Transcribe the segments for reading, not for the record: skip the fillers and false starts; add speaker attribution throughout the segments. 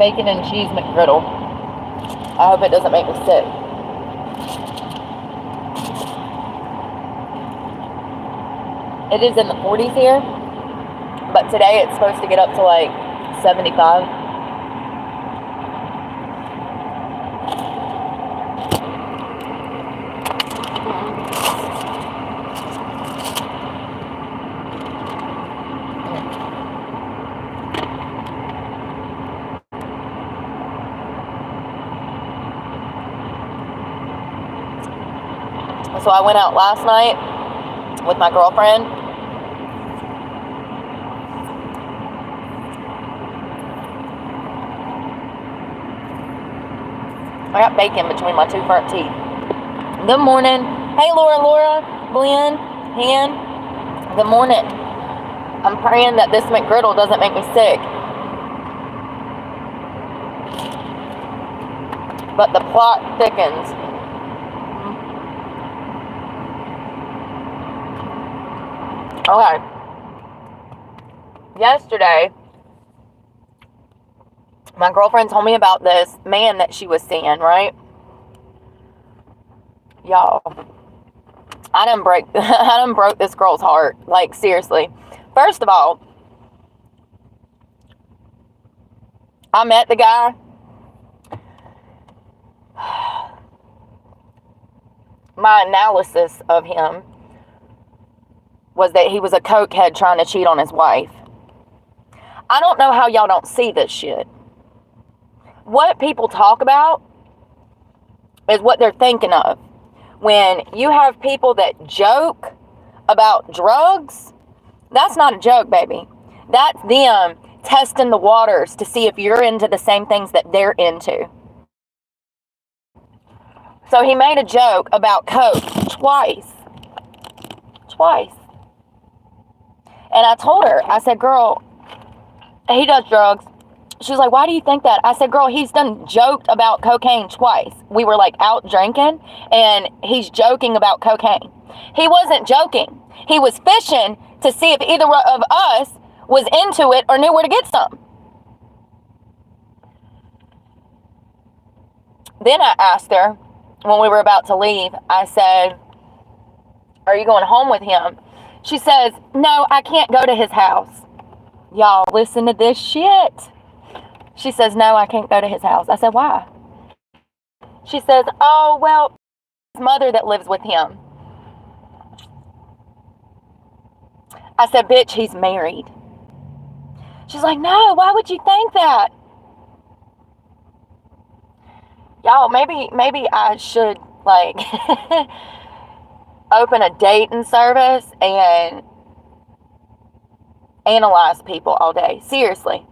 Speaker 1: bacon and cheese McGriddle. I hope it doesn't make me sick. It is in the 40s here, but today it's supposed to get up to like 75. So I went out last night with my girlfriend. I got bacon between my two front teeth. Good morning. Hey, Laura, Glenn, Han. Good morning. I'm praying that this McGriddle doesn't make me sick. But the plot thickens. Okay. Yesterday, my girlfriend told me about this man that she was seeing, right? Y'all, I done broke this girl's heart. Like, seriously. First of all, I met the guy. My analysis of him was that he was a cokehead trying to cheat on his wife. I don't know how y'all don't see this shit. What people talk about is what they're thinking of. When you have people that joke about drugs, that's not a joke, baby. That's them testing the waters to see if you're into the same things that they're into. So he made a joke about coke twice. And I told her, I said, girl, he does drugs. She was like, why do you think that? I said, girl, he's done joked about cocaine twice. We were like out drinking and he's joking about cocaine. He wasn't joking. He was fishing to see if either of us was into it or knew where to get some. Then I asked her when we were about to leave, I said, are you going home with him? She says, no, I can't go to his house. Y'all, listen to this shit. She says, no, I can't go to his house. I said, why? She says, oh, well, his mother that lives with him. I said, bitch, he's married. She's like, no, why would you think that? Y'all, maybe I should, like, open a dating service and analyze people all day. Seriously.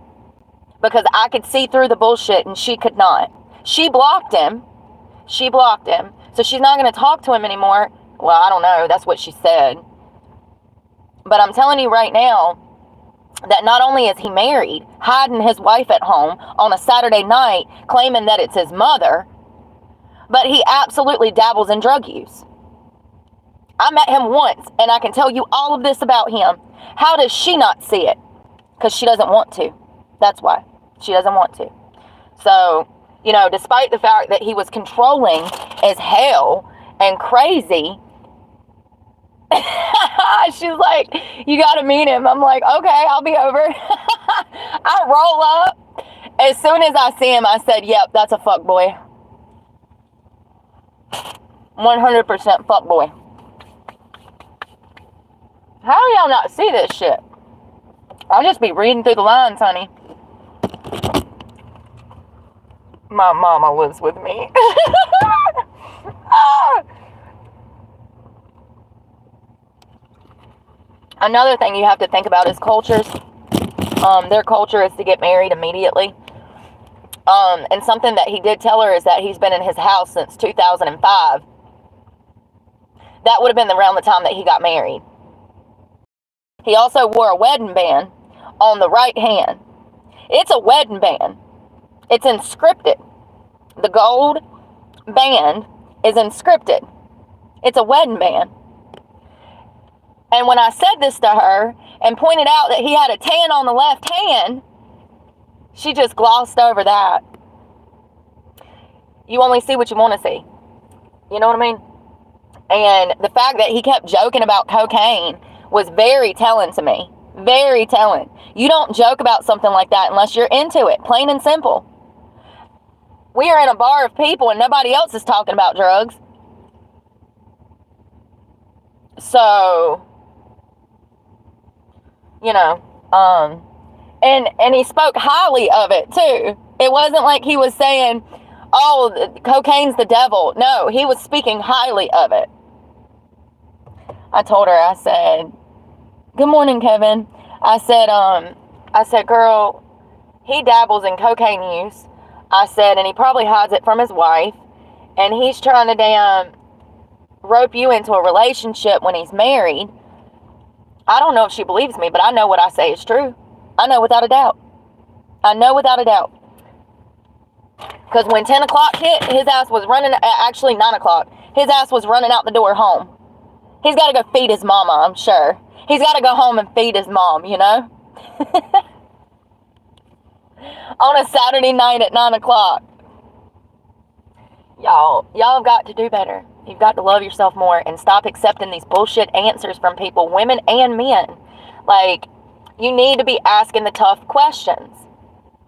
Speaker 1: Because I could see through the bullshit and she could not. She blocked him. So she's not going to talk to him anymore. Well, I don't know. That's what she said. But I'm telling you right now that not only is he married, hiding his wife at home on a Saturday night, claiming that it's his mother, but he absolutely dabbles in drug use. I met him once, and I can tell you all of this about him. How does she not see it? Because she doesn't want to. That's why. She doesn't want to. So, you know, despite the fact that he was controlling as hell and crazy, she's like, you got to meet him. I'm like, okay, I'll be over. I roll up. As soon as I see him, I said, yep, that's a fuck boy. 100% fuck boy. How do y'all not see this shit? I'll just be reading through the lines, honey. My mama lives with me. Another thing you have to think about is cultures. Their culture is to get married immediately. And something that he did tell her is that he's been in his house since 2005. That would have been around the time that he got married. He also wore a wedding band on the right hand. It's a wedding band. It's inscripted. The gold band is inscripted. It's a wedding band. And when I said this to her and pointed out that he had a tan on the left hand, She just glossed over that. You only see what you want to see. You know what I mean? And the fact that he kept joking about cocaine was very telling to me. Very telling. You don't joke about something like that unless you're into it. Plain and simple. We are in a bar of people and nobody else is talking about drugs. So, you know, and he spoke highly of it too. It wasn't like he was saying, oh, cocaine's the devil. No, he was speaking highly of it. I told her, I said, good morning, Kevin. I said, girl, he dabbles in cocaine use. I said, and he probably hides it from his wife. And he's trying to damn rope you into a relationship when he's married. I don't know if she believes me, but I know what I say is true. I know without a doubt. I know without a doubt. Because when 10 o'clock hit, his ass was running, actually 9 o'clock, his ass was running out the door home. He's got to go feed his mama, I'm sure. He's got to go home and feed his mom, you know? On a Saturday night at 9 o'clock. Y'all have got to do better. You've got to love yourself more and stop accepting these bullshit answers from people, women and men. Like, you need to be asking the tough questions.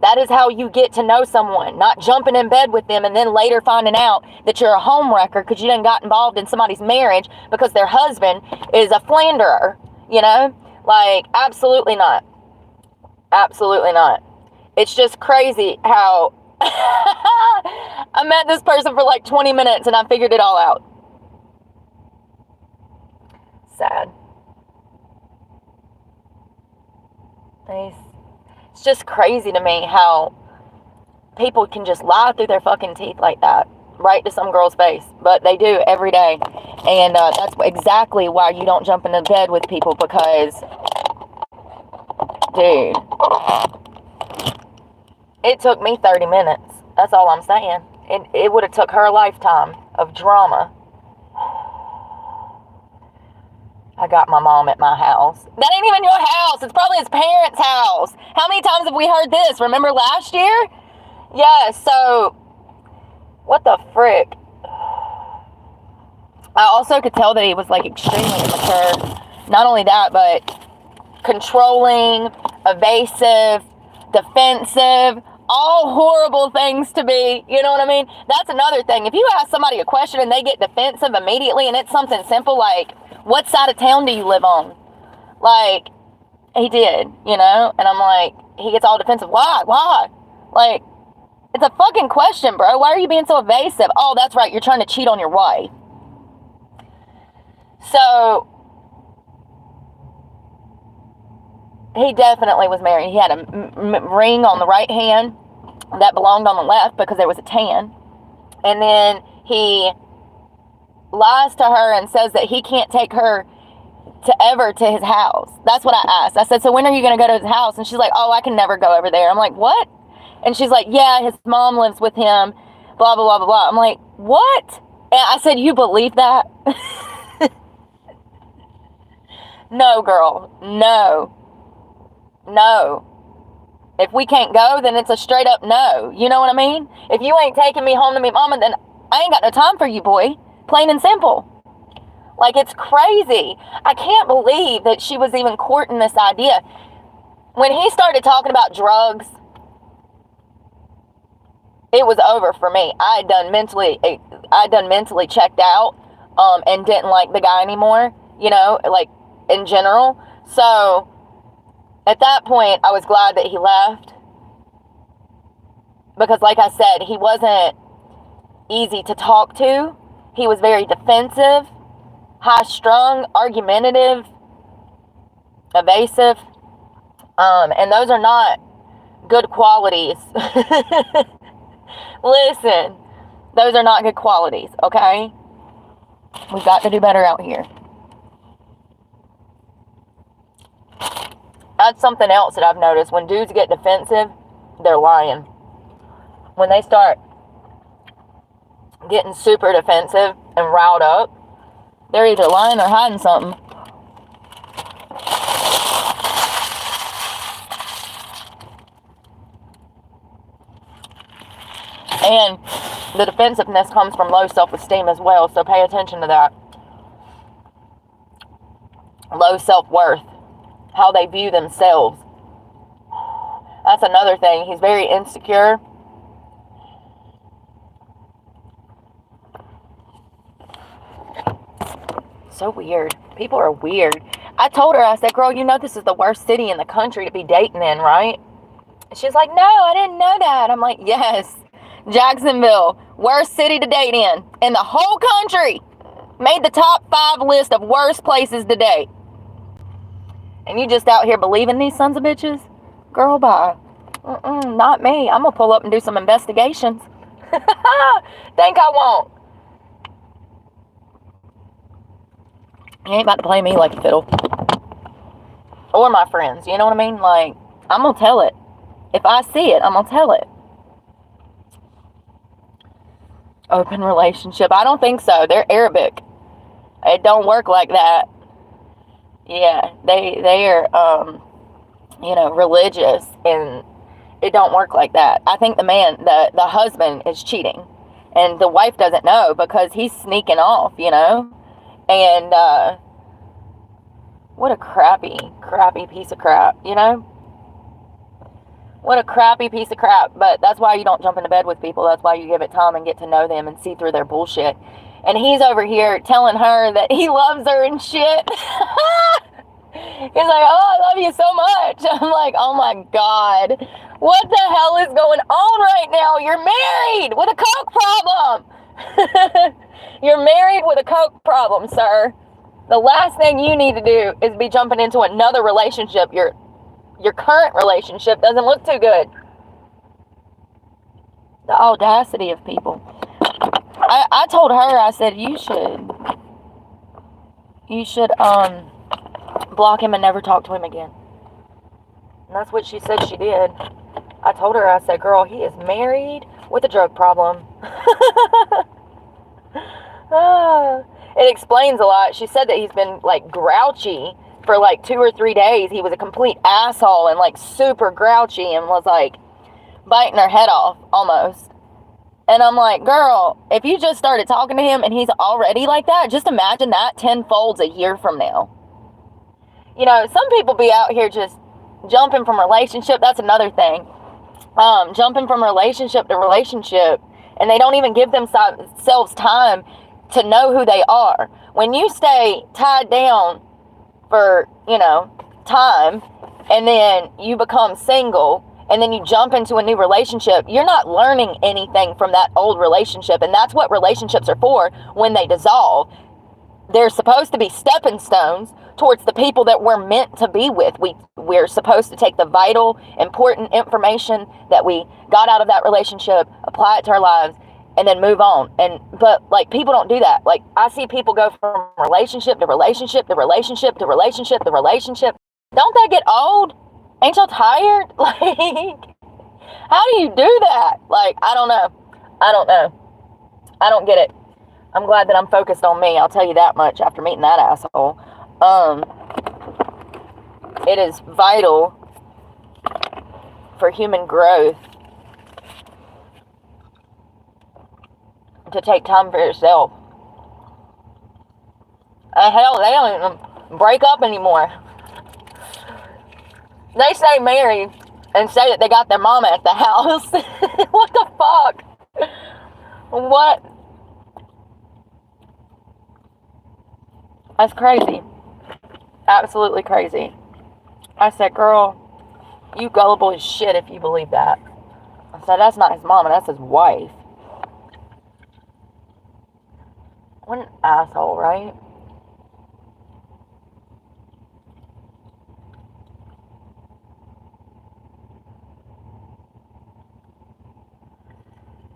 Speaker 1: That is how you get to know someone, not jumping in bed with them and then later finding out that you're a homewrecker because you done got involved in somebody's marriage because their husband is a philanderer, you know? Like, absolutely not. Absolutely not. It's just crazy how I met this person for like 20 minutes and I figured it all out. Sad. It's just crazy to me how people can just lie through their fucking teeth like that, right to some girl's face. But they do every day. And that's exactly why you don't jump into bed with people, because, dude, it took me 30 minutes. That's all I'm saying. It would have took her a lifetime of drama. I got my mom at my house. That ain't even your house. It's probably his parents' house. How many times have we heard this? Remember last year? Yeah, so, what the frick? I also could tell that he was, like, extremely immature. Not only that, but controlling, evasive, defensive, all horrible things to be, you know what I mean? That's another thing. If you ask somebody a question and they get defensive immediately and it's something simple like, what side of town do you live on? Like, he did, you know? And I'm like, he gets all defensive. Why? Like, it's a fucking question, bro. Why are you being so evasive? Oh, that's right. You're trying to cheat on your wife. So, he definitely was married. He had a ring on the right hand that belonged on the left because there was a tan. And then he lies to her and says that he can't take her to his house. That's what I asked. I said, so when are you going to go to his house? And she's like, oh, I can never go over there. I'm like, what? And she's like, yeah, his mom lives with him, blah, blah, blah, blah, blah. I'm like, what? And I said, you believe that? No, girl. No. If we can't go, then it's a straight up no. You know what I mean? If you ain't taking me home to meet mama, then I ain't got no time for you, boy. Plain and simple. Like, it's crazy. I can't believe that she was even courting this idea. When he started talking about drugs, it was over for me. I had done mentally checked out, and didn't like the guy anymore, you know, like, in general. So, at that point, I was glad that he left. Because, like I said, he wasn't easy to talk to. He was very defensive, high-strung, argumentative, evasive. And those are not good qualities. Listen, those are not good qualities, okay? We've got to do better out here. That's something else that I've noticed. When dudes get defensive, they're lying. When they start getting super defensive and riled up, they're either lying or hiding something. And the defensiveness comes from low self-esteem as well, so pay attention to that. Low self-worth, how they view themselves. That's another thing. He's very insecure. So weird. People are weird. I told her, I said, girl, you know this is the worst city in the country to be dating in, right? She's like, no, I didn't know that. I'm like, yes. Jacksonville, worst city to date in the whole country. Made the top 5 list of worst places to date. And you just out here believing these sons of bitches? Girl, bye. Not me. I'm going to pull up and do some investigations. Think I won't. You ain't about to play me like a fiddle. Or my friends, you know what I mean? Like, I'm going to tell it. If I see it, I'm going to tell it. Open relationship. I don't think so. They're Arabic. It don't work like that. Yeah, they are, religious, and it don't work like that. I think the husband is cheating, and the wife doesn't know because he's sneaking off, and, what a crappy piece of crap, What a crappy piece of crap. But that's why you don't jump into bed with people. That's why you give it time and get to know them and see through their bullshit. And he's over here telling her that he loves her and shit. He's like, oh, I love you so much. I'm like, oh my God. What the hell is going on right now? You're married with a coke problem. You're married with a coke problem, sir. The last thing you need to do is be jumping into another relationship. Your current relationship doesn't look too good. The audacity of people. I told her, I said, you should block him and never talk to him again. And that's what she said she did. I told her, I said, girl, he is married with a drug problem. It explains a lot. She said that he's been like grouchy for like 2 or 3 days. He was a complete asshole and like super grouchy and was like biting her head off almost. And I'm like, girl, if you just started talking to him and he's already like that, just imagine that 10-folds a year from now. Some people be out here just jumping from relationship. That's another thing. Jumping from relationship to relationship, and they don't even give themselves time to know who they are. When you stay tied down for, time, and then you become single, and then you jump into a new relationship, you're not learning anything from that old relationship. And that's what relationships are for when they dissolve. They're supposed to be stepping stones towards the people that we're meant to be with. We're supposed to take the vital, important information that we got out of that relationship, apply it to our lives, and then move on. But like, people don't do that. Like, I see people go from relationship to relationship to relationship to relationship to relationship. Don't that get old? Ain't y'all tired? Like, how do you do that? Like, I don't know. I don't get it. I'm glad that I'm focused on me. I'll tell you that much after meeting that asshole. It is vital for human growth to take time for yourself. Hell, they don't even break up anymore. They stay married and say that they got their mama at the house. What the fuck? What? That's crazy. Absolutely crazy. I said, girl, you gullible as shit if you believe that. I said, that's not his mama, that's his wife. What an asshole, right?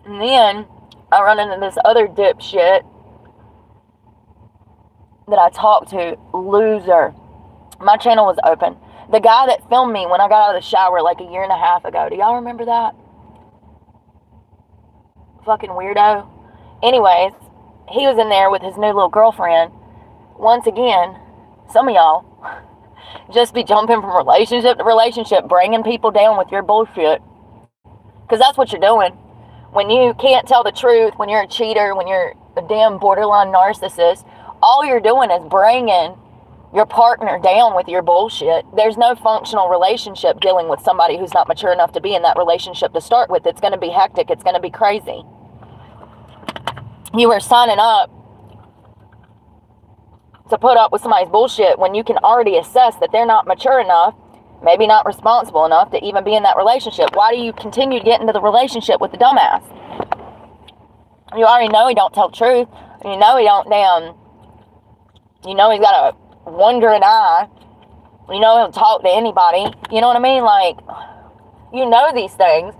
Speaker 1: And then I run into this other dipshit that I talked to. Loser. My channel was open. The guy that filmed me when I got out of the shower like 1.5 years ago. Do y'all remember that? Fucking weirdo. Anyways, he was in there with his new little girlfriend. Once again, some of y'all just be jumping from relationship to relationship, bringing people down with your bullshit. Because that's what you're doing. when you can't tell the truth, when you're a cheater, when you're a damn borderline narcissist, all you're doing is bringing your partner down with your bullshit. There's no functional relationship dealing with somebody who's not mature enough to be in that relationship to start with. It's going to be hectic. It's going to be crazy. You are signing up to put up with somebody's bullshit when you can already assess that they're not mature enough, maybe not responsible enough to even be in that relationship. Why do you continue to get into the relationship with the dumbass? You already know he don't tell the truth. You know he don't you know he's got a wandering eye. You know he'll talk to anybody. You know what I mean? Like, you know these things.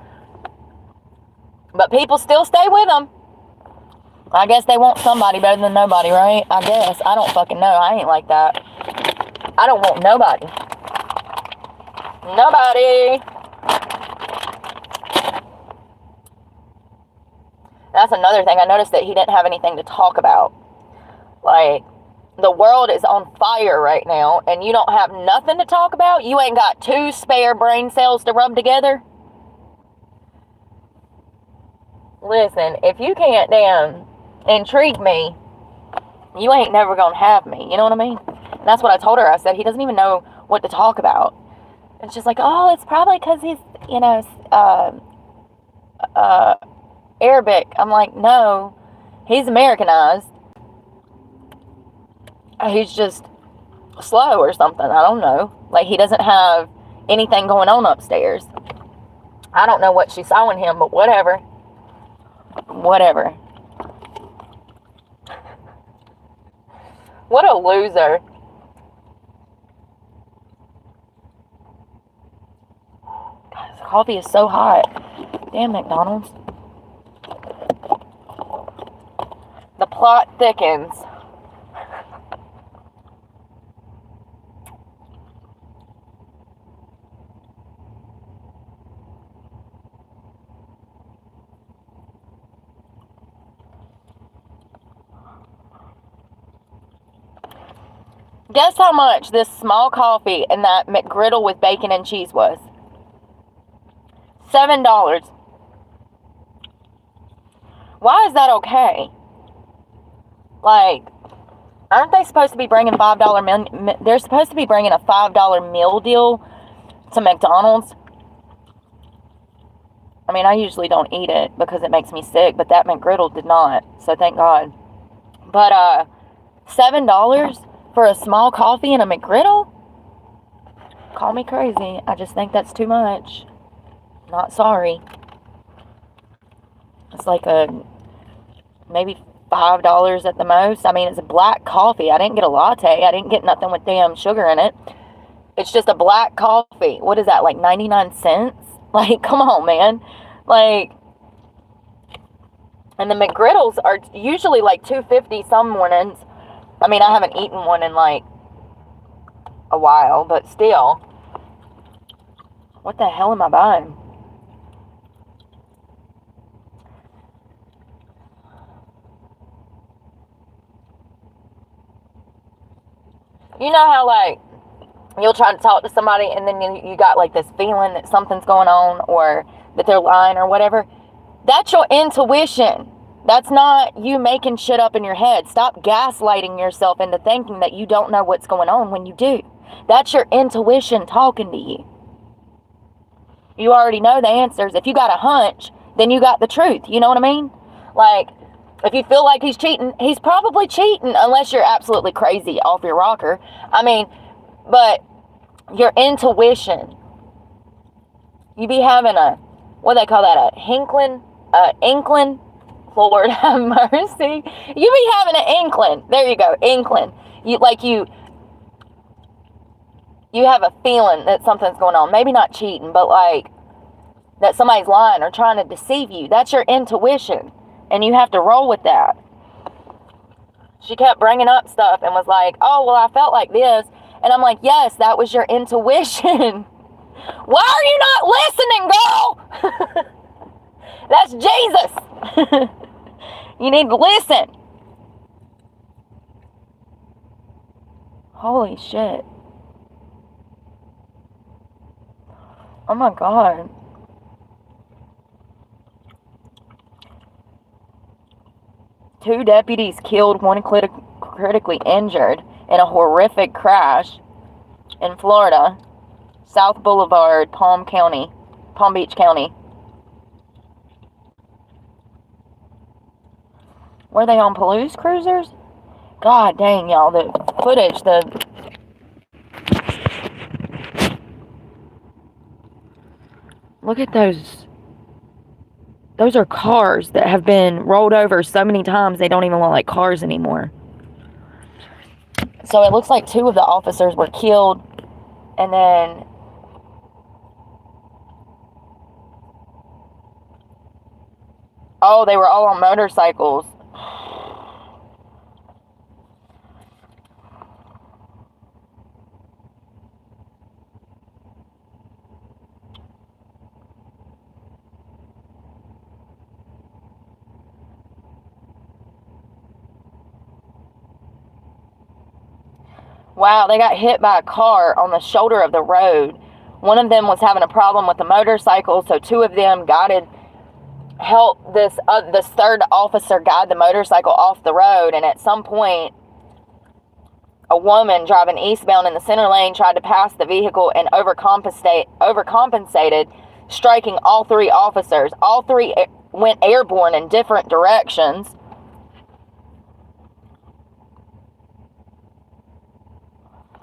Speaker 1: But people still stay with him. I guess they want somebody better than nobody, right? I guess. I don't fucking know. I ain't like that. I don't want nobody. Nobody. That's another thing. I noticed that he didn't have anything to talk about. Like, the world is on fire right now, and you don't have nothing to talk about? You ain't got 2 spare brain cells to rub together? Listen, if you can't damn intrigue me, you ain't never gonna have me. You know what I mean? And that's what I told her. I said, he doesn't even know what to talk about. And she's like, oh, it's probably because he's, you know, Arabic. I'm like, no, he's Americanized. He's just slow or something. I don't know. Like, he doesn't have anything going on upstairs. I don't know what she saw in him, but whatever. Whatever. What a loser. God, this coffee is so hot. Damn McDonald's. The plot thickens. Guess how much this small coffee and that McGriddle with bacon and cheese was? $7. Why is that okay? Like, aren't they supposed to be bringing $5 they're supposed to be bringing a $5 meal deal to McDonald's? I mean, I usually don't eat it because it makes me sick, but that McGriddle did not, so thank God. But, $7 for a small coffee and a McGriddle? Call me crazy. I just think that's too much. Not sorry. It's like maybe $5 at the most. I mean, it's a black coffee. I didn't get a latte. I didn't get nothing with damn sugar in it. It's just a black coffee. What is that, like 99 cents? Like, come on, man. Like, and the McGriddles are usually like $2.50 some mornings. I mean, I haven't eaten one in like a while, but still. What the hell am I buying? You know how, like, you'll try to talk to somebody and then you got like this feeling that something's going on or that they're lying or whatever? That's your intuition. That's not you making shit up in your head. Stop gaslighting yourself into thinking that you don't know what's going on when you do. That's your intuition talking to you. You already know the answers. If you got a hunch, then you got the truth. You know what I mean? Like, if you feel like he's cheating, he's probably cheating unless you're absolutely crazy off your rocker. I mean, but your intuition, you be having what do they call that, inkling? Lord have mercy. You be having an inkling. There you go, inkling. You have a feeling that something's going on. Maybe not cheating, but like that somebody's lying or trying to deceive you. That's your intuition, and you have to roll with that. She kept bringing up stuff and was like, oh, well, I felt like this. And I'm like, yes, that was your intuition. Why are you not listening, girl? That's Jesus. You need to listen. Holy shit. Oh my God. 2 deputies killed, 1 critically injured in a horrific crash in Florida, South Boulevard, Palm Beach County. Were they on police cruisers? God dang, y'all, the footage, look at those. Those are cars that have been rolled over so many times they don't even look like cars anymore. So it looks like 2 of the officers were killed, and then they were all on motorcycles. Wow, they got hit by a car on the shoulder of the road. One of them was having a problem with the motorcycle, so 2 of them helped this 3rd officer guide the motorcycle off the road. And at some point, a woman driving eastbound in the center lane tried to pass the vehicle and overcompensated, striking all 3 officers. All 3 went airborne in different directions.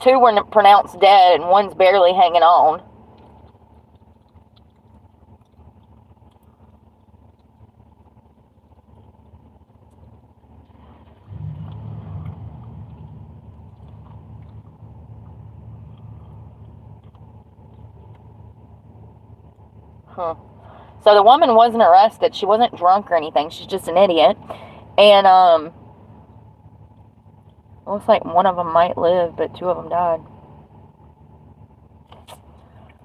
Speaker 1: Two were pronounced dead, and one's barely hanging on. So the woman wasn't arrested. She wasn't drunk or anything. She's just an idiot. And, looks like one of them might live, but 2 of them died.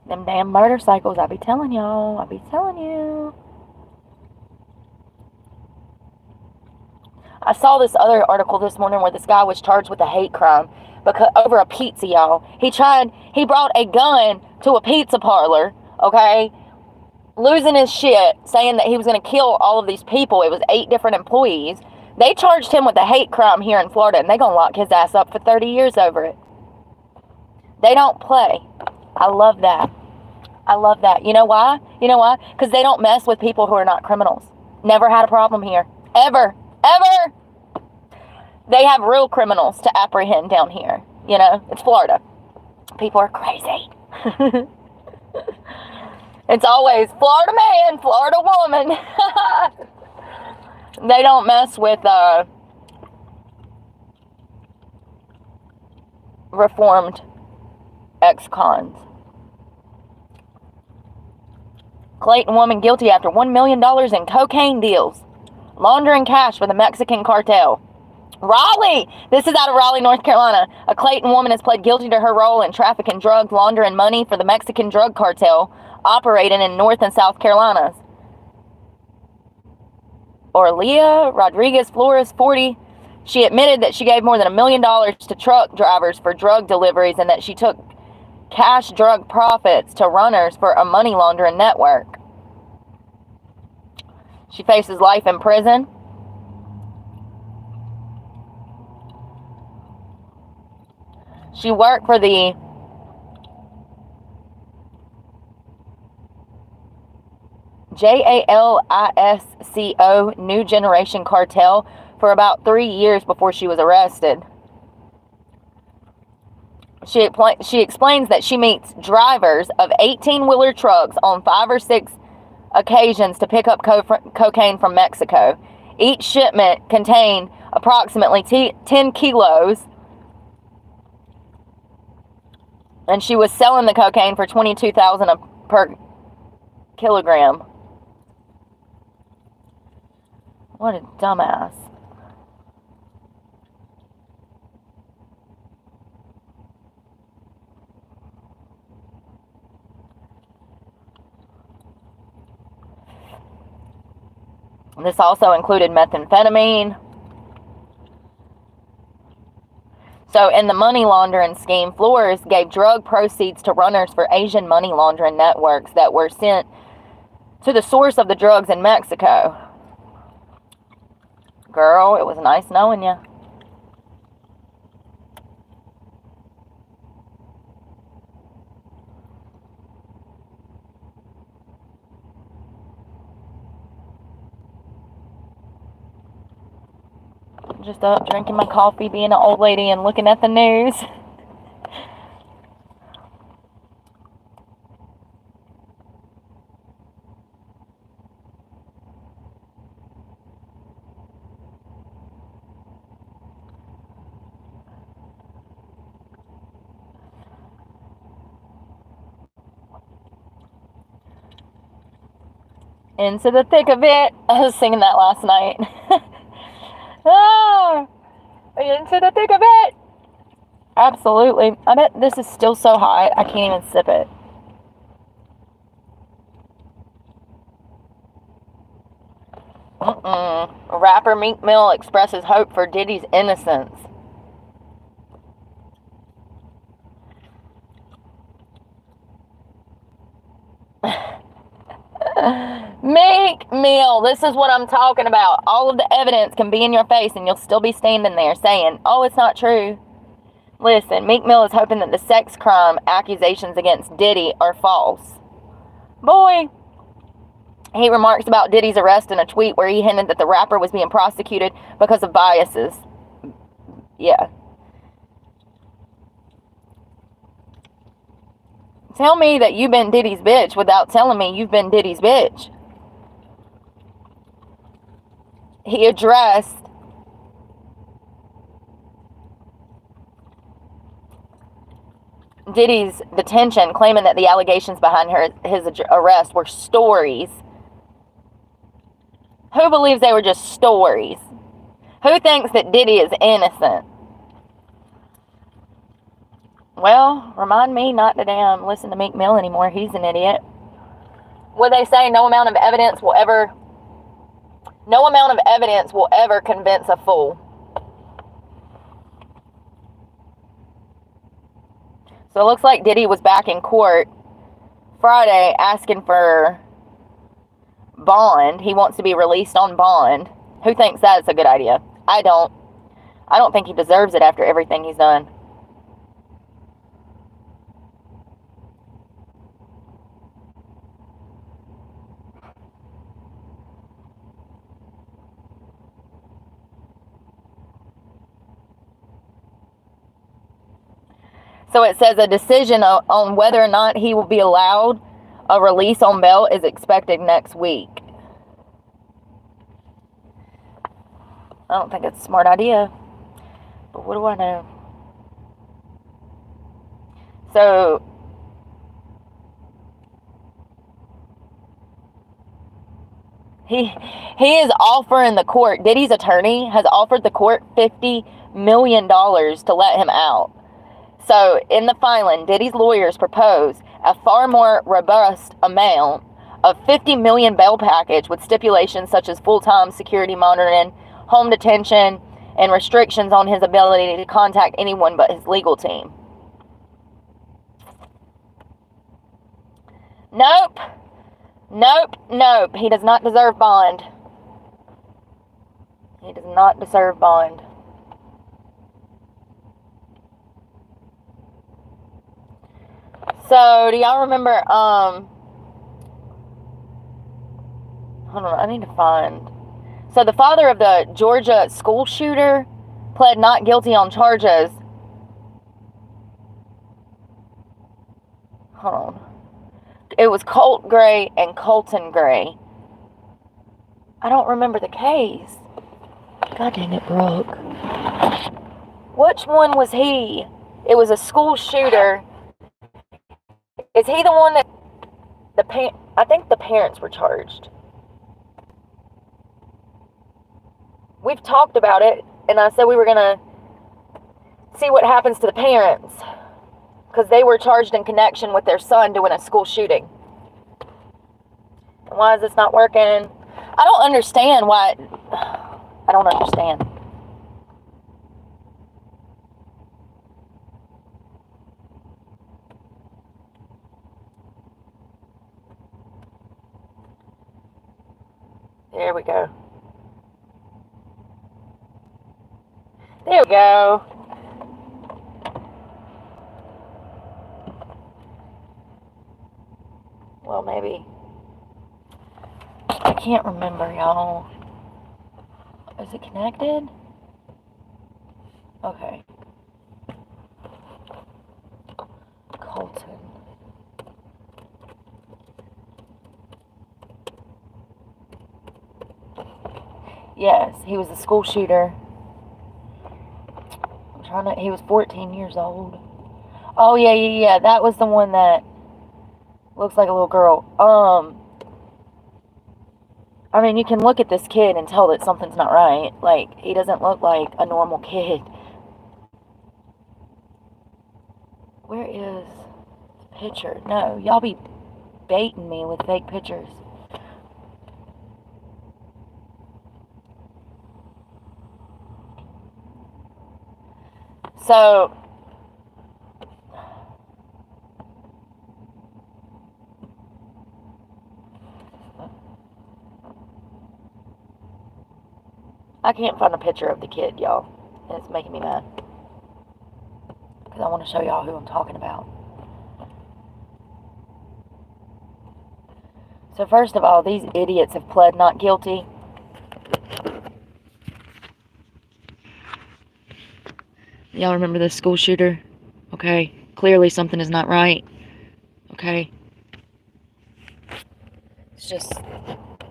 Speaker 1: Them damn motorcycles, I be telling y'all. I be telling you. I saw this other article this morning where this guy was charged with a hate crime because over a pizza, y'all. He brought a gun to a pizza parlor, okay? Losing his shit, saying that he was going to kill all of these people. It was 8 different employees. They charged him with a hate crime here in Florida, and they're going to lock his ass up for 30 years over it. They don't play. I love that. I love that. You know why? You know why? Because they don't mess with people who are not criminals. Never had a problem here. Ever. Ever. They have real criminals to apprehend down here. You know, it's Florida. People are crazy. It's always Florida man, Florida woman. They don't mess with reformed ex-cons. Clayton woman guilty after $1 million in cocaine deals. Laundering cash for the Mexican cartel. Raleigh! This is out of Raleigh, North Carolina. A Clayton woman has pled guilty to her role in trafficking drugs, laundering money for the Mexican drug cartel operating in North and South Carolinas. Orlia Rodriguez Flores, 40. She admitted that she gave more than $1 million to truck drivers for drug deliveries and that she took cash drug profits to runners for a money laundering network. She faces life in prison. She worked for the JALISCO New Generation Cartel for about 3 years before she was arrested. She explains that she meets drivers of 18-wheeler trucks on 5 or 6 occasions to pick up cocaine from Mexico. Each shipment contained approximately 10 kilos, and she was selling the cocaine for $22,000 per kilogram. What a dumbass. This also included methamphetamine. So in the money laundering scheme, Flores gave drug proceeds to runners for Asian money laundering networks that were sent to the source of the drugs in Mexico. Girl, it was nice knowing you. Just up drinking my coffee, being an old lady, and looking at the news. Into the thick of it. I was singing that last night. Into the thick of it. Absolutely. I bet this is still so hot, I can't even sip it. Rapper Meek Mill expresses hope for Diddy's innocence. Meek Mill, this is what I'm talking about. All of the evidence can be in your face and you'll still be standing there saying, oh, it's not true. Listen, Meek Mill is hoping that the sex crime accusations against Diddy are false. Boy, he remarks about Diddy's arrest in a tweet where he hinted that the rapper was being prosecuted because of biases. Yeah. Tell me that you've been Diddy's bitch without telling me you've been Diddy's bitch. He addressed Diddy's detention, claiming that the allegations behind his arrest were stories. Who believes they were just stories? Who thinks that Diddy is innocent? Well, remind me not to damn listen to Meek Mill anymore. He's an idiot. What they say, no amount of evidence will ever convince a fool. So it looks like Diddy was back in court Friday asking for bond. He wants to be released on bond. Who thinks that's a good idea? I don't. I don't think he deserves it after everything he's done. So it says a decision on whether or not he will be allowed a release on bail is expected next week. I don't think it's a smart idea, but what do I know? So he is offering the court, Diddy's attorney has offered the court $50 million to let him out. So, in the filing, Diddy's lawyers propose a far more robust amount of $50 million bail package with stipulations such as full-time security monitoring, home detention, and restrictions on his ability to contact anyone but his legal team. Nope. Nope. Nope. He does not deserve bond. He does not deserve bond. So, do y'all remember, hold on, I need to find. So, the father of the Georgia school shooter pled not guilty on charges. Hold on. It was Colt Gray and Colton Gray. I don't remember the case. God dang it, Brooke. Which one was he? It was a school shooter. Is he the one that I think the parents were charged. We've talked about it, and I said we were going to see what happens to the parents, because they were charged in connection with their son doing a school shooting. Why is this not working? I don't understand why. I don't understand. There we go. go. Well, maybe. I can't remember, y'all. Is it connected? Okay. Colton. Yes, he was a school shooter. He was 14 years old. Oh, yeah. That was the one that looks like a little girl. I mean, you can look at this kid and tell that something's not right. Like, he doesn't look like a normal kid. Where is the picture? No, y'all be baiting me with fake pictures. So, I can't find a picture of the kid, y'all. And it's making me mad. Because I want to show y'all who I'm talking about. So first of all, these idiots have pled not guilty. Y'all remember this school shooter? Okay. Clearly something is not right. Okay. It's just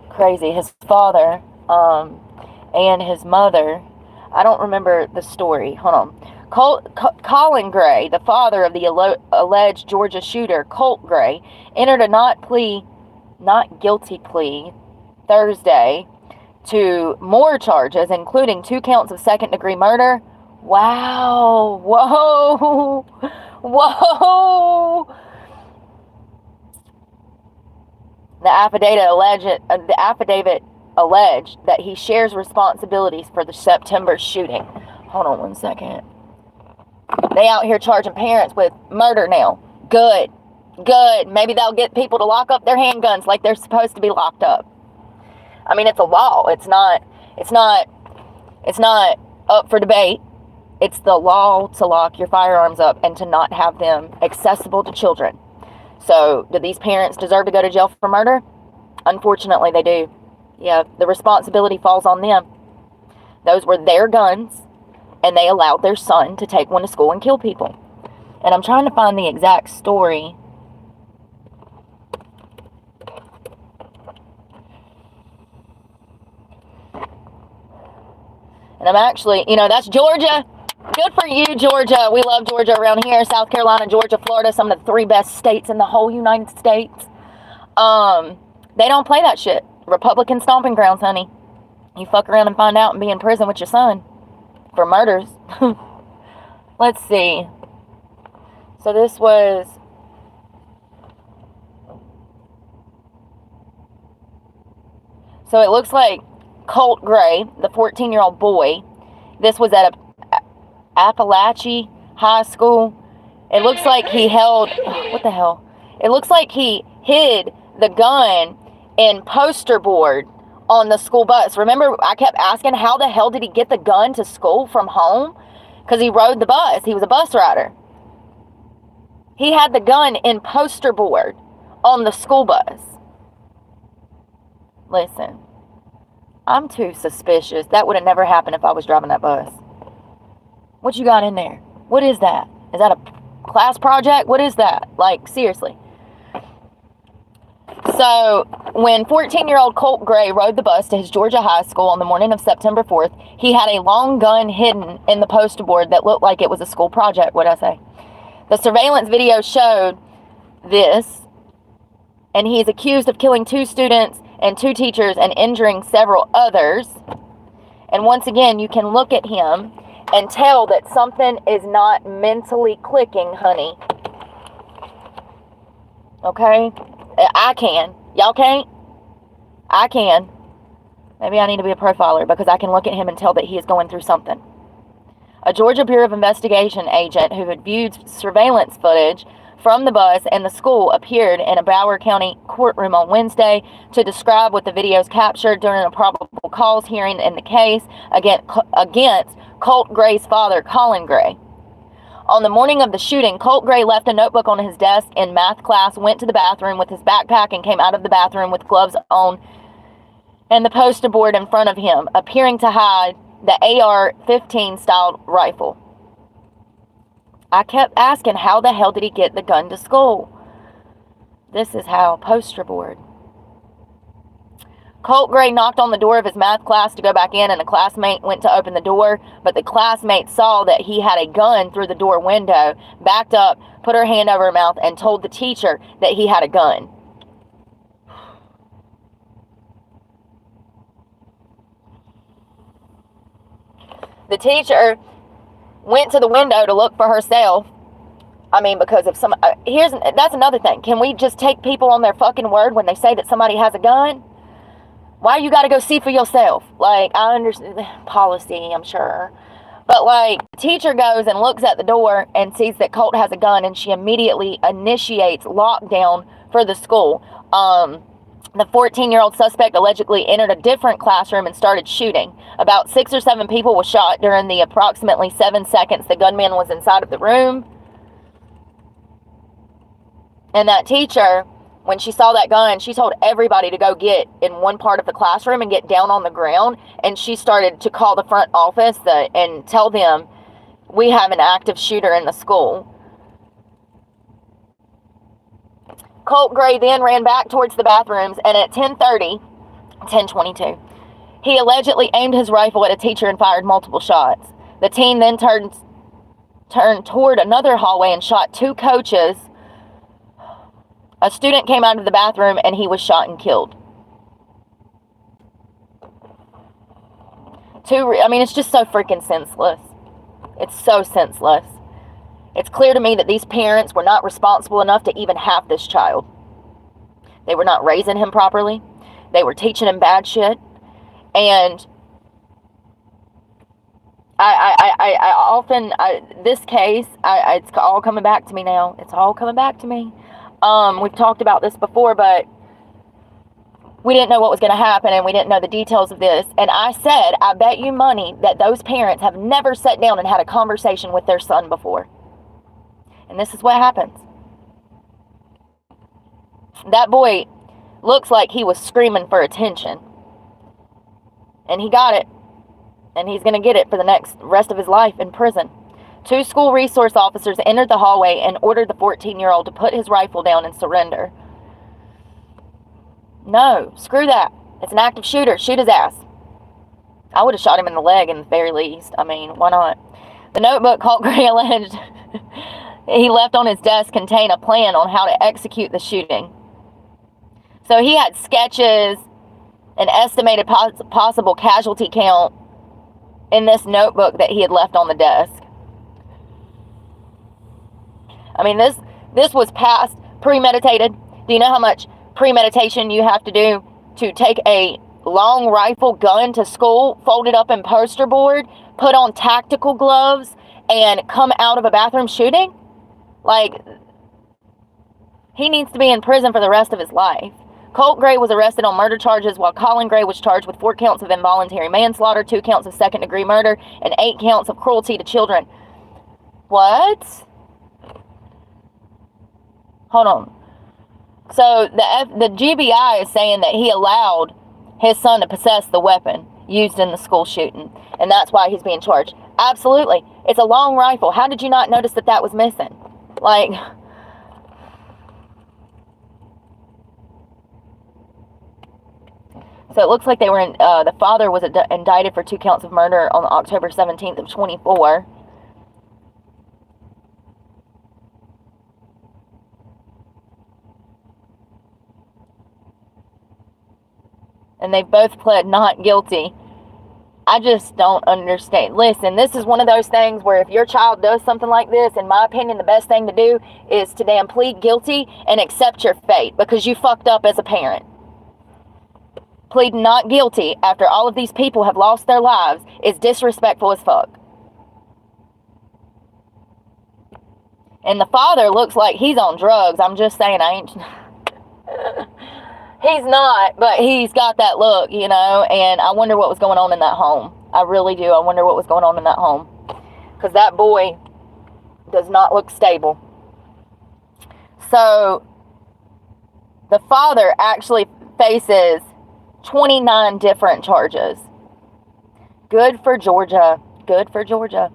Speaker 1: crazy. His father, and his mother, I don't remember the story. Hold on. Colin Gray, the father of the alleged Georgia shooter, Colt Gray, entered a not guilty plea Thursday to more charges, including 2 counts of second-degree murder. Wow. Whoa. Whoa. The affidavit alleged that he shares responsibilities for the September shooting. Hold on one second. They out here charging parents with murder now. Good. Maybe they'll get people to lock up their handguns like they're supposed to be locked up. I mean, it's a law. It's not up for debate. It's the law to lock your firearms up and to not have them accessible to children. So, do these parents deserve to go to jail for murder? Unfortunately, they do. Yeah, the responsibility falls on them. Those were their guns, and they allowed their son to take one to school and kill people. And I'm trying to find the exact story. And I'm actually, that's Georgia. Good for you, Georgia. We love Georgia around here. South Carolina, Georgia, Florida, some of the 3 best states in the whole United States. They don't play that shit. Republican stomping grounds, honey. You fuck around and find out and be in prison with your son for murders. Let's see. So this was... So it looks like Colt Gray, the 14-year-old boy, this was at Appalachia High School. It looks like he held... what the hell? It looks like he hid the gun in poster board on the school bus. Remember, I kept asking, how the hell did he get the gun to school from home? Because he rode the bus. He was a bus rider. He had the gun in poster board on the school bus. Listen, I'm too suspicious. That would have never happened if I was driving that bus. What you got in there? What is that? Is that a class project? What is that? Like, seriously. So, when 14-year-old Colt Gray rode the bus to his Georgia high school on the morning of September 4th, he had a long gun hidden in the poster board that looked like it was a school project, what'd I say? The surveillance video showed this, and he's accused of killing 2 students and 2 teachers and injuring several others. And once again, you can look at him and tell that something is not mentally clicking, honey. Okay? I can. Y'all can't? I can. Maybe I need to be a profiler because I can look at him and tell that he is going through something. A Georgia Bureau of Investigation agent who had viewed surveillance footage from the bus and the school appeared in a Broward County courtroom on Wednesday to describe what the videos captured during a probable cause hearing in the case against Colt Gray's father, Colin Gray. On the morning of the shooting, Colt Gray left a notebook on his desk in math class, went to the bathroom with his backpack, and came out of the bathroom with gloves on and the poster board in front of him, appearing to hide the AR-15 style rifle. I kept asking, how the hell did he get the gun to school? This is how, poster board. Colt Gray knocked on the door of his math class to go back in, and a classmate went to open the door, but the classmate saw that he had a gun through the door window, backed up, put her hand over her mouth, and told the teacher that he had a gun. The teacher went to the window to look for herself. I mean, because if that's another thing. Can we just take people on their fucking word when they say that somebody has a gun? Why you got to go see for yourself? Like, I understand policy, I'm sure. But, like, the teacher goes and looks at the door and sees that Colt has a gun, and she immediately initiates lockdown for the school. The 14-year-old suspect allegedly entered a different classroom and started shooting. About 6 or 7 people were shot during the approximately 7 seconds the gunman was inside of the room. And that teacher, when she saw that gun, she told everybody to go get in one part of the classroom and get down on the ground. And she started to call the front office and tell them, we have an active shooter in the school. Colt Gray then ran back towards the bathrooms, and at 10:22, he allegedly aimed his rifle at a teacher and fired multiple shots. The teen then turned toward another hallway and shot 2 coaches. A student came out of the bathroom, and he was shot and killed. It's just so freaking senseless. It's so senseless. It's clear to me that these parents were not responsible enough to even have this child. They were not raising him properly. They were teaching him bad shit. And this case, it's all coming back to me now. It's all coming back to me. We've talked about this before, but we didn't know what was going to happen, and we didn't know the details of this. And I said, I bet you money that those parents have never sat down and had a conversation with their son before. And this is what happens. That boy looks like he was screaming for attention. And he got it. And he's going to get it for the rest of his life in prison. 2 school resource officers entered the hallway and ordered the 14-year-old to put his rifle down and surrender. No, screw that. It's an active shooter. Shoot his ass. I would have shot him in the leg in the very least. I mean, why not? The notebook Colt Gray alleged he left on his desk contained a plan on how to execute the shooting. So he had sketches, an estimated possible casualty count in this notebook that he had left on the desk. I mean, this was past premeditated. Do you know how much premeditation you have to do to take a long rifle gun to school, fold it up in poster board, put on tactical gloves, and come out of a bathroom shooting? Like, he needs to be in prison for the rest of his life. Colt Gray was arrested on murder charges, while Colin Gray was charged with 4 counts of involuntary manslaughter, 2 counts of second-degree murder, and 8 counts of cruelty to children. What? Hold on. So the GBI is saying that he allowed his son to possess the weapon used in the school shooting, and that's why he's being charged. Absolutely. It's a long rifle. How did you not notice that that was missing? Like, so it looks like they were the father was indicted for 2 counts of murder on October 17th of 24. And they both pled not guilty. I just don't understand. Listen, this is one of those things where if your child does something like this, in my opinion, the best thing to do is to damn plead guilty and accept your fate, because you fucked up as a parent. Pleading not guilty after all of these people have lost their lives is disrespectful as fuck. And the father looks like he's on drugs. I'm just saying, I ain't... He's not, but he's got that look, you know, and I wonder what was going on in that home. I really do. I wonder what was going on in that home. Because that boy does not look stable. So, the father actually faces 29 different charges. Good for Georgia. Good for Georgia.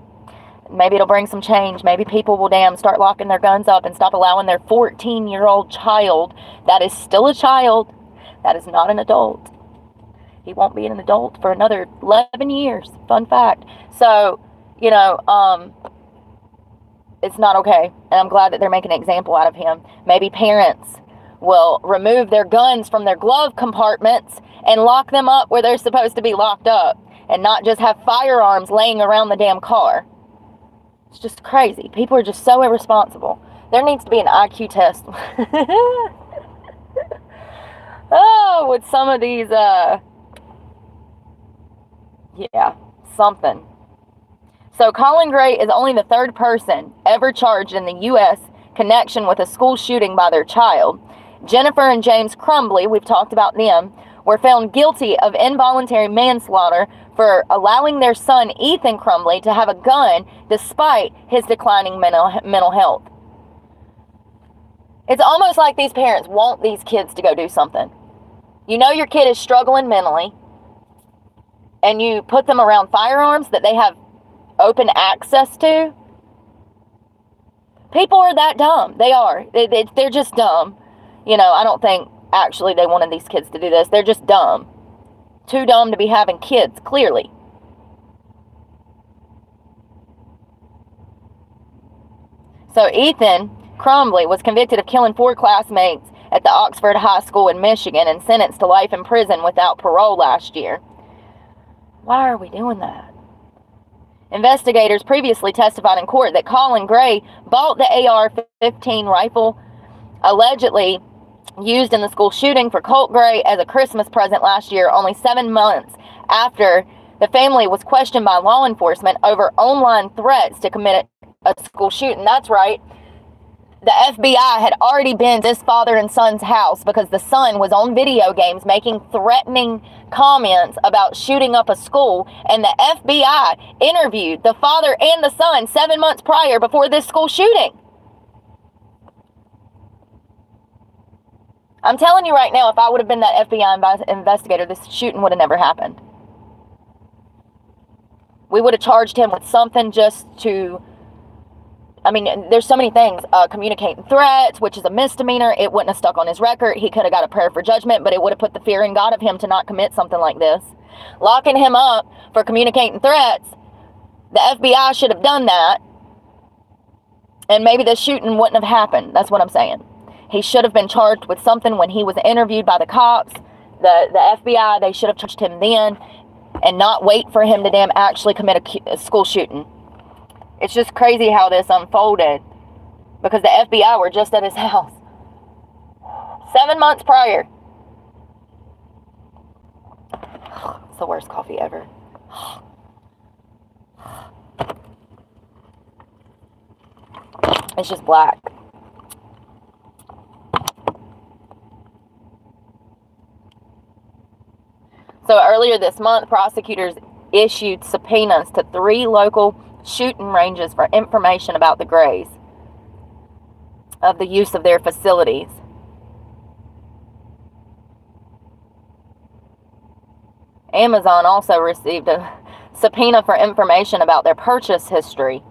Speaker 1: Maybe it'll bring some change. Maybe people will start locking their guns up and stop allowing their 14-year-old child, that is still a child, that is not an adult. He won't be an adult for another 11 years. Fun fact. So, you know, it's not okay. And I'm glad that they're making an example out of him. Maybe parents will remove their guns from their glove compartments and lock them up where they're supposed to be locked up, and not just have firearms laying around the damn car. It's just crazy. People are just so irresponsible. There needs to be an IQ test. Oh, with some of these, yeah, something. So Colin Gray is only the third person ever charged in the U.S. connection with a school shooting by their child. Jennifer and James Crumbly, we've talked about them, were found guilty of involuntary manslaughter for allowing their son Ethan Crumbly to have a gun despite his declining mental health. It's almost like these parents want these kids to go do something. You know your kid is struggling mentally, and you put them around firearms that they have open access to. People are that dumb. They are. They're just dumb. You know, I don't think actually they wanted these kids to do this. They're just dumb. Too dumb to be having kids, clearly. So Ethan Crumbly was convicted of killing 4 classmates at the Oxford High School in Michigan and sentenced to life in prison without parole last year. Why are we doing that? Investigators previously testified in court that Colin Gray bought the AR-15 rifle allegedly used in the school shooting for Colt Gray as a Christmas present last year, only 7 months after the family was questioned by law enforcement over online threats to commit a school shooting. That's right. The FBI had already been to this father and son's house because the son was on video games making threatening comments about shooting up a school, and the FBI interviewed the father and the son 7 months prior before this school shooting. I'm telling you right now, if I would have been that FBI investigator, this shooting would have never happened. We would have charged him with something just to, I mean, there's so many things. Communicating threats, which is a misdemeanor. It wouldn't have stuck on his record. He could have got a prayer for judgment, but it would have put the fear in God of him to not commit something like this. Locking him up for communicating threats, the FBI should have done that, and maybe the shooting wouldn't have happened. That's what I'm saying. He should have been charged with something when he was interviewed by the cops. The FBI, they should have charged him then and not wait for him to actually commit a school shooting. It's just crazy how this unfolded because the FBI were just at his house 7 months prior. It's the worst coffee ever. It's just black. So earlier this month, prosecutors issued subpoenas to 3 local shooting ranges for information about the Grays, of the use of their facilities. Amazon also received a subpoena for information about their purchase history.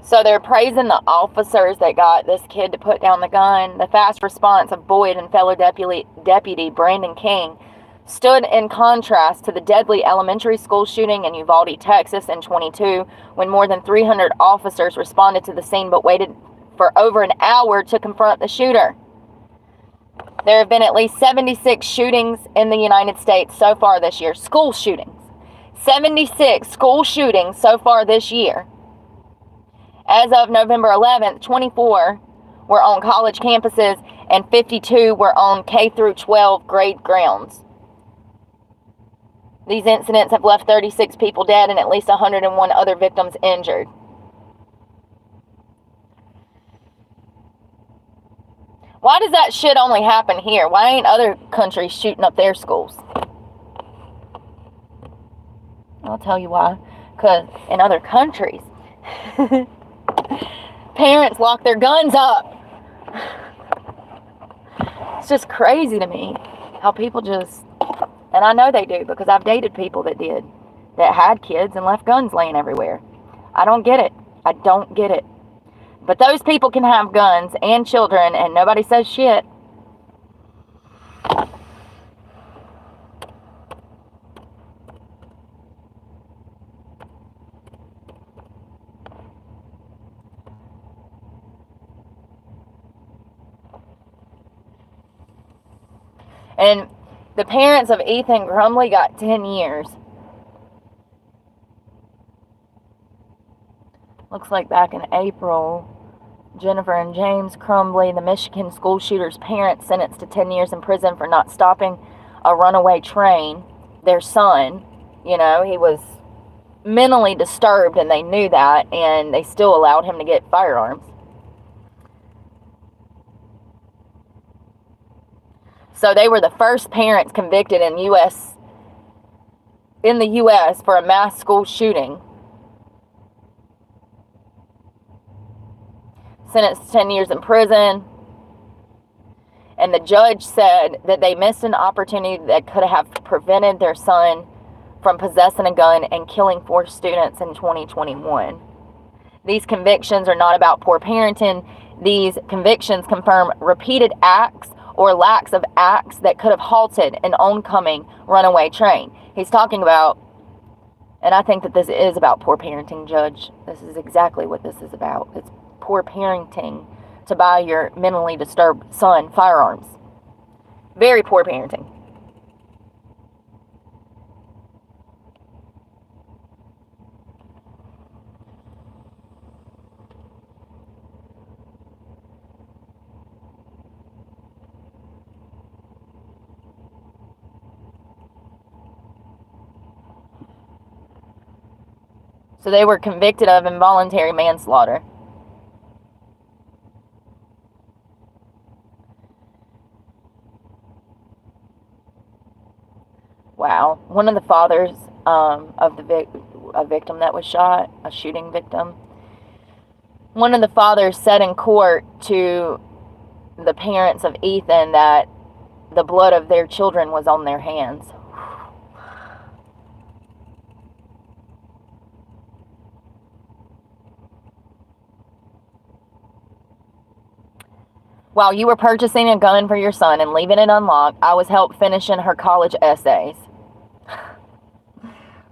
Speaker 1: So they're praising the officers that got this kid to put down the gun. The fast response of Boyd and fellow deputy Brandon King stood in contrast to the deadly elementary school shooting in Uvalde, Texas in 2022, when more than 300 officers responded to the scene but waited for over an hour to confront the shooter. There have been at least 76 shootings in the United States so far this year, school shootings. 76 school shootings so far this year. As of November 11th, 24 were on college campuses and 52 were on K through 12 grade grounds. These incidents have left 36 people dead and at least 101 other victims injured. Why does that shit only happen here? Why ain't other countries shooting up their schools? I'll tell you why. Because in other countries, parents lock their guns up. It's just crazy to me how people just, and I know they do because I've dated people that did, that had kids and left guns laying everywhere. I don't get it. I don't get it. But those people can have guns and children and nobody says shit. And the parents of Ethan Crumbley got 10 years. Looks like back in April, Jennifer and James Crumbley, the Michigan school shooter's parents, sentenced to 10 years in prison for not stopping a runaway train. Their son, he was mentally disturbed and they knew that, and they still allowed him to get firearms. So they were the first parents convicted in the U.S. for a mass school shooting. Sentenced to 10 years in prison. And the judge said that they missed an opportunity that could have prevented their son from possessing a gun and killing 4 students in 2021. These convictions are not about poor parenting. These convictions confirm repeated acts or lacks of acts that could have halted an oncoming runaway train. He's talking about, and I think that this is about poor parenting, Judge. This is exactly what this is about. It's poor parenting to buy your mentally disturbed son firearms. Very poor parenting. So they were convicted of involuntary manslaughter. Wow. One of the fathers of a victim that was shot, a shooting victim, one of the fathers said in court to the parents of Ethan that the blood of their children was on their hands. While you were purchasing a gun for your son and leaving it unlocked, I was helped finishing her college essays.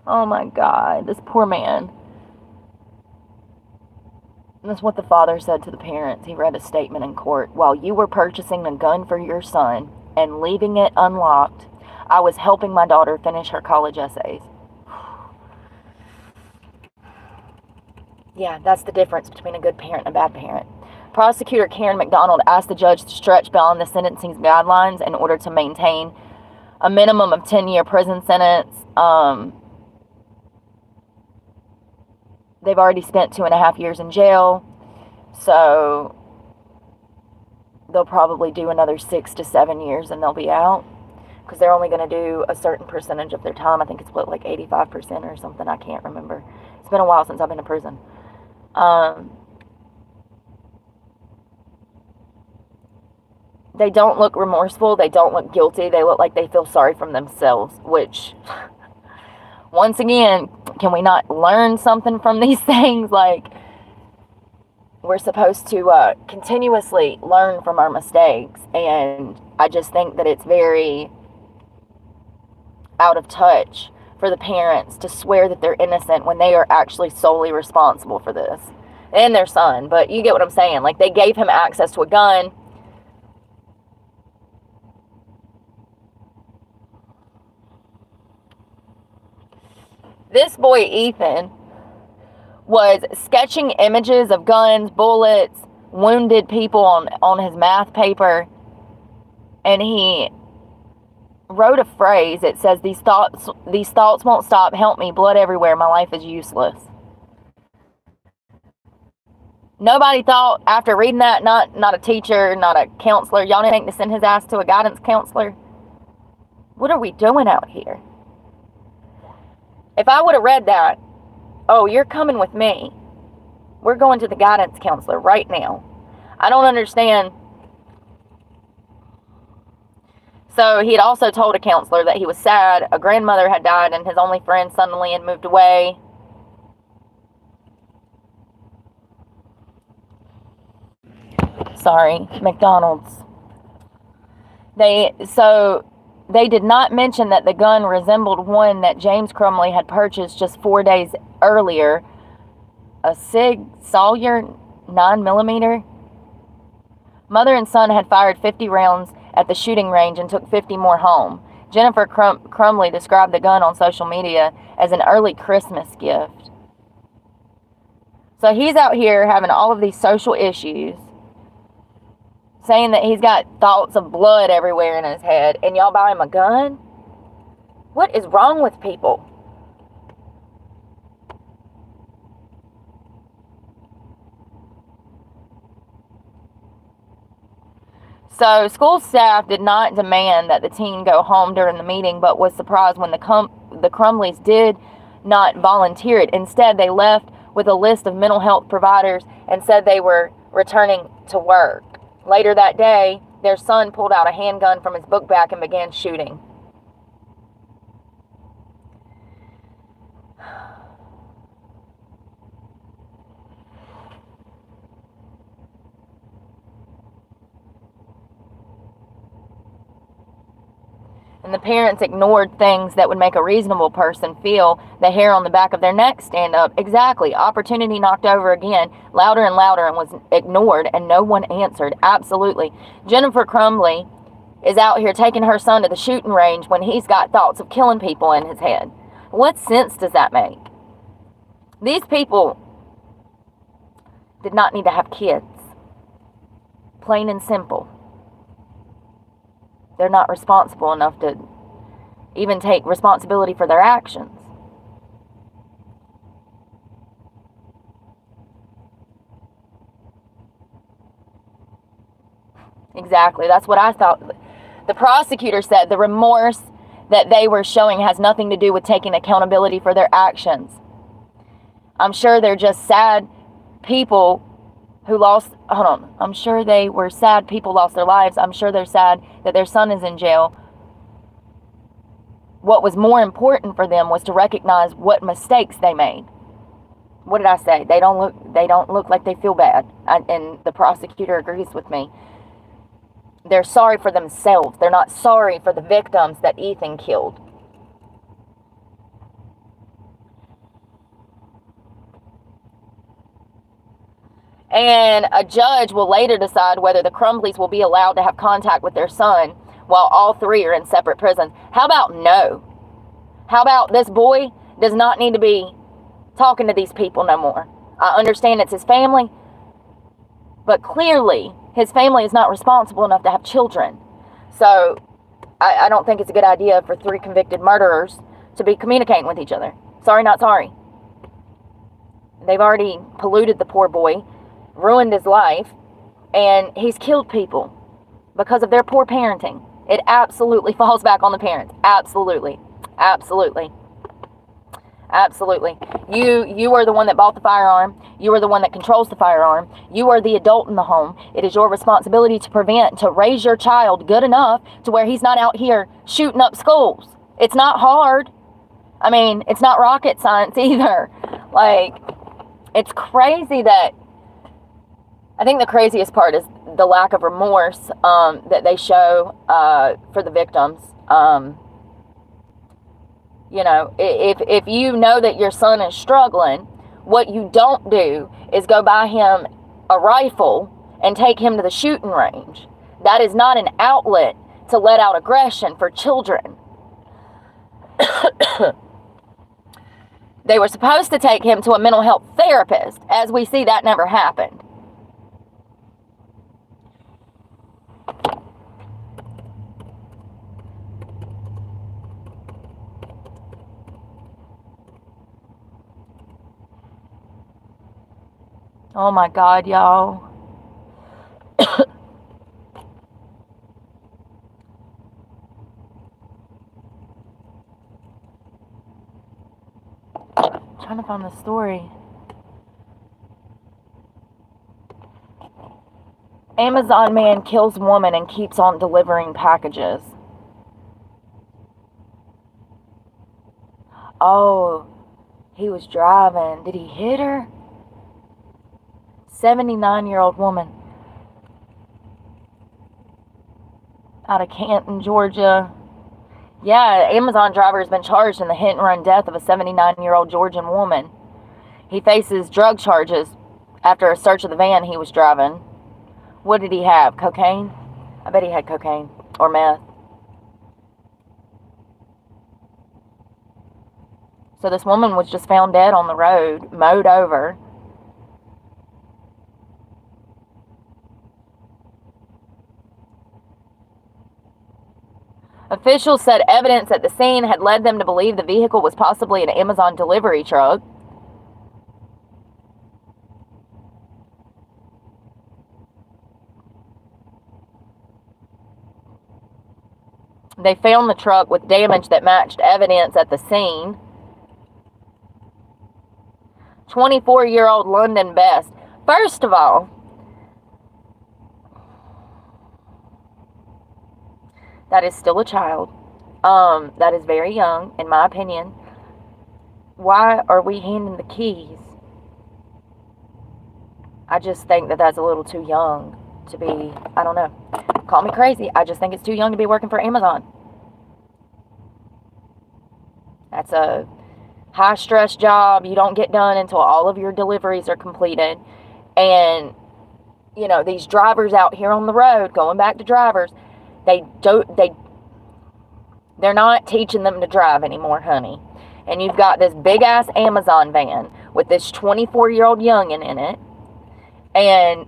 Speaker 1: Oh my God, this poor man. That's what the father said to the parents. He read a statement in court. While you were purchasing a gun for your son and leaving it unlocked, I was helping my daughter finish her college essays. Yeah, that's the difference between a good parent and a bad parent. Prosecutor Karen McDonald asked the judge to stretch beyond the sentencing guidelines in order to maintain a minimum of 10-year prison sentence. They've already spent 2.5 years in jail, so they'll probably do another 6 to 7 years and they'll be out, because they're only going to do a certain percentage of their time. I think it's split like 85% or something. I can't remember. It's been a while since I've been to prison. They don't look remorseful. They don't look guilty. They look like they feel sorry from themselves, which, once again, can we not learn something from these things? Like, we're supposed to continuously learn from our mistakes, and I just think that it's very out of touch for the parents to swear that they're innocent when they are actually solely responsible for this, and their son. But you get what I'm saying. Like, they gave him access to a gun. This boy, Ethan, was sketching images of guns, bullets, wounded people on his math paper. And he wrote a phrase. It says, these thoughts won't stop. Help me. Blood everywhere. My life is useless. Nobody thought, after reading that, not a teacher, not a counselor, y'all didn't think to send his ass to a guidance counselor? What are we doing out here? If I would have read that, oh, you're coming with me. We're going to the guidance counselor right now. I don't understand. So he had also told a counselor that he was sad. A grandmother had died and his only friend suddenly had moved away. Sorry, McDonald's. They did not mention that the gun resembled one that James Crumley had purchased just 4 days earlier, a Sig Sauer 9mm. Mother and son had fired 50 rounds at the shooting range and took 50 more home. Jennifer Crumley described the gun on social media as an early Christmas gift. So he's out here having all of these social issues, saying that he's got thoughts of blood everywhere in his head, and y'all buy him a gun? What is wrong with people? So school staff did not demand that the teen go home during the meeting, but was surprised when the Crumleys did not volunteer it. Instead, they left with a list of mental health providers and said they were returning to work. Later that day, their son pulled out a handgun from his book bag and began shooting. And the parents ignored things that would make a reasonable person feel the hair on the back of their neck stand up. Exactly. Opportunity knocked over again, louder and louder, and was ignored, and no one answered. Absolutely. Jennifer Crumley is out here taking her son to the shooting range when he's got thoughts of killing people in his head. What sense does that make? These people did not need to have kids. Plain and simple. They're not responsible enough to even take responsibility for their actions. Exactly. That's what I thought. The prosecutor said the remorse that they were showing has nothing to do with taking accountability for their actions. I'm sure they're just sad people who lost, I'm sure they were sad people lost their lives. I'm sure they're sad that their son is in jail. What was more important for them was to recognize what mistakes they made. What did I say? They don't look like they feel bad. And the prosecutor agrees with me. They're sorry for themselves. They're not sorry for the victims that Ethan killed. And a judge will later decide whether the Crumbleys will be allowed to have contact with their son while all three are in separate prisons. How about no? How about this boy does not need to be talking to these people no more? I understand it's his family, but clearly his family is not responsible enough to have children. So I don't think it's a good idea for three convicted murderers to be communicating with each other. Sorry, not sorry. They've already polluted the poor boy, ruined his life, and he's killed people because of their poor parenting. It absolutely falls back on the parents. Absolutely. Absolutely. Absolutely. You are the one that bought the firearm. You are the one that controls the firearm. You are the adult in the home. It is your responsibility to raise your child good enough to where he's not out here shooting up schools. It's not hard. I mean, it's not rocket science either. Like, it's crazy that, I think the craziest part is the lack of remorse that they show for the victims. You know, if you know that your son is struggling, what you don't do is go buy him a rifle and take him to the shooting range. That is not an outlet to let out aggression for children. They were supposed to take him to a mental health therapist. As we see, that never happened. Oh my God, y'all. Trying to find the story. Amazon man kills woman and keeps on delivering packages. Oh, he was driving. Did he hit her? 79-year-old woman out of Canton, Georgia. Yeah, Amazon driver has been charged in the hit and run death of a 79-year-old Georgian woman. He faces drug charges after a search of the van he was driving. What did he have? Cocaine? I bet he had cocaine or meth. So this woman was just found dead on the road, mowed over. Officials said evidence at the scene had led them to believe the vehicle was possibly an Amazon delivery truck. They found the truck with damage that matched evidence at the scene. 24-year-old London Best. First of all, that is still a child. That is very young, in my opinion. Why are we handing the keys? I just think that that's a little too young to be, I don't know. Call me crazy. I just think it's too young to be working for Amazon. That's a high-stress job. You don't get done until all of your deliveries are completed. And, you know, these drivers out here on the road, going back to drivers, they're not teaching them to drive anymore, honey. And you've got this big-ass Amazon van with this 24-year-old youngin' in it. And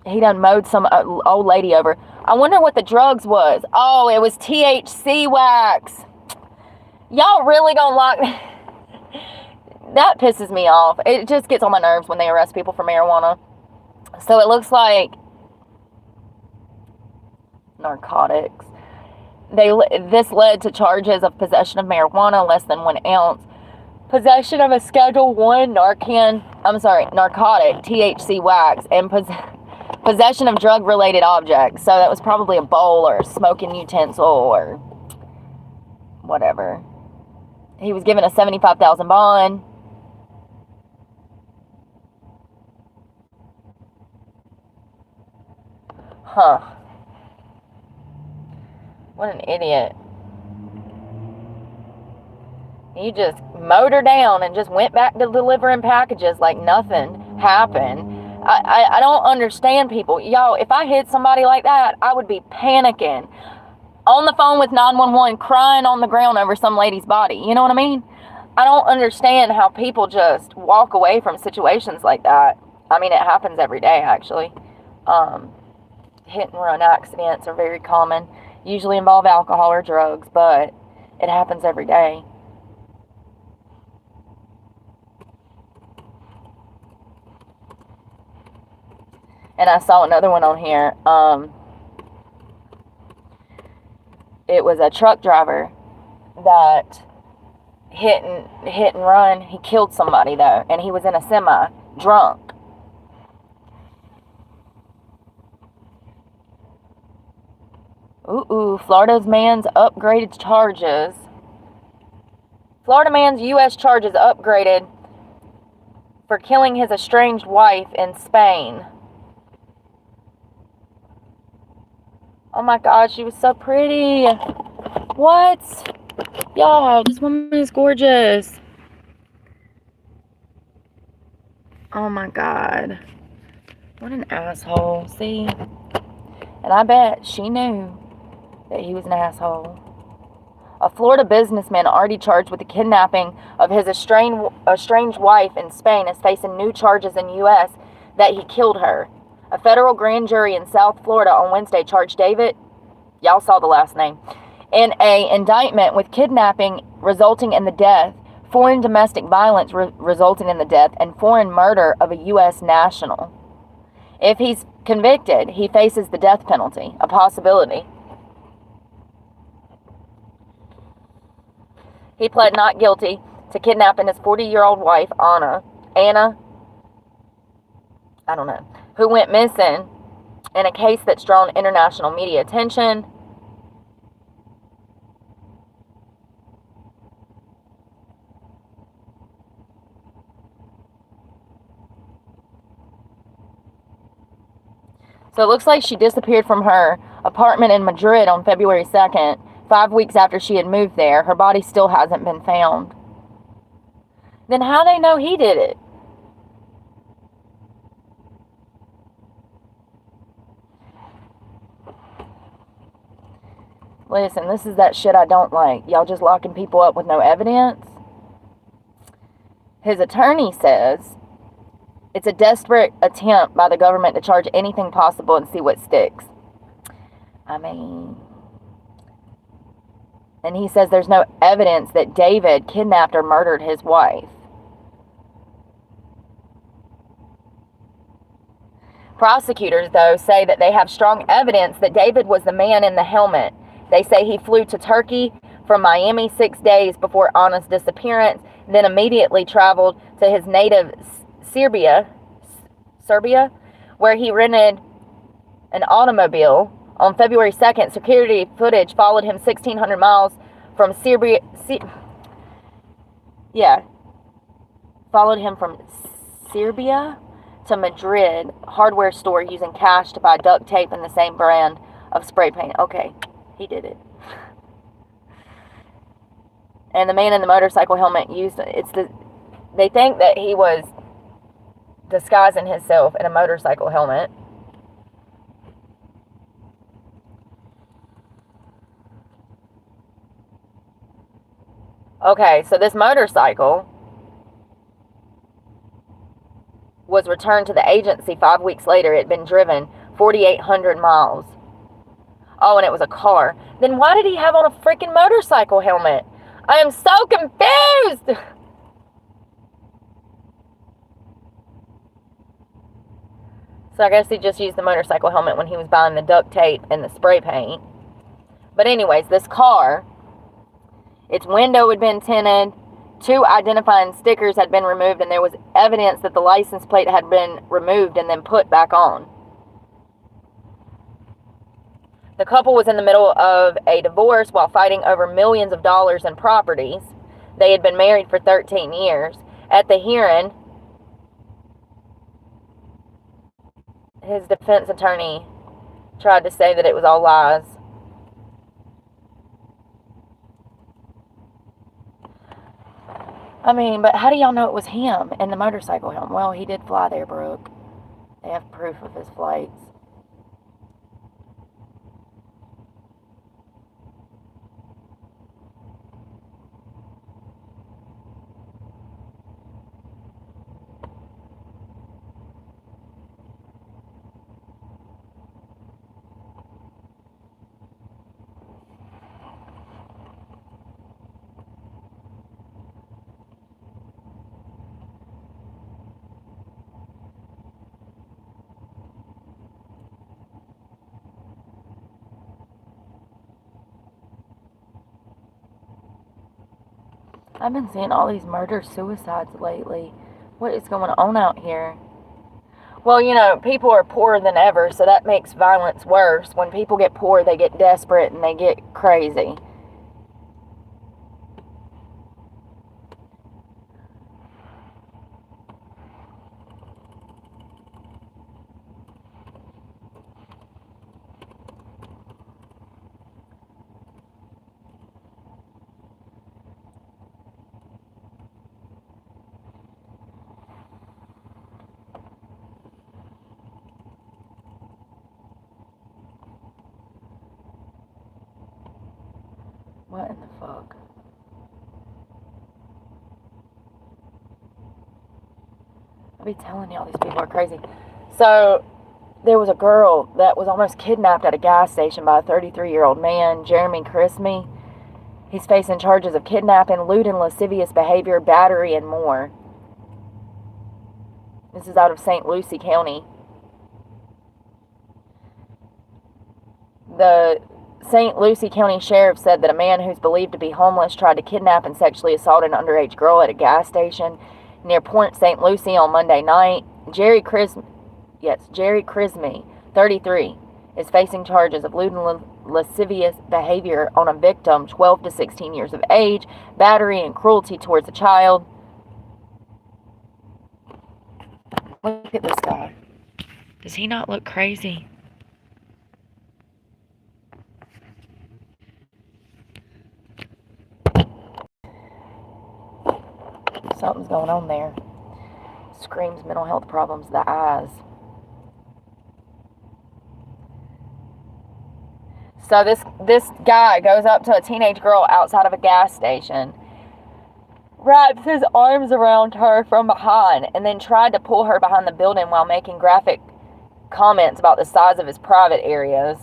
Speaker 1: he done mowed some old lady over. I wonder what the drugs was. Oh, it was THC wax. Y'all really gonna lock... That pisses me off. It just gets on my nerves when they arrest people for marijuana. So it looks like narcotics. This led to charges of possession of marijuana, less than 1 ounce, possession of a Schedule 1 narcotic, THC wax, and possession of drug-related objects. So that was probably a bowl or a smoking utensil or whatever. He was given a $75,000 bond. Huh. What an idiot. He just mowed her down and just went back to delivering packages like nothing happened. I don't understand people. Y'all, if I hit somebody like that, I would be panicking. On the phone with 911, crying on the ground over some lady's body. You know what I mean? I don't understand how people just walk away from situations like that. I mean, it happens every day, actually. Hit and run accidents are very common. Usually involve alcohol or drugs, but it happens every day. And I saw another one on here. It was a truck driver that hit and run. He killed somebody though, and he was in a semi, drunk. Florida man's charges. Florida man's U.S. charges upgraded for killing his estranged wife in Spain. Oh my God, she was so pretty. What? Y'all, this woman is gorgeous. Oh my God. What an asshole. See? And I bet she knew that he was an asshole. A Florida businessman already charged with the kidnapping of his estranged wife in Spain is facing new charges in the U.S. that he killed her. A federal grand jury in South Florida on Wednesday charged David, y'all saw the last name, in an indictment with kidnapping resulting in the death, foreign domestic violence resulting in the death, and foreign murder of a U.S. national. If he's convicted, he faces the death penalty, a possibility. He pled not guilty to kidnapping his 40-year-old wife, Anna, who went missing in a case that's drawn international media attention. So it looks like she disappeared from her apartment in Madrid on February 2nd, 5 weeks after she had moved there. Her body still hasn't been found. Then how they know he did it? Listen, this is that shit I don't like. Y'all just locking people up with no evidence. His attorney says it's a desperate attempt by the government to charge anything possible and see what sticks. I mean, and he says there's no evidence that David kidnapped or murdered his wife. Prosecutors, though, say that they have strong evidence that David was the man in the helmet. They say he flew to Turkey from Miami 6 days before Anna's disappearance, then immediately traveled to his native Serbia, where he rented an automobile. On February 2nd, security footage followed him 1,600 miles from Serbia. Followed him from Serbia to Madrid hardware store using cash to buy duct tape and the same brand of spray paint. Okay, he did it. And the man in the motorcycle helmet they think that he was disguising himself in a motorcycle helmet. Okay, so this motorcycle was returned to the agency 5 weeks later. It had been driven 4,800 miles. Oh, and it was a car. Then why did he have on a freaking motorcycle helmet? I am so confused! So I guess he just used the motorcycle helmet when he was buying the duct tape and the spray paint. But anyways, this car, its window had been tinted, 2 identifying stickers had been removed, and there was evidence that the license plate had been removed and then put back on. The couple was in the middle of a divorce while fighting over millions of dollars in properties. They had been married for 13 years. At the hearing, his defense attorney tried to say that it was all lies. I mean, but how do y'all know it was him in the motorcycle helmet? Well, he did fly there, Brooke. They have proof of his flights. I've been seeing all these murder-suicides lately. What is going on out here? Well, you know, people are poorer than ever, so that makes violence worse. When people get poor, they get desperate and they get crazy. What in the fuck? I'll be telling y'all these people are crazy. So, there was a girl that was almost kidnapped at a gas station by a 33-year-old man, Jeremy Christmy. He's facing charges of kidnapping, lewd and lascivious behavior, battery, and more. This is out of St. Lucie County. The St. Lucie County Sheriff said that a man who's believed to be homeless tried to kidnap and sexually assault an underage girl at a gas station near Port St. Lucie on Monday night. Jerry Chrismy, 33, is facing charges of lewd and lascivious behavior on a victim 12 to 16 years of age, battery, and cruelty towards a child. Look at this guy. Does he not look crazy? Something's going on there. Screams mental health problems, the eyes. So this guy goes up to a teenage girl outside of a gas station, wraps his arms around her from behind, and then tried to pull her behind the building while making graphic comments about the size of his private areas.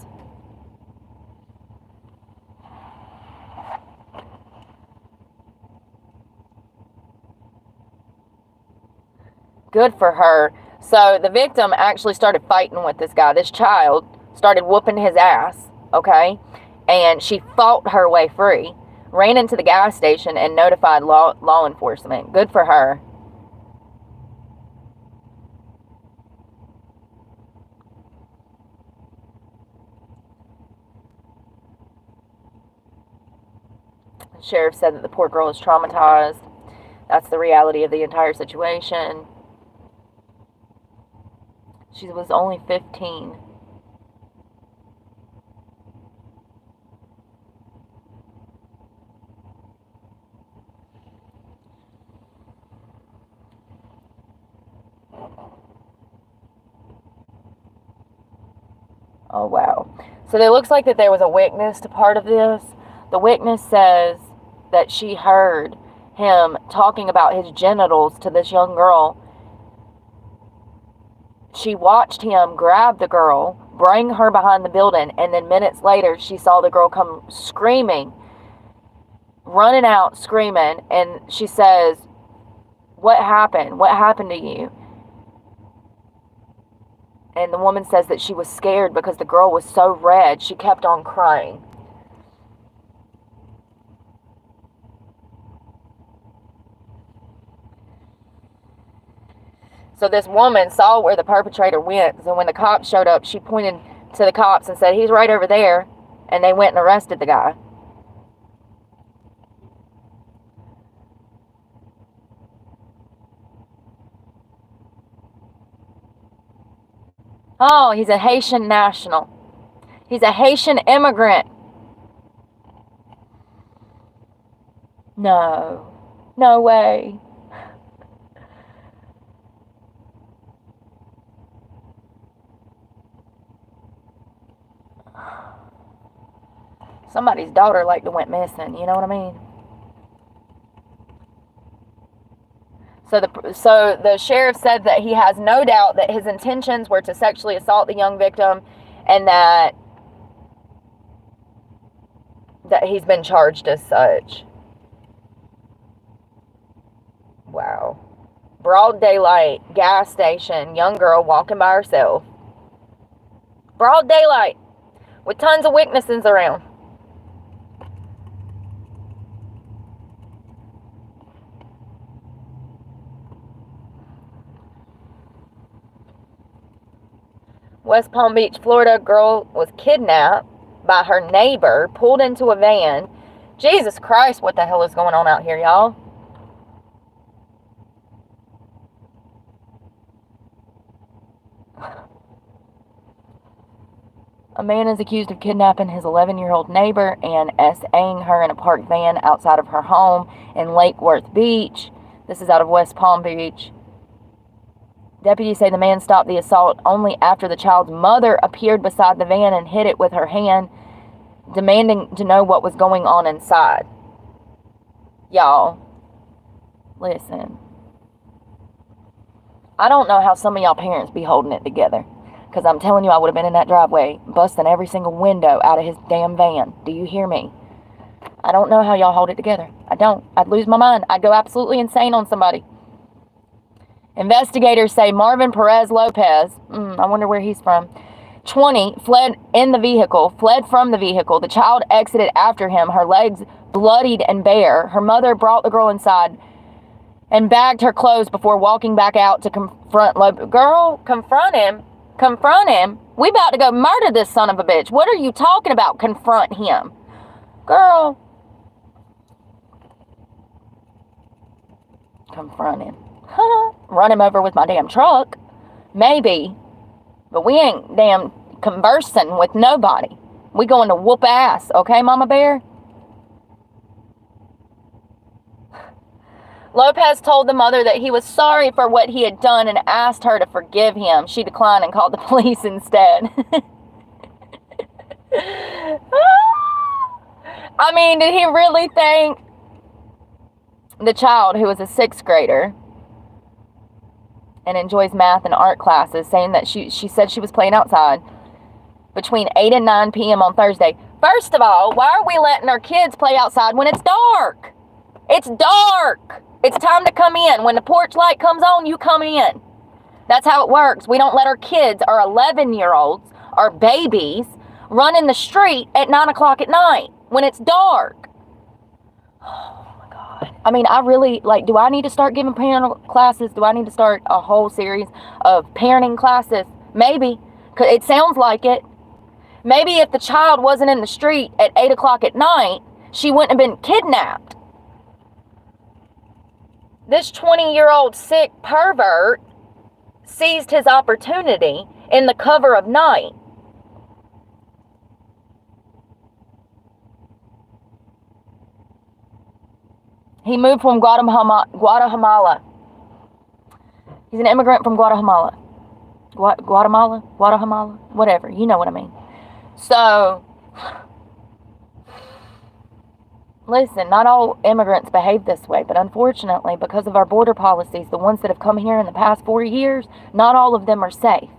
Speaker 1: Good for her. So the victim actually started fighting with this guy. This child started whooping his ass, okay? And she fought her way free, ran into the gas station, and notified law enforcement. Good for her. The sheriff said that the poor girl is traumatized. That's the reality of the entire situation. She was only 15. Oh, wow. So it looks like that there was a witness to part of this. The witness says that she heard him talking about his genitals to this young girl. She watched him grab the girl, bring her behind the building, and then minutes later, she saw the girl come screaming, running out, screaming, and she says, "What happened? What happened to you?" And the woman says that she was scared because the girl was so red, she kept on crying. So this woman saw where the perpetrator went. So when the cops showed up, she pointed to the cops and said, "He's right over there." And they went and arrested the guy. Oh, he's a Haitian national. He's a Haitian immigrant. No. No way. Somebody's daughter like to went missing, you know what I mean? So the sheriff said that he has no doubt that his intentions were to sexually assault the young victim, and that he's been charged as such. Wow. Broad daylight, gas station, young girl walking by herself. Broad daylight, with tons of witnesses around. West Palm Beach, Florida, girl was kidnapped by her neighbor, pulled into a van. Jesus Christ, what the hell is going on out here, y'all? A man is accused of kidnapping his 11-year-old neighbor and SAing her in a parked van outside of her home in Lake Worth Beach. This is out of West Palm Beach. Deputies say the man stopped the assault only after the child's mother appeared beside the van and hit it with her hand. demanding to know what was going on inside. Y'all, listen. I don't know how some of y'all parents be holding it together. Because I'm telling you, I would have been in that driveway busting every single window out of his damn van. Do you hear me? I don't know how y'all hold it together. I don't. I'd lose my mind. I'd go absolutely insane on somebody. Investigators say Marvin Perez Lopez, I wonder where he's from, 20, fled from the vehicle. The child exited after him, her legs bloodied and bare. Her mother brought the girl inside and bagged her clothes before walking back out to confront Lopez. Girl, confront him. Confront him. We about to go murder this son of a bitch. What are you talking about? Confront him. Girl. Confront him. Run him over with my damn truck. Maybe. But we ain't damn conversing with nobody. We going to whoop ass. Okay, Mama Bear? Lopez told the mother that he was sorry for what he had done and asked her to forgive him. She declined and called the police instead. I mean, did he really think the child, who was a 6th grader and enjoys math and art classes, saying that she said she was playing outside between 8 and 9 p.m. on Thursday. First of all, why are we letting our kids play outside when it's dark? It's dark. It's time to come in. When the porch light comes on, you come in. That's how it works. We don't let our kids, our 11-year-olds, our babies, run in the street at 9 o'clock at night when it's dark. Oh, my God. I mean, I really, do I need to start giving parental classes? Do I need to start a whole series of parenting classes? Maybe. 'Cause it sounds like it. Maybe if the child wasn't in the street at 8 o'clock at night, she wouldn't have been kidnapped. This 20-year-old sick pervert seized his opportunity in the cover of night. He moved from Guatemala. He's an immigrant from Guatemala. Guatemala? Whatever. You know what I mean. So, listen, not all immigrants behave this way, but unfortunately, because of our border policies, the ones that have come here in the past 4 years, not all of them are safe.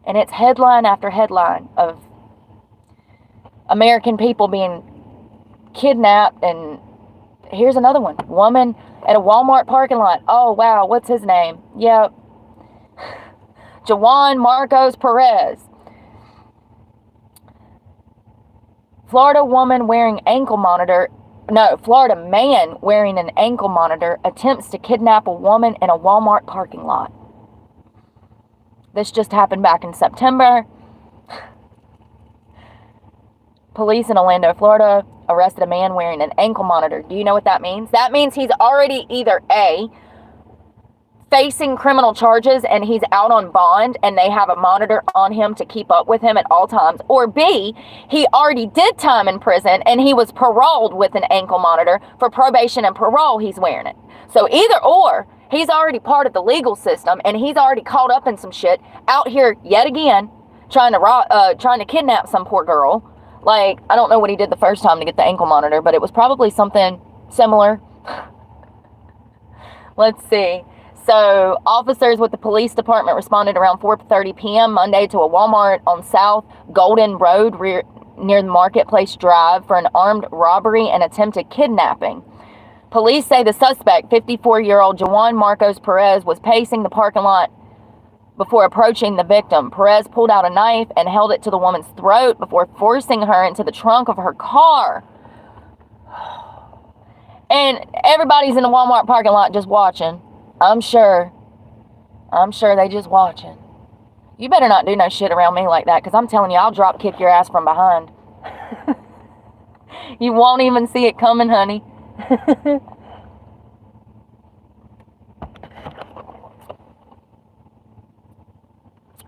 Speaker 1: And it's headline after headline of American people being kidnapped. And here's another one. Woman at a Walmart parking lot. Oh, wow, what's his name? Yep. Juan Marcos Perez. Florida man wearing an ankle monitor attempts to kidnap a woman in a Walmart parking lot. This just happened back in September. Police in Orlando, Florida, arrested a man wearing an ankle monitor. Do you know what that means? That means he's already either A, facing criminal charges and he's out on bond and they have a monitor on him to keep up with him at all times, or B, he already did time in prison and he was paroled with an ankle monitor. For probation and parole, he's wearing it. So either or, he's already part of the legal system and he's already caught up in some shit, out here yet again trying to kidnap some poor girl. I don't know what he did the first time to get the ankle monitor, but it was probably something similar. Let's see. So, officers with the police department responded around 4:30 p.m. Monday to a Walmart on South Golden Road near the Marketplace Drive for an armed robbery and attempted kidnapping. Police say the suspect, 54-year-old Juan Marcos Perez, was pacing the parking lot before approaching the victim. Perez pulled out a knife and held it to the woman's throat before forcing her into the trunk of her car. And everybody's in the Walmart parking lot just watching. I'm sure they just watching. You better not do no shit around me like that, because I'm telling you, I'll drop kick your ass from behind. You won't even see it coming, honey.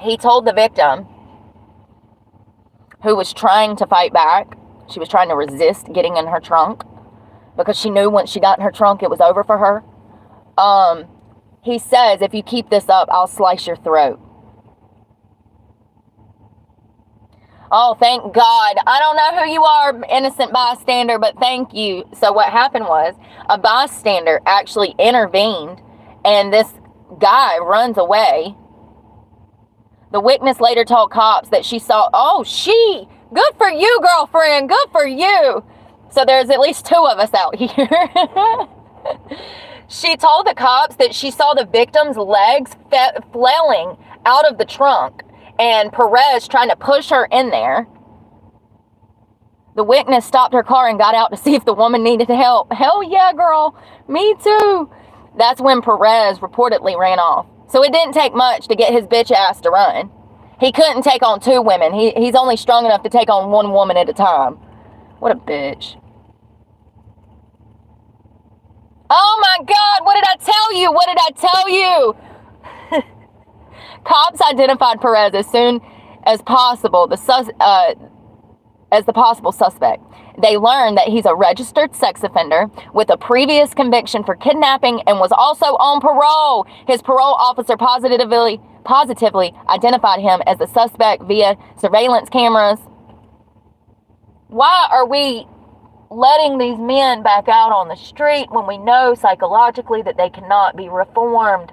Speaker 1: He told the victim, who was trying to fight back, she was trying to resist getting in her trunk, because she knew once she got in her trunk, it was over for her. He says, if you keep this up, I'll slice your throat. Oh, thank God. I don't know who you are, innocent bystander, but thank you. So what happened was a bystander actually intervened, and this guy runs away. The witness later told cops that she saw, good for you, girlfriend, good for you. So there's at least two of us out here. She told the cops that she saw the victim's legs flailing out of the trunk and Perez trying to push her in there. The witness stopped her car and got out to see if the woman needed help. Hell yeah, girl. Me too. That's when Perez reportedly ran off. So it didn't take much to get his bitch ass to run. He couldn't take on two women. He's only strong enough to take on one woman at a time. What a bitch. Oh my God, what did I tell you? What did I tell you? Cops identified Perez as soon as possible as the possible suspect. They learned that he's a registered sex offender with a previous conviction for kidnapping and was also on parole. His parole officer positively identified him as the suspect via surveillance cameras. Why are we letting these men back out on the street when we know psychologically that they cannot be reformed?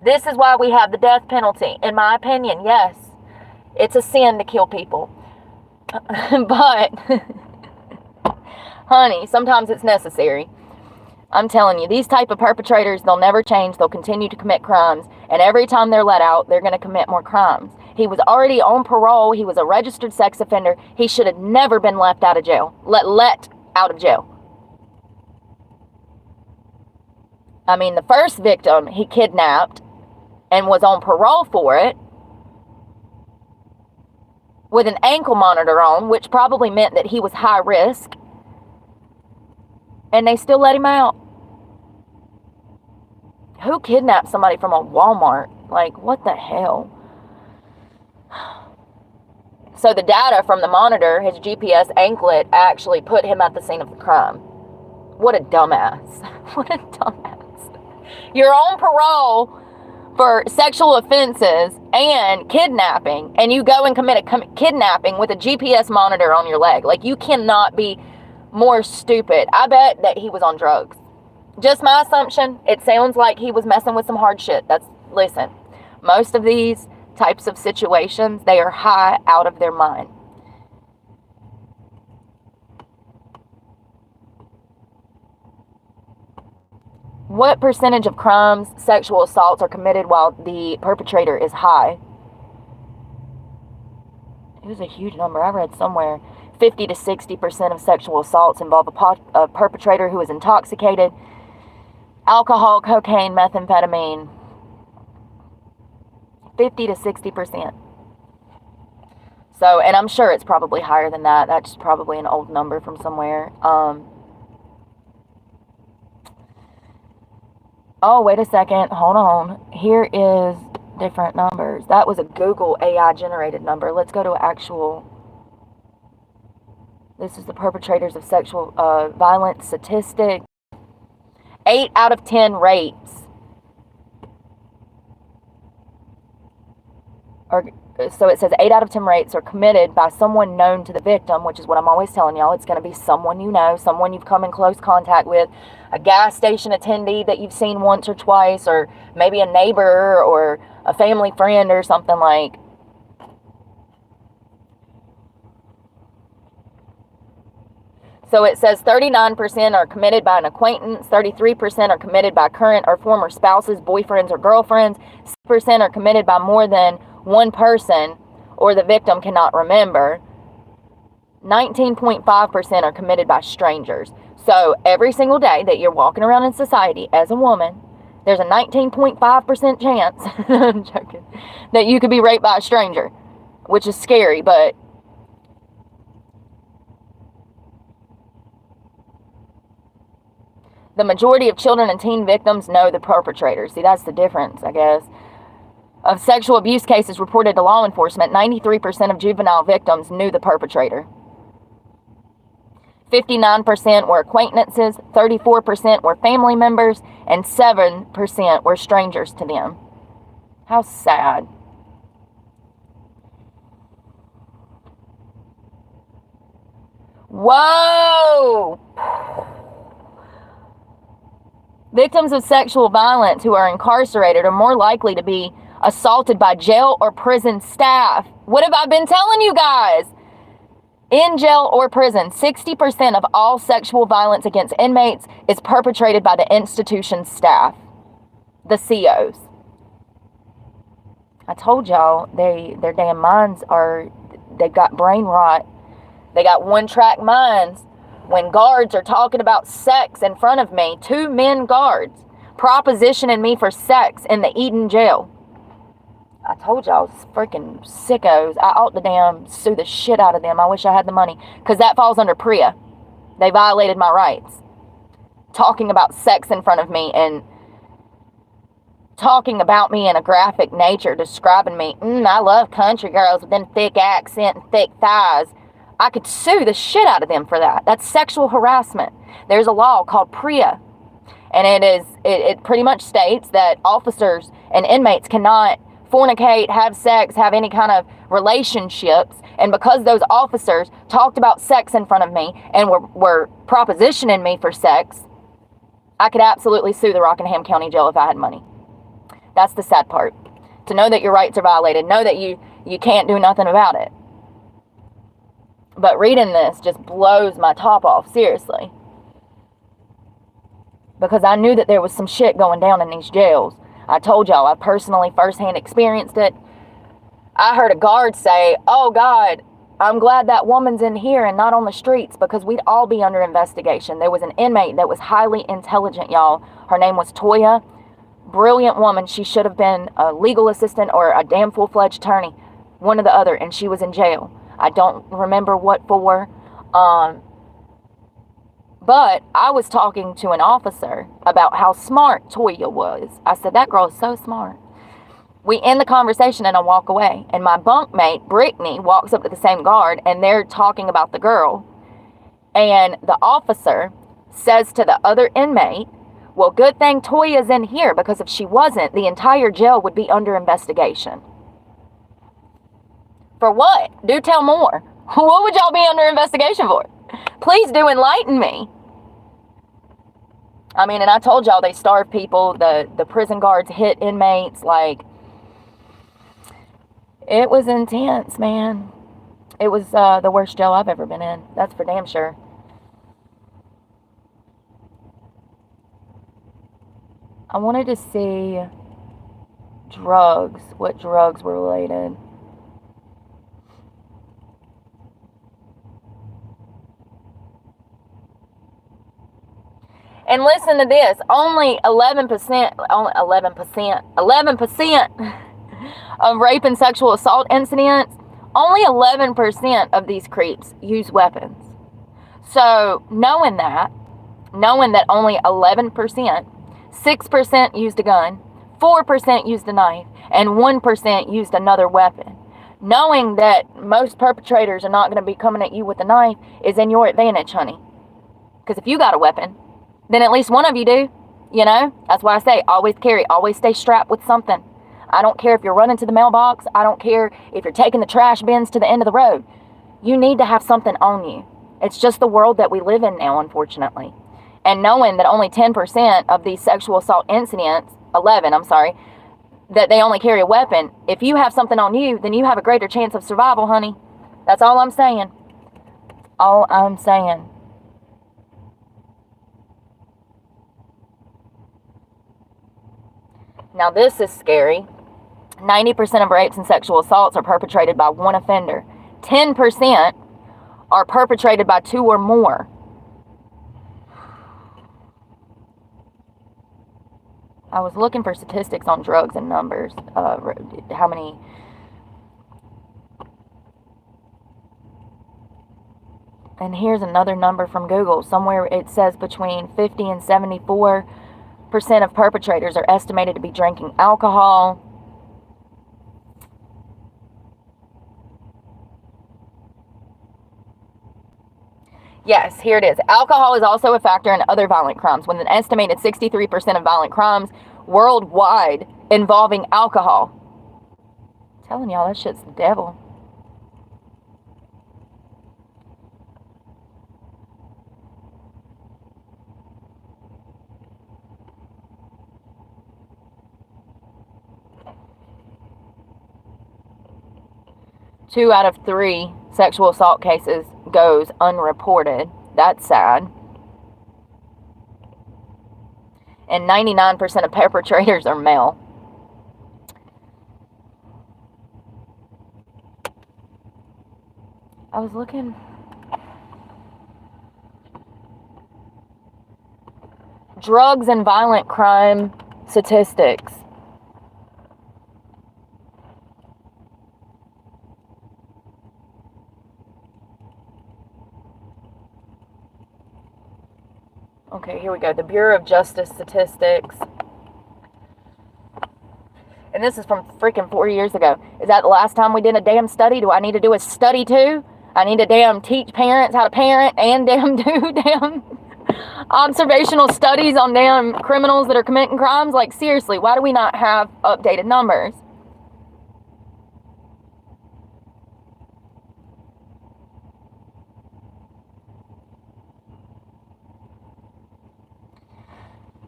Speaker 1: This is why we have the death penalty. In my opinion, yes, it's a sin to kill people. But, honey, sometimes it's necessary. I'm telling you, these type of perpetrators, they'll never change. They'll continue to commit crimes. And every time they're let out, they're going to commit more crimes. He was already on parole. He was a registered sex offender. He should have never been let out of jail. Let out of jail. I mean, the first victim he kidnapped and was on parole for it with an ankle monitor on, which probably meant that he was high risk. And they still let him out. Who kidnapped somebody from a Walmart? Like, what the hell? So the data from the monitor, his GPS anklet, actually put him at the scene of the crime. What a dumbass. What a dumbass. You're on parole for sexual offenses and kidnapping, and you go and commit a kidnapping with a GPS monitor on your leg. Like, you cannot be more stupid. I bet that he was on drugs. Just my assumption. It sounds like he was messing with some hard shit. Listen, most of these types of situations, they are high out of their mind. What percentage of crimes, sexual assaults are committed while the perpetrator is high? It was a huge number. I read somewhere 50 to 60% of sexual assaults involve a perpetrator who is intoxicated. Alcohol, cocaine, methamphetamine. 50 to 60%. So, and I'm sure it's probably higher than that. That's probably an old number from somewhere. Oh, wait a second. Hold on. Here is different numbers. That was a Google AI generated number. Let's go to actual. This is the perpetrators of sexual violence statistic. 8 out of 10 rapes so it says 8 out of 10 rapes are committed by someone known to the victim, which is what I'm always telling y'all. It's going to be someone you know, someone you've come in close contact with, a gas station attendee that you've seen once or twice, or maybe a neighbor or a family friend or something like. So it says 39% are committed by an acquaintance, 33% are committed by current or former spouses, boyfriends or girlfriends, 6% are committed by more than one person or the victim cannot remember, 19.5% are committed by strangers. So every single day that you're walking around in society as a woman, there's a 19.5% chance, I'm joking, that you could be raped by a stranger, which is scary, but the majority of children and teen victims know the perpetrators. See, that's the difference, I guess. Of sexual abuse cases reported to law enforcement, 93% of juvenile victims knew the perpetrator. 59% were acquaintances, 34% were family members, and 7% were strangers to them. How sad. Whoa! Victims of sexual violence who are incarcerated are more likely to be assaulted by jail or prison staff. What have I been telling you guys? In jail or prison, 60% of all sexual violence against inmates is perpetrated by the institution's staff, the COs. I told y'all, their damn minds they've got brain rot. They got one-track minds. When guards are talking about sex in front of me, 2 men guards propositioning me for sex in the Eden jail. I told y'all, freaking sickos. I ought to damn sue the shit out of them. I wish I had the money. Because that falls under PREA. They violated my rights. Talking about sex in front of me and talking about me in a graphic nature, describing me. I love country girls with them thick accent and thick thighs. I could sue the shit out of them for that. That's sexual harassment. There's a law called PREA. And it pretty much states that officers and inmates cannot fornicate, have sex, have any kind of relationships. And because those officers talked about sex in front of me and were propositioning me for sex, I could absolutely sue the Rockingham County Jail if I had money. That's the sad part. To know that your rights are violated. Know that you can't do nothing about it. But reading this just blows my top off, seriously. Because I knew that there was some shit going down in these jails. I told y'all, I personally firsthand experienced it. I heard a guard say, "Oh God, I'm glad that woman's in here and not on the streets because we'd all be under investigation." There was an inmate that was highly intelligent, y'all. Her name was Toya. Brilliant woman. She should have been a legal assistant or a damn full-fledged attorney. One or the other. And she was in jail. I don't remember what for. But I was talking to an officer about how smart Toya was. I said, that girl is so smart. We end the conversation and I walk away. And my bunkmate, Brittany, walks up to the same guard and they're talking about the girl. And the officer says to the other inmate, "Well, good thing Toya's in here because if she wasn't, the entire jail would be under investigation." For what? Do tell more. What would y'all be under investigation for? Please do enlighten me. I mean, and I told y'all they starve people. The prison guards hit inmates. Like, it was intense, man. It was the worst jail I've ever been in. That's for damn sure. I wanted to see drugs. What drugs were related. And listen to this, only 11% of rape and sexual assault incidents, only 11% of these creeps use weapons. So knowing that only 11%, 6% used a gun, 4% used a knife, and 1% used another weapon. Knowing that most perpetrators are not going to be coming at you with a knife is in your advantage, honey. Because if you got a weapon, then at least one of you do, you know? That's why I say always carry, always stay strapped with something. I don't care if you're running to the mailbox. I don't care if you're taking the trash bins to the end of the road. You need to have something on you. It's just the world that we live in now, unfortunately. And knowing that only 10% of these sexual assault incidents, that they only carry a weapon, if you have something on you, then you have a greater chance of survival, honey. That's all I'm saying. All I'm saying. Now this is scary. 90% of rapes and sexual assaults are perpetrated by one offender. 10% are perpetrated by 2 or more. I was looking for statistics on drugs and numbers. How many... And here's another number from Google. Somewhere it says between 50 and 74% of perpetrators are estimated to be drinking alcohol. Yes, here it is. Alcohol is also a factor in other violent crimes, with an estimated 63% of violent crimes worldwide involving alcohol. I'm telling y'all, that shit's the devil. 2 out of 3 sexual assault cases goes unreported. That's sad. And 99% of perpetrators are male. I was looking. Drugs and violent crime statistics. Okay, here we go. The Bureau of Justice Statistics. And this is from freaking 4 years ago. Is that the last time we did a damn study? Do I need to do a study too? I need to damn teach parents how to parent and damn do damn observational studies on damn criminals that are committing crimes? Like, seriously, why do we not have updated numbers?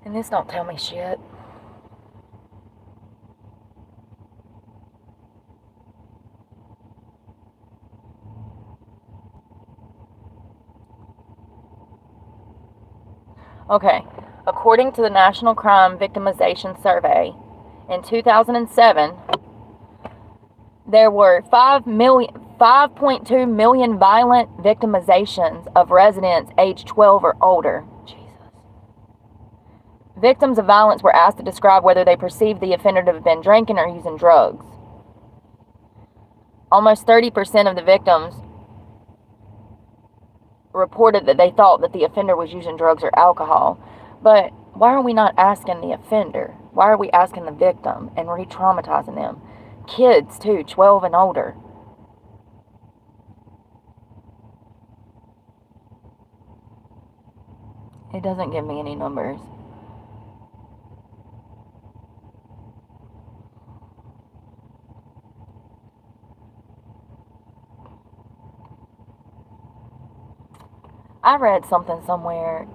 Speaker 1: And this don't tell me shit. Okay, according to the National Crime Victimization Survey, in 2007, there were 5.2 million violent victimizations of residents aged 12 or older. Jesus. Victims of violence were asked to describe whether they perceived the offender to have been drinking or using drugs. Almost 30% of the victims reported that they thought that the offender was using drugs or alcohol. But why are we not asking the offender? Why are we asking the victim and re-traumatizing them? Kids too, 12 and older. It doesn't give me any numbers. I read something somewhere.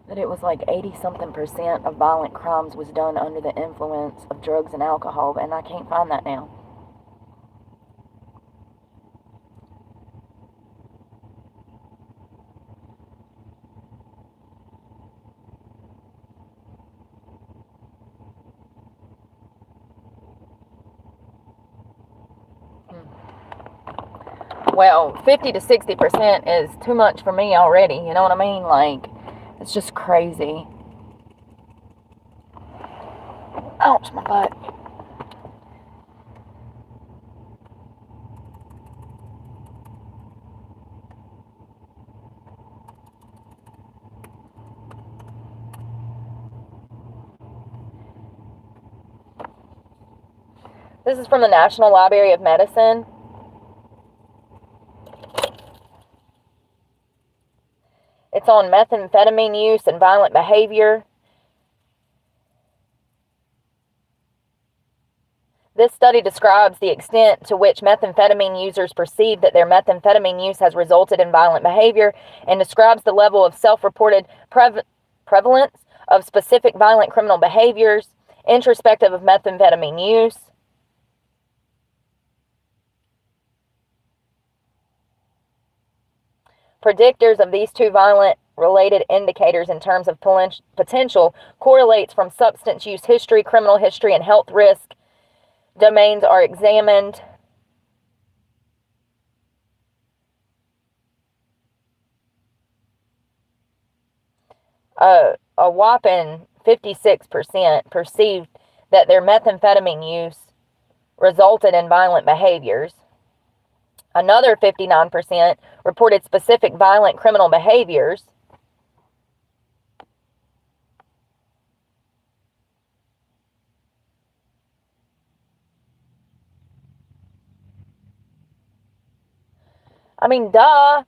Speaker 1: That it was like 80-something% of violent crimes was done under the influence of drugs and alcohol, and I can't find that now. Well, 50 to 60% is too much for me already, you know what I mean? Like, it's just crazy. Ouch, my butt. This is from the National Library of Medicine. It's on methamphetamine use and violent behavior. This study describes the extent to which methamphetamine users perceive that their methamphetamine use has resulted in violent behavior, and describes the level of self-reported prevalence of specific violent criminal behaviors, introspective of methamphetamine use. Predictors of these two violent related indicators in terms of potential correlates from substance use history, criminal history, and health risk domains are examined. A whopping 56% perceived that their methamphetamine use resulted in violent behaviors. Another 59% reported specific violent criminal behaviors. I mean, duh.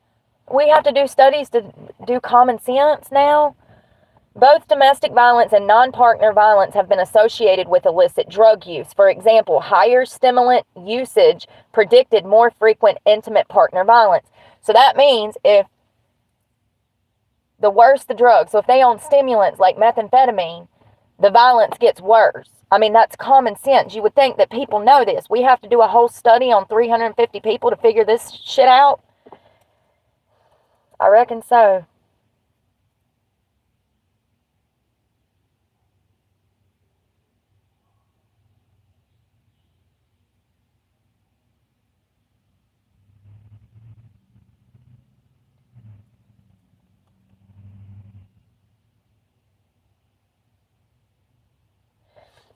Speaker 1: We have to do studies to do common sense now. Both domestic violence and non-partner violence have been associated with illicit drug use. For example, higher stimulant usage predicted more frequent intimate partner violence. So that means if the worse the drug, so if they own stimulants like methamphetamine, the violence gets worse. I mean, that's common sense. You would think that people know this. We have to do a whole study on 350 people to figure this shit out. I reckon so.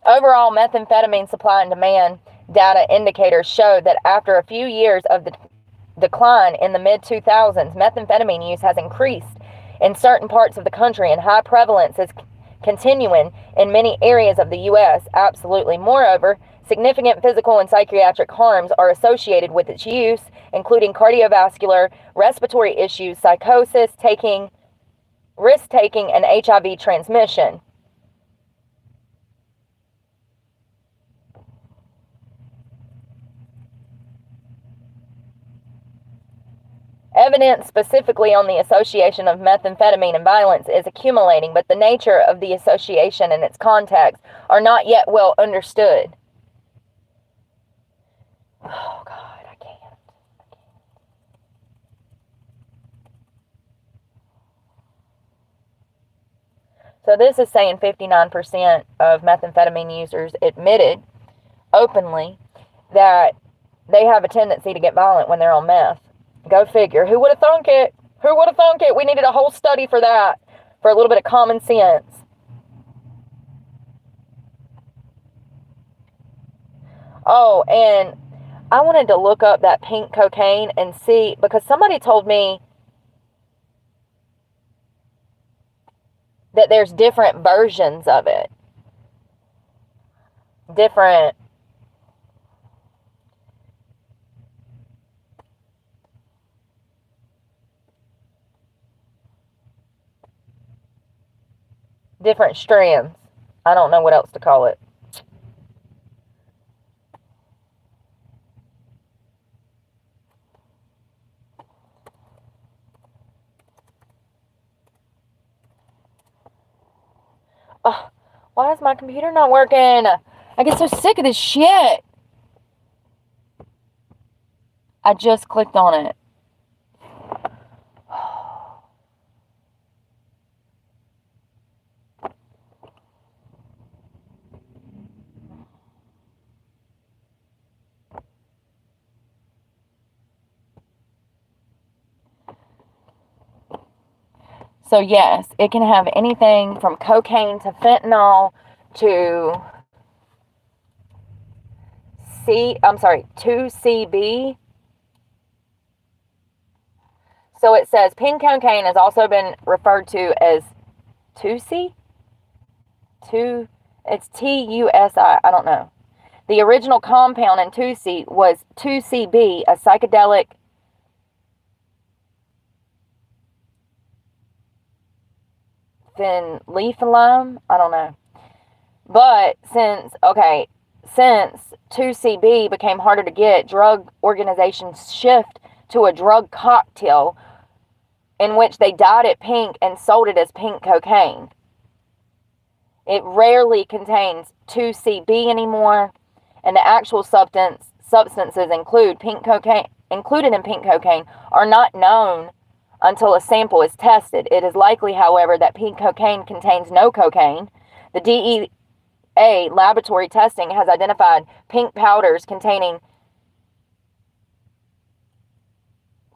Speaker 1: Overall, methamphetamine supply and demand data indicators show that after a few years of the decline in the mid-2000s, methamphetamine use has increased in certain parts of the country, and high prevalence is continuing in many areas of the U.S. Absolutely. Moreover, significant physical and psychiatric harms are associated with its use, including cardiovascular, respiratory issues, psychosis, risk-taking, and HIV transmission. Evidence specifically on the association of methamphetamine and violence is accumulating, but the nature of the association and its context are not yet well understood. Oh, God, I can't. So this is saying 59% of methamphetamine users admitted openly that they have a tendency to get violent when they're on meth. Go figure. Who would have thunk it? Who would have thunk it? We needed a whole study for that, for a little bit of common sense. Oh, and I wanted to look up that pink cocaine and see, because somebody told me that there's different versions of it. Different strands. I don't know what else to call it. Oh, why is my computer not working? I get so sick of this shit. I just clicked on it. So yes, it can have anything from cocaine to fentanyl to 2CB. So it says pink cocaine has also been referred to as 2C? It's TUSI, I don't know. The original compound in 2C was 2CB, a psychedelic phenethylamine, I don't know. But since 2CB became harder to get, drug organizations shift to a drug cocktail in which they dyed it pink and sold it as pink cocaine. It rarely contains 2CB anymore, and the actual substances included in pink cocaine are not known until a sample is tested. It is likely, however, that pink cocaine contains no cocaine. The DEA laboratory testing has identified pink powders containing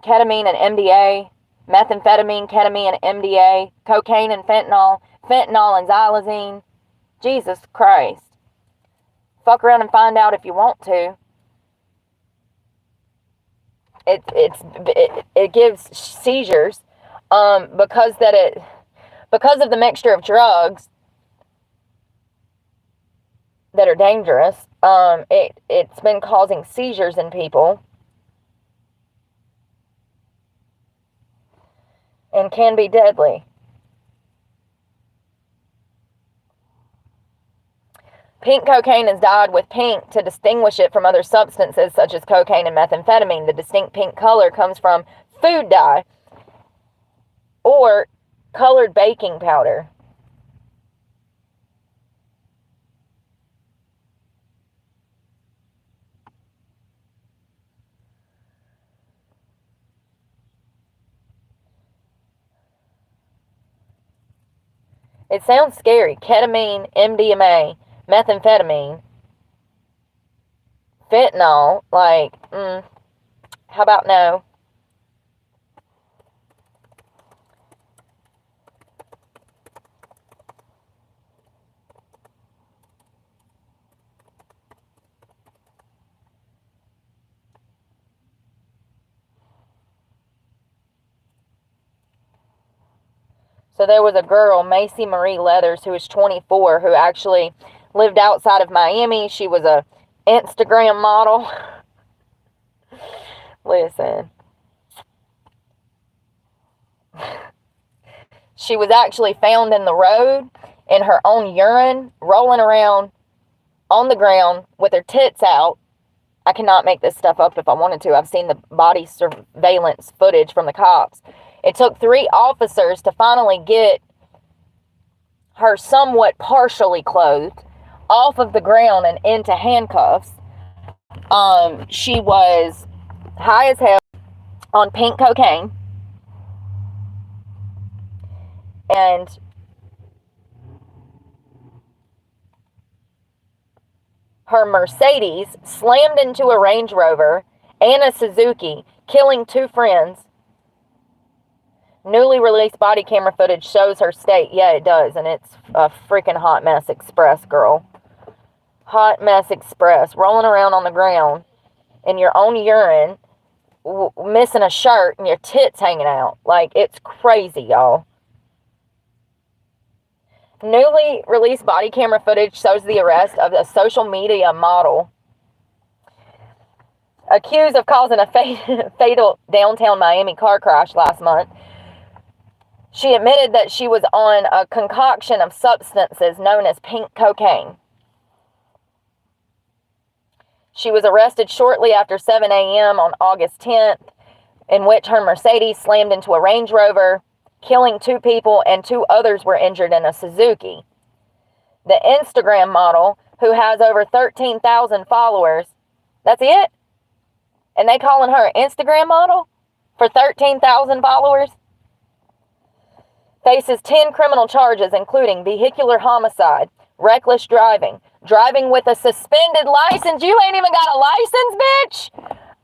Speaker 1: ketamine and MDA, methamphetamine, ketamine and MDA, cocaine and fentanyl and xylazine. Jesus Christ. Fuck around and find out if you want to. It gives seizures because of the mixture of drugs that are dangerous. It's been causing seizures in people and can be deadly. Pink cocaine is dyed with pink to distinguish it from other substances such as cocaine and methamphetamine. The distinct pink color comes from food dye or colored baking powder. It sounds scary. Ketamine, MDMA, methamphetamine, fentanyl. Like, how about no? So there was a girl, Macy Marie Leathers, who was 24, who actually lived outside of Miami. She was a Instagram model. Listen. She was actually found in the road in her own urine, rolling around on the ground with her tits out. I cannot make this stuff up if I wanted to. I've seen the body surveillance footage from the cops. It took 3 officers to finally get her somewhat partially clothed off of the ground and into handcuffs. She was high as hell on pink cocaine. And her Mercedes slammed into a Range Rover and a Suzuki, killing 2 friends. Newly released body camera footage shows her state. Yeah, it does. And it's a freaking hot mess express, girl. Hot mess express. Rolling around on the ground in your own urine, missing a shirt and your tits hanging out. Like, it's crazy, y'all. Newly released body camera footage shows the arrest of a social media model accused of causing a fatal downtown Miami car crash last month. She admitted that she was on a concoction of substances known as pink cocaine. She was arrested shortly after 7 a.m. on August 10th, in which her Mercedes slammed into a Range Rover, killing 2 people, and 2 others were injured in a Suzuki. The Instagram model, who has over 13,000 followers, that's it? And they calling her an Instagram model for 13,000 followers? Faces 10 criminal charges, including vehicular homicide, reckless driving, driving with a suspended license. You ain't even got a license, bitch.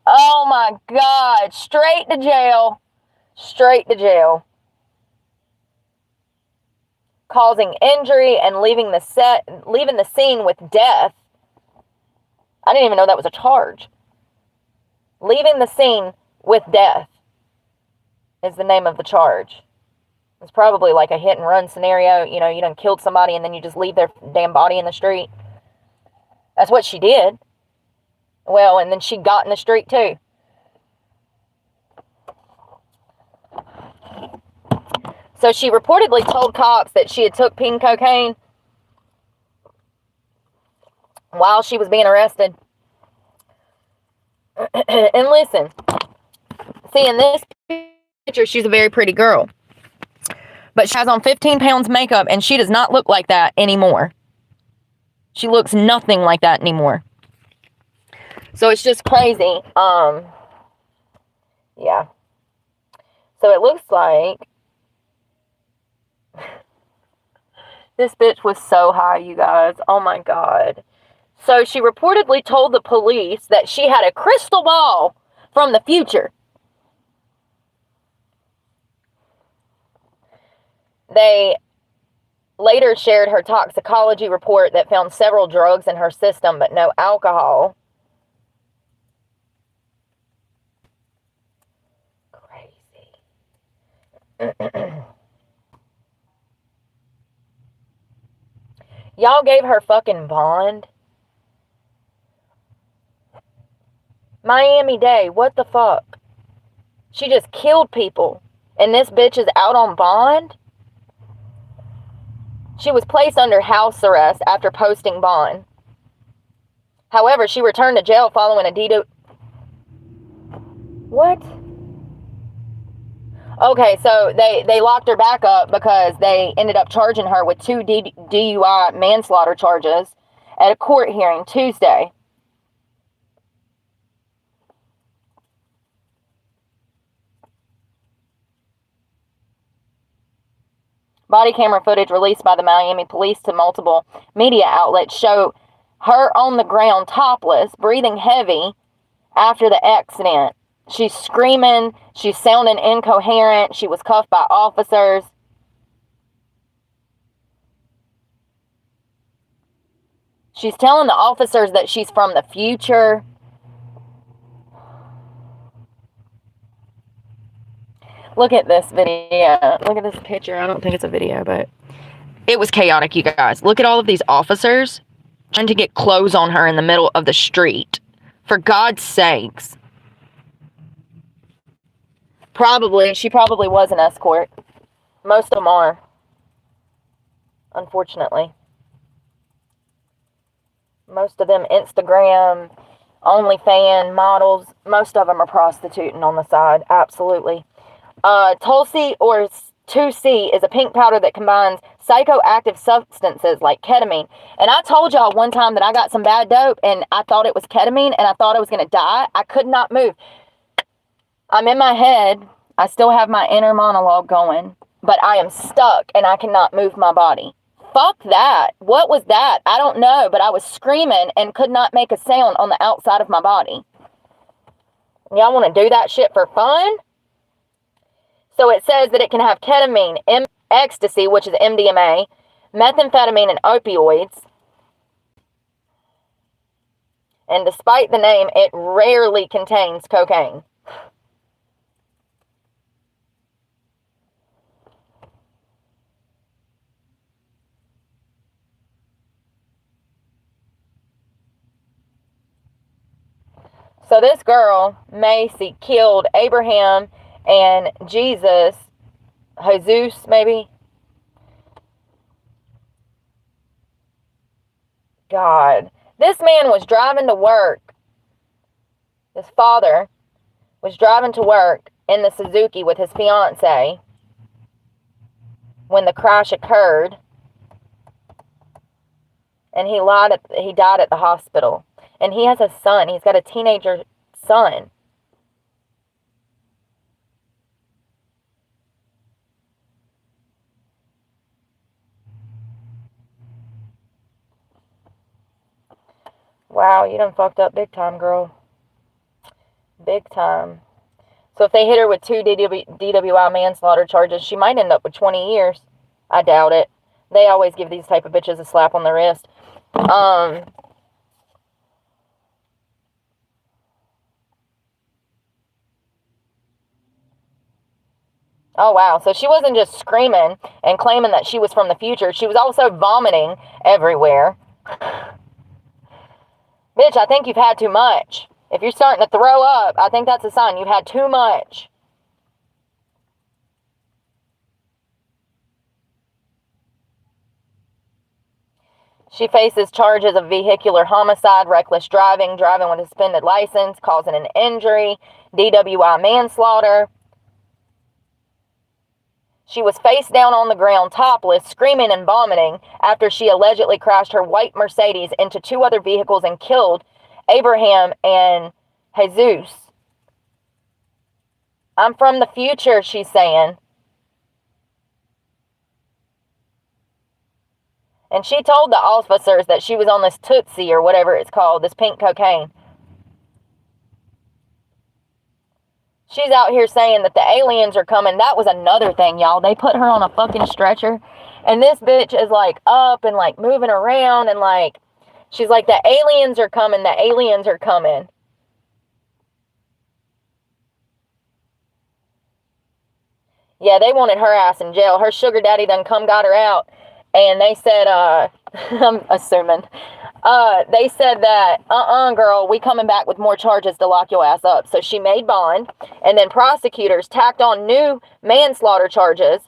Speaker 1: Oh my God. Straight to jail. Straight to jail. Causing injury and leaving the scene with death. I didn't even know that was a charge. Leaving the scene with death is the name of the charge. It's probably like a hit and run scenario. You know, you done killed somebody and then you just leave their damn body in the street. That's what she did. Well, and then she got in the street too. So she reportedly told cops that she had took pink cocaine while she was being arrested. And listen, see, in this picture, she's a very pretty girl. But she has on 15 pounds makeup, and she does not look like that anymore. She looks nothing like that anymore. So it's just crazy. Yeah. So it looks like this bitch was so high, you guys. Oh my God. So she reportedly told the police that she had a crystal ball from the future. They later shared her toxicology report that found several drugs in her system, but no alcohol. Crazy. Y'all gave her fucking bond. Miami-Dade, what the fuck? She just killed people, and this bitch is out on bond? She was placed under house arrest after posting bond. However, she returned to jail following a DUI. What? Okay, so they locked her back up because they ended up charging her with 2 DUI manslaughter charges at a court hearing Tuesday. Body camera footage released by the Miami police to multiple media outlets show her on the ground topless, breathing heavy after the accident. She's screaming. She's sounding incoherent. She was cuffed by officers. She's telling the officers that she's from the future. Look at this video. Look at this picture. I don't think it's a video, but it was chaotic, you guys. Look at all of these officers trying to get clothes on her in the middle of the street. For God's sakes. She probably was an escort. Most of them are. Unfortunately. Most of them Instagram, OnlyFans models. Most of them are prostituting on the side. Absolutely. Tulsi or 2C is a pink powder that combines psychoactive substances like ketamine. And I told y'all one time that I got some bad dope and I thought it was ketamine and I thought I was going to die. I could not move. I'm in my head. I still have my inner monologue going, but I am stuck and I cannot move my body. Fuck that. What was that? I don't know, but I was screaming and could not make a sound on the outside of my body. Y'all want to do that shit for fun? So it says that it can have ketamine, ecstasy, which is MDMA, methamphetamine, and opioids. And despite the name, it rarely contains cocaine. So this girl, Macy, killed Abraham and Jesus, maybe. God. This man was driving to work. His father was driving to work in the Suzuki with his fiance when the crash occurred. And he died at the hospital. And he has a son. He's got a teenager son. Wow, you done fucked up big time, girl. Big time. So if they hit her with 2 DWI manslaughter charges, she might end up with 20 years. I doubt it. They always give these type of bitches a slap on the wrist. Oh, wow. So she wasn't just screaming and claiming that she was from the future. She was also vomiting everywhere. Bitch, I think you've had too much. If you're starting to throw up, I think that's a sign you've had too much. She faces charges of vehicular homicide, reckless driving, driving with a suspended license, causing an injury, DWI manslaughter. She was face down on the ground, topless, screaming and vomiting after she allegedly crashed her white Mercedes into 2 other vehicles and killed Abraham and Jesus. I'm from the future, she's saying. And she told the officers that she was on this Tootsie or whatever it's called, this pink cocaine. She's out here saying that the aliens are coming. That was another thing, y'all. They put her on a fucking stretcher. And this bitch is like up and like moving around and like, she's like, the aliens are coming. The aliens are coming. Yeah, they wanted her ass in jail. Her sugar daddy done got her out. And they said, I'm assuming, they said that, girl, we coming back with more charges to lock your ass up. So she made bond, and then prosecutors tacked on new manslaughter charges,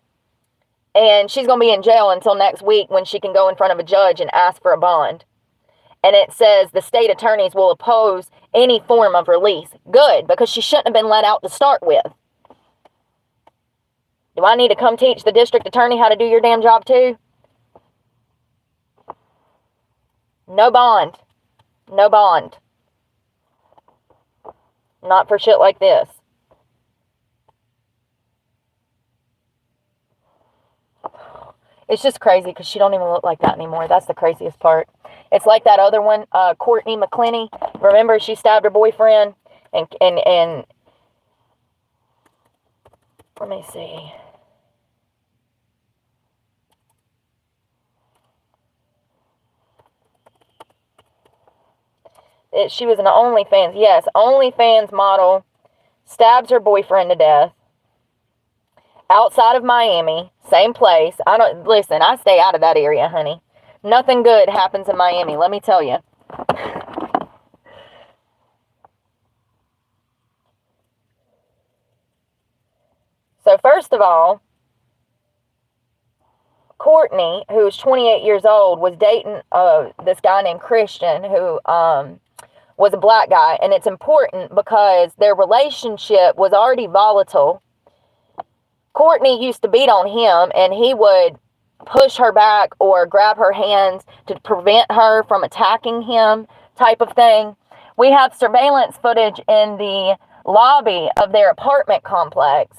Speaker 1: and she's going to be in jail until next week when she can go in front of a judge and ask for a bond. And it says the state attorneys will oppose any form of release. Good, because she shouldn't have been let out to start with. Do I need to come teach the district attorney how to do your damn job too? No bond. No bond. Not for shit like this. It's just crazy because she don't even look like that anymore. That's the craziest part. It's like that other one, Courtney Clenney. Remember, she stabbed her boyfriend, and let me see. She was an OnlyFans, yes, OnlyFans model, stabs her boyfriend to death outside of Miami, same place. Listen, I stay out of that area, honey. Nothing good happens in Miami, let me tell you. So first of all, Courtney, who was 28 years old, was dating this guy named Christian, who was a black guy. And it's important because their relationship was already volatile. Courtney used to beat on him, and he would push her back or grab her hands to prevent her from attacking him, type of thing. We have surveillance footage in the lobby of their apartment complex.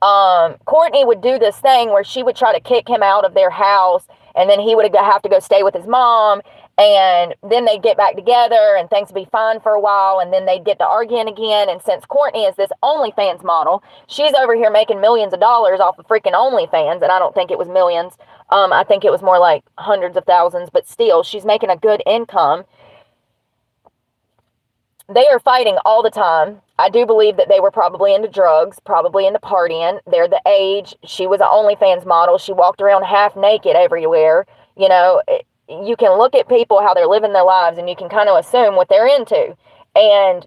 Speaker 1: Courtney would do this thing where she would try to kick him out of their house, and then he would have to go stay with his mom, and then they'd get back together and things would be fine for a while, and then they'd get to arguing again. And since Courtney is this OnlyFans model, she's over here making millions of dollars off of freaking OnlyFans, and I don't think it was millions. I think it was more like hundreds of thousands, but still, she's making a good income. They are fighting all the time. I do believe that they were probably into drugs, probably into partying. They're the age. She was an OnlyFans model. She walked around half naked everywhere. You know, you can look at people, how they're living their lives, and you can kind of assume what they're into. And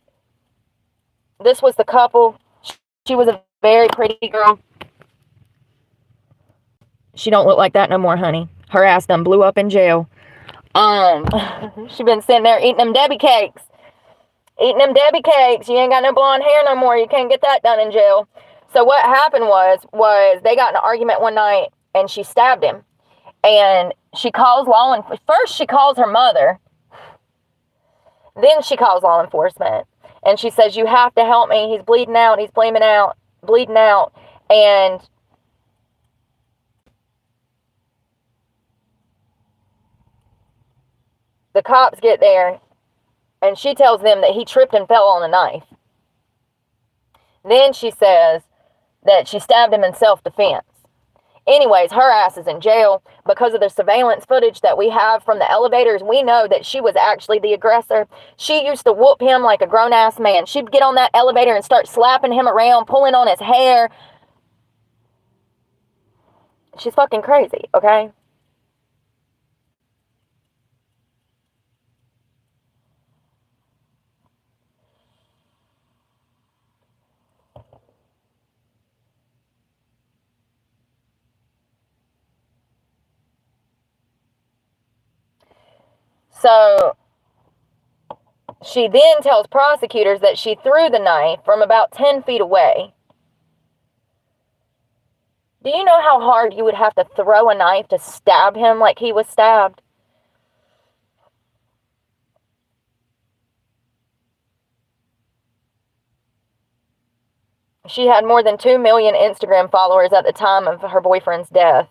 Speaker 1: this was the couple. She was a very pretty girl. She don't look like that no more, honey. Her ass done blew up in jail. She been sitting there eating them Debbie cakes. Eating them Debbie cakes. You ain't got no blonde hair no more. You can't get that done in jail. So what happened was they got in an argument one night, and she stabbed him. And she calls law enforcement. First, she calls her mother. Then she calls law enforcement. And she says, you have to help me. He's bleeding out. He's bleeding out. And the cops get there, and she tells them that he tripped and fell on a knife. Then she says that she stabbed him in self-defense. Anyways, her ass is in jail because of the surveillance footage that we have from the elevators. We know that she was actually the aggressor. She used to whoop him like a grown-ass man. She'd get on that elevator and start slapping him around, pulling on his hair. She's fucking crazy, okay? So she then tells prosecutors that she threw the knife from about 10 feet away. Do you know how hard you would have to throw a knife to stab him like he was stabbed? She had more than 2 million Instagram followers at the time of her boyfriend's death.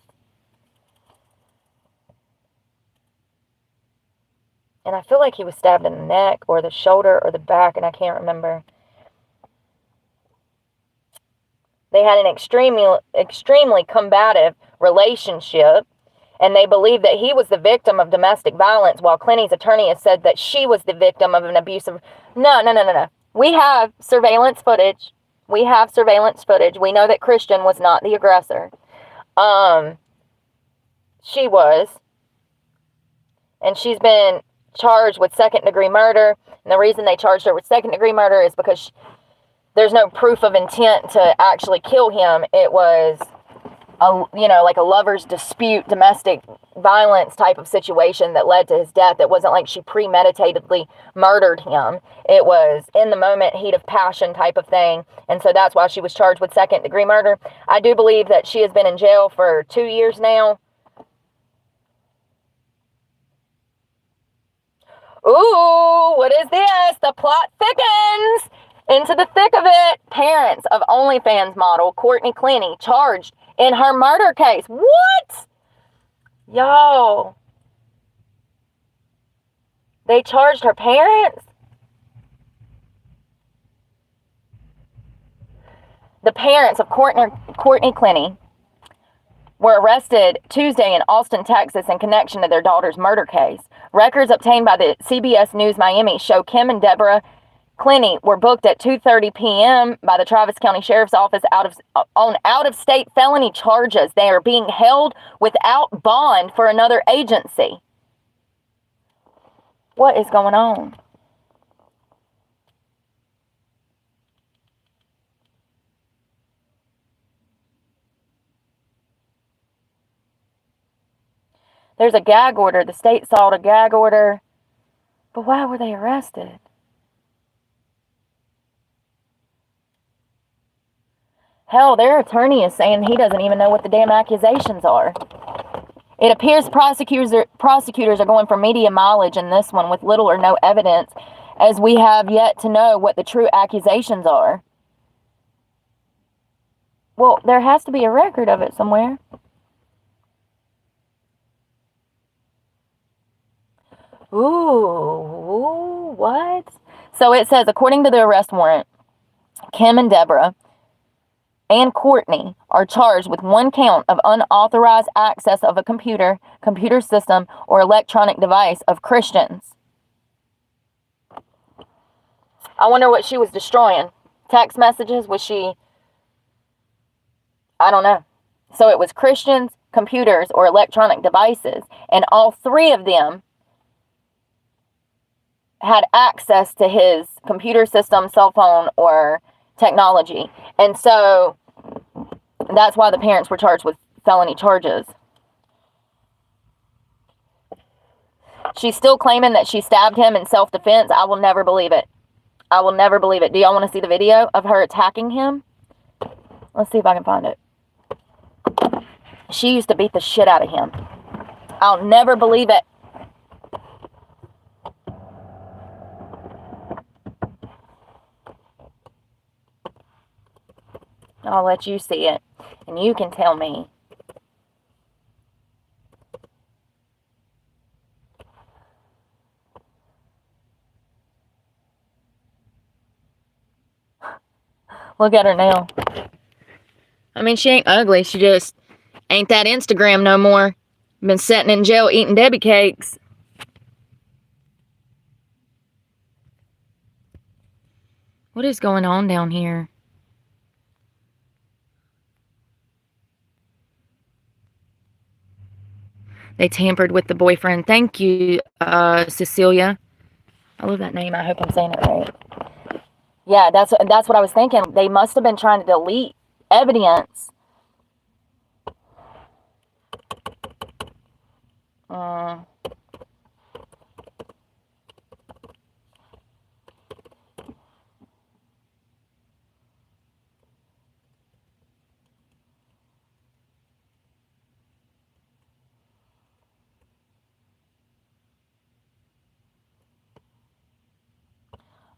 Speaker 1: And I feel like he was stabbed in the neck or the shoulder or the back, and I can't remember. They had an extremely combative relationship, and they believe that he was the victim of domestic violence, while Clenney's attorney has said that she was the victim of an abusive... No. We have surveillance footage. We know that Christian was not the aggressor. She was. And she's been charged with second-degree murder. And the reason they charged her with second-degree murder is because there's no proof of intent to actually kill him. It was, like a lover's dispute, domestic violence type of situation that led to his death. It wasn't like she premeditatedly murdered him. It was in the moment, heat of passion type of thing. And so that's why she was charged with second-degree murder. I do believe that she has been in jail for 2 years now. Ooh, what is this? The plot thickens. Into the thick of it. Parents of OnlyFans model Courtney Clenney charged in her murder case. What? Yo, they charged her parents? The parents of Courtney Clenney were arrested Tuesday in Austin, Texas in connection to their daughter's murder case. Records obtained by the CBS News Miami show Kim and Deborah Clenney were booked at 2:30 p.m. by the Travis County Sheriff's Office on out-of-state felony charges. They are being held without bond for another agency. What is going on? There's a gag order. The state sought a gag order. But why were they arrested? Hell, their attorney is saying he doesn't even know what the damn accusations are. It appears prosecutors are going for media mileage in this one with little or no evidence, as we have yet to know what the true accusations are. Well, there has to be a record of it somewhere. Ooh, what? So it says, according to the arrest warrant, Kim and Deborah and Courtney are charged with one count of unauthorized access of a computer system, or electronic device of Christians. I wonder what she was destroying. Text messages? Was she... I don't know. So it was Christians, computers, or electronic devices. And all three of them had access to his computer system, cell phone, or technology. And so that's why the parents were charged with felony charges. She's still claiming that she stabbed him in self-defense. I will never believe it. I will never believe it. Do y'all want to see the video of her attacking him? Let's see if I can find it. She used to beat the shit out of him. I'll never believe it. I'll let you see it, and you can tell me. Look at her now. I mean, she ain't ugly. She just ain't that Instagram no more. Been sitting in jail eating Debbie cakes. What is going on down here? They tampered with the boyfriend. Thank you, Cecilia. I love that name. I hope I'm saying it right. Yeah, that's what I was thinking. They must have been trying to delete evidence.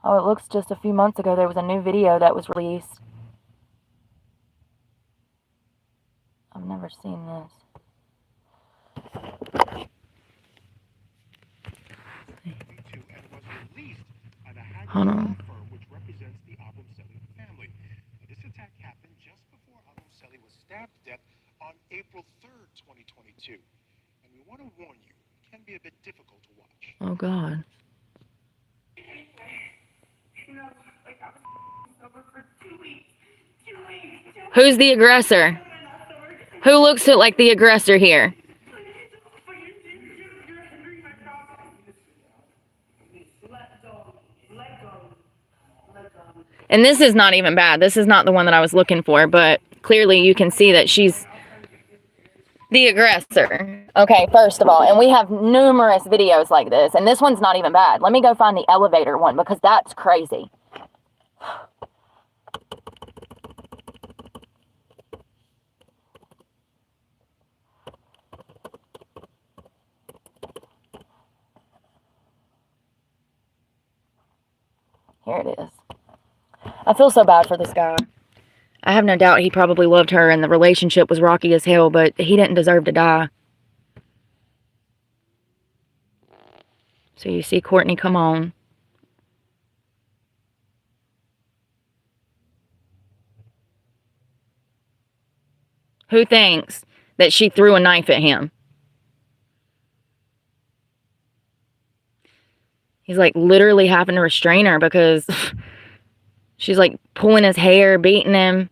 Speaker 1: Oh, it looks just a few months ago there was a new video that was released. I've never seen this. Hold on.
Speaker 2: Which represents the Abumseli family. This attack happened just before Abumseli was stabbed to death on April 3rd, 2022. And we want to warn you, it can be a bit difficult to watch.
Speaker 1: Oh, God. Who's the aggressor? Who looks like the aggressor here? And this is not even bad. This is not the one that I was looking for, but clearly you can see that she's the aggressor. Okay, first of all, and we have numerous videos like this, and this one's not even bad. Let me go find the elevator one, because that's crazy. Here it is. I feel so bad for this guy. I have no doubt he probably loved her and the relationship was rocky as hell, but he didn't deserve to die. So you see Courtney come on. Who thinks that she threw a knife at him? He's like literally having to restrain her because she's like pulling his hair, beating him.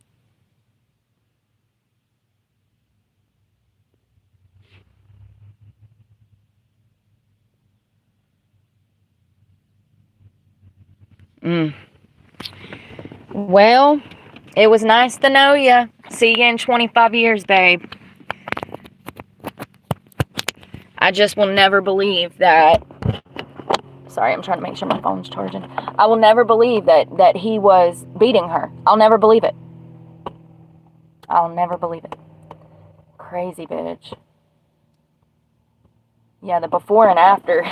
Speaker 1: Well, it was nice to know you. See you in 25 years, babe. I just will never believe that. Sorry, I'm trying to make sure my phone's charging. I will never believe that he was beating her. I'll never believe it. I'll never believe it. Crazy bitch. Yeah, the before and after.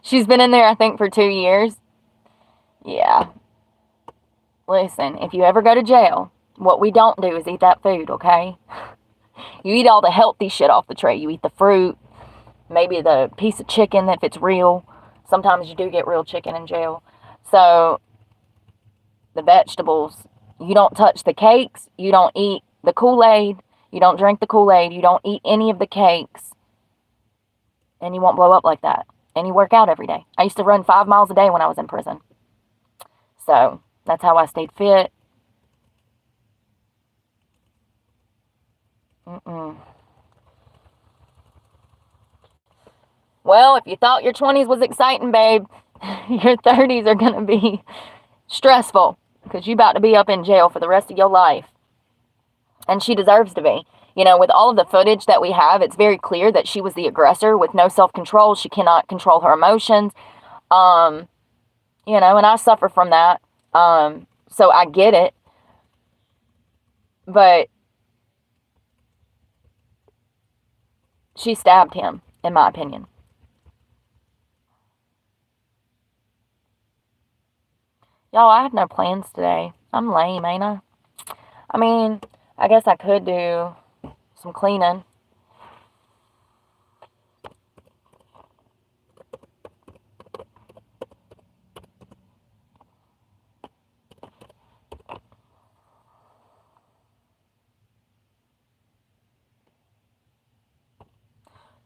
Speaker 1: She's been in there, I think, for 2 years. Yeah. Listen, if you ever go to jail, what we don't do is eat that food, okay? You eat all the healthy shit off the tray. You eat the fruit, maybe the piece of chicken if it's real. Sometimes you do get real chicken in jail. So, the vegetables, you don't touch the cakes. You don't eat the Kool-Aid. You don't drink the Kool-Aid. You don't eat any of the cakes. And you won't blow up like that. And you work out every day. I used to run 5 miles a day when I was in prison. So, that's how I stayed fit. Well, if you thought your 20s was exciting, babe, your 30s are going to be stressful because you're about to be up in jail for the rest of your life. And she deserves to be. You know, with all of the footage that we have, it's very clear that she was the aggressor with no self-control. She cannot control her emotions. You know, and I suffer from that. So I get it. But she stabbed him, in my opinion. Y'all, I have no plans today. I'm lame, ain't I? I mean, I guess I could do some cleaning.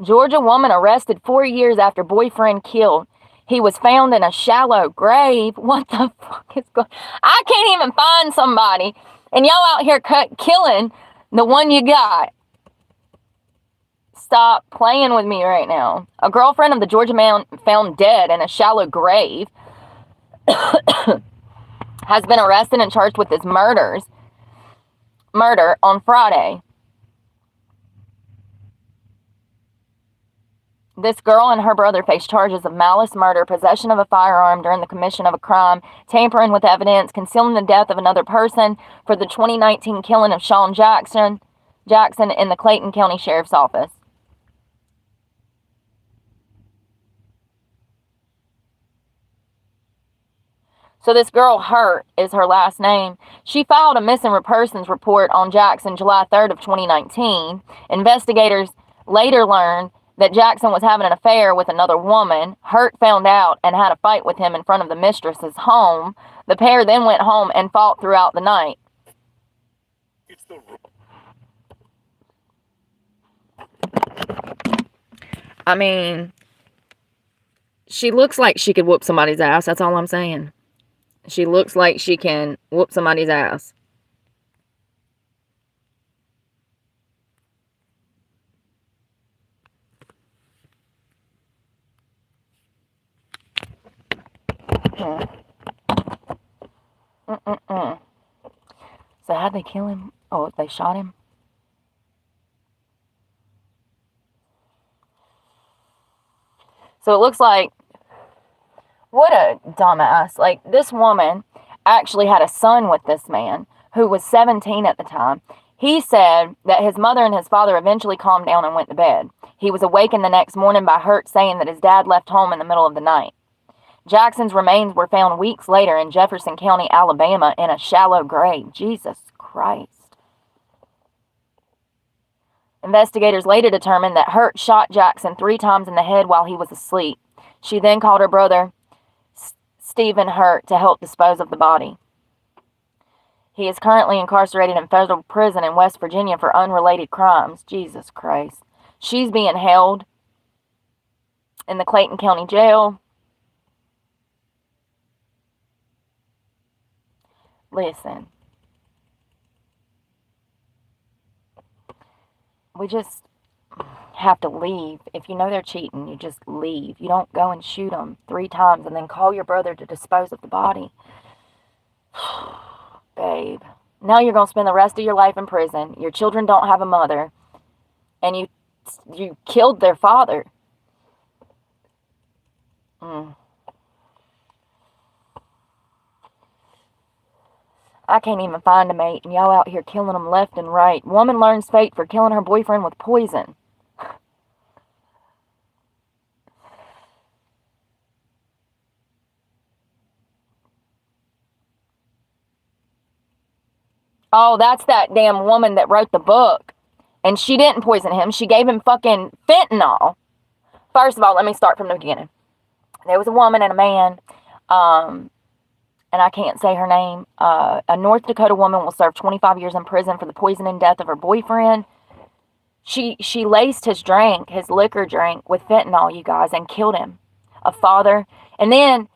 Speaker 1: Georgia woman arrested 4 years after boyfriend killed. He was found in a shallow grave. What the fuck is going on? I can't even find somebody. And y'all out here killing the one you got. Stop playing with me right now. A girlfriend of the Georgia man found dead in a shallow grave has been arrested and charged with his murder on Friday. This girl and her brother face charges of malice murder, possession of a firearm during the commission of a crime, tampering with evidence, concealing the death of another person for the 2019 killing of Sean Jackson in the Clayton County Sheriff's Office. So this girl, Hurt, is her last name. She filed a missing persons report on Jackson July 3rd of 2019. Investigators later learned that Jackson was having an affair with another woman. Hurt found out and had a fight with him in front of the mistress's home. The pair then went home and fought throughout the night. I mean, she looks like she could whoop somebody's ass. That's all I'm saying. She looks like she can whoop somebody's ass. So how'd they kill him? Oh, they shot him? So it looks like, what a dumbass. Like, this woman actually had a son with this man who was 17 at the time. He said that his mother and his father eventually calmed down and went to bed. He was awakened the next morning by Hurt saying that his dad left home in the middle of the night. Jackson's remains were found weeks later in Jefferson County, Alabama, in a shallow grave. Jesus Christ. Investigators later determined that Hurt shot Jackson 3 times in the head while he was asleep. She then called her brother, Stephen Hurt, to help dispose of the body. He is currently incarcerated in federal prison in West Virginia for unrelated crimes. Jesus Christ. She's being held in the Clayton County Jail. Listen. We just have to leave. If you know they're cheating, you just leave. You don't go and shoot them 3 times and then call your brother to dispose of the body. Babe, now you're going to spend the rest of your life in prison. Your children don't have a mother. And you killed their father. I can't even find a mate, and y'all out here killing them left and right. Woman learns fate for killing her boyfriend with poison. Oh, that's that damn woman that wrote the book. And she didn't poison him. She gave him fucking fentanyl. First of all, let me start from the beginning. There was a woman and a man, and I can't say her name. A North Dakota woman will serve 25 years in prison for the poisoning death of her boyfriend. She laced his liquor drink with fentanyl, you guys, and killed him. A father. And then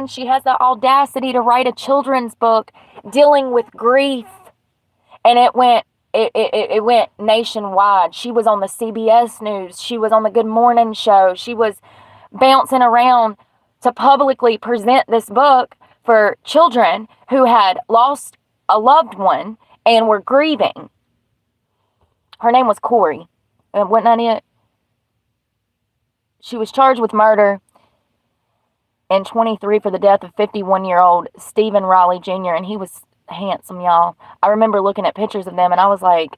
Speaker 1: she has the audacity to write a children's book dealing with grief. And it went nationwide. She was on the CBS News. She was on the Good Morning Show. She was bouncing around to publicly present this book for children who had lost a loved one and were grieving. Her name was Corey. Wasn't that it? She was charged with murder in 23 for the death of 51-year-old Stephen Riley Jr., and he was handsome, y'all. I remember looking at pictures of them, and I was like,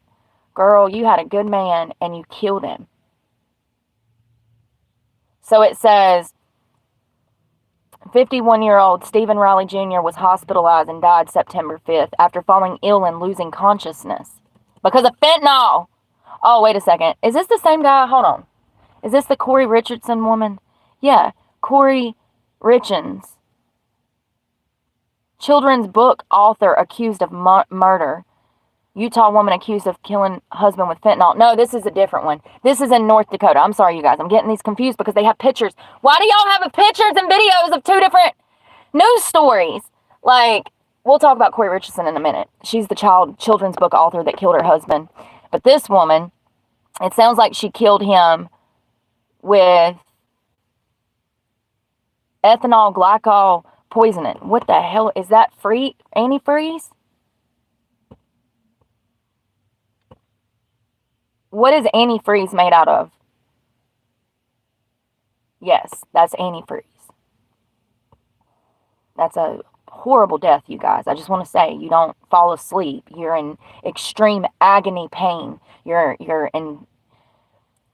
Speaker 1: girl, you had a good man, and you killed him. So it says, 51-year-old Stephen Riley Jr. was hospitalized and died September 5th after falling ill and losing consciousness because of fentanyl. Oh, wait a second. Is this the same guy? Hold on. Is this the Corey Richardson woman? Yeah, Corey Richards. Children's book author accused of murder. Utah woman accused of killing husband with fentanyl. No, this is a different one. This is in North Dakota. I'm sorry, you guys. I'm getting these confused because they have pictures. Why do y'all have pictures and videos of 2 different news stories? Like, we'll talk about Corey Richardson in a minute. She's the children's book author that killed her husband. But this woman, it sounds like she killed him with ethanol glycol poisoning. What the hell is that? Antifreeze? What is antifreeze made out of? Yes, that's antifreeze. That's a horrible death, you guys. I just want to say, you don't fall asleep. You're in extreme agony pain. Your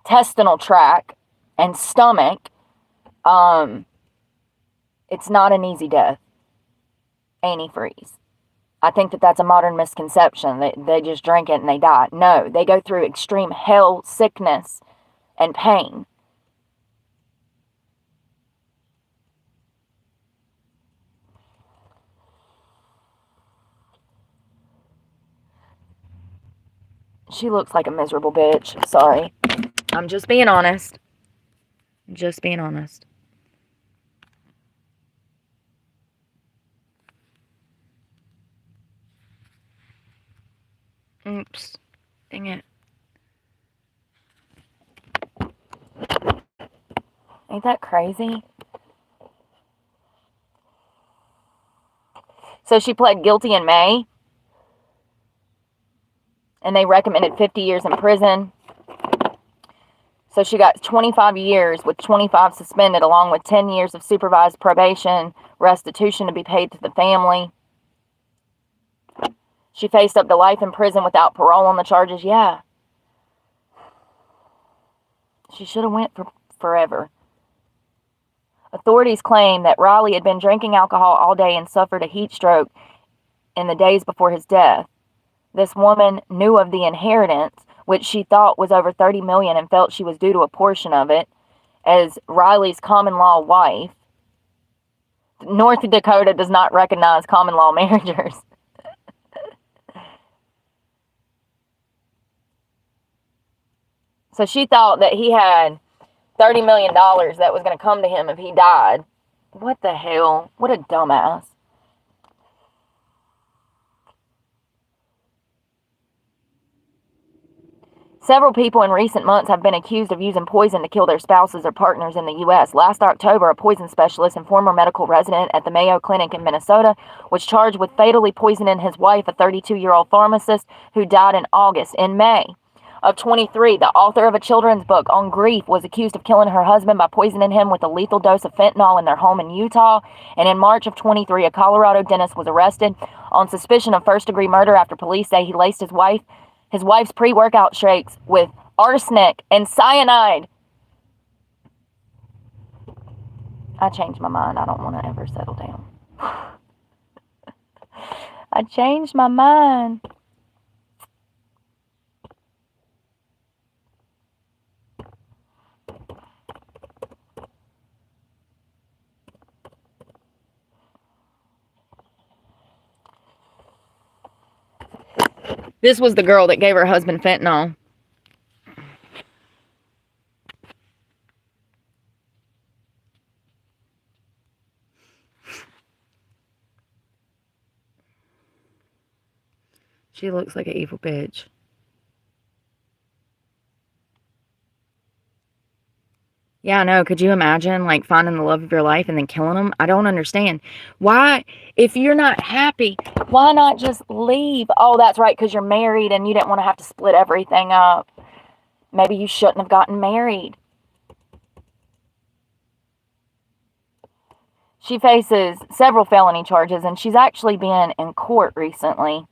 Speaker 1: intestinal tract and stomach. It's not an easy death. Antifreeze. I think that's a modern misconception. They just drink it and they die. No, they go through extreme hell, sickness, and pain. She looks like a miserable bitch. Sorry. I'm just being honest. Just being honest. Oops. Dang it. Ain't that crazy? So she pled guilty in May. And they recommended 50 years in prison. So she got 25 years with 25 suspended, along with 10 years of supervised probation, restitution to be paid to the family. She faced up to life in prison without parole on the charges. Yeah. She should have went for forever. Authorities claim that Riley had been drinking alcohol all day and suffered a heat stroke in the days before his death. This woman knew of the inheritance, which she thought was over $30 million, and felt she was due to a portion of it. as Riley's common law wife. North Dakota does not recognize common law marriages. So she thought that he had $30 million that was going to come to him if he died. What the hell? What a dumbass. Several people in recent months have been accused of using poison to kill their spouses or partners in the U.S. Last October, a poison specialist and former medical resident at the Mayo Clinic in Minnesota was charged with fatally poisoning his wife, a 32-year-old pharmacist who died in August. In May of 23, the author of a children's book on grief was accused of killing her husband by poisoning him with a lethal dose of fentanyl in their home in Utah. And in March of 23, a Colorado dentist was arrested on suspicion of first-degree murder after police say he laced his wife's pre-workout shakes with arsenic and cyanide. I changed my mind. I don't want to ever settle down. I changed my mind. This was the girl that gave her husband fentanyl. She looks like an evil bitch. Yeah, I know. Could you imagine, like, finding the love of your life and then killing them? I don't understand. Why, if you're not happy, why not just leave? Oh, that's right, because you're married and you didn't want to have to split everything up. Maybe you shouldn't have gotten married. She faces several felony charges, and she's actually been in court recently.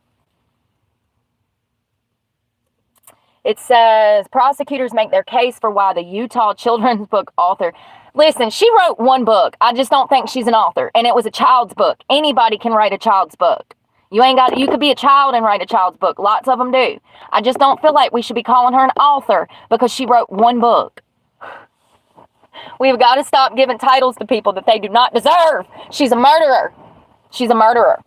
Speaker 1: It says, prosecutors make their case for why the Utah children's book author... Listen, she wrote one book. I just don't think she's an author. And it was a child's book. Anybody can write a child's book. You could be a child and write a child's book. Lots of them do. I just don't feel like we should be calling her an author because she wrote one book. We've got to stop giving titles to people that they do not deserve. She's a murderer. She's a murderer.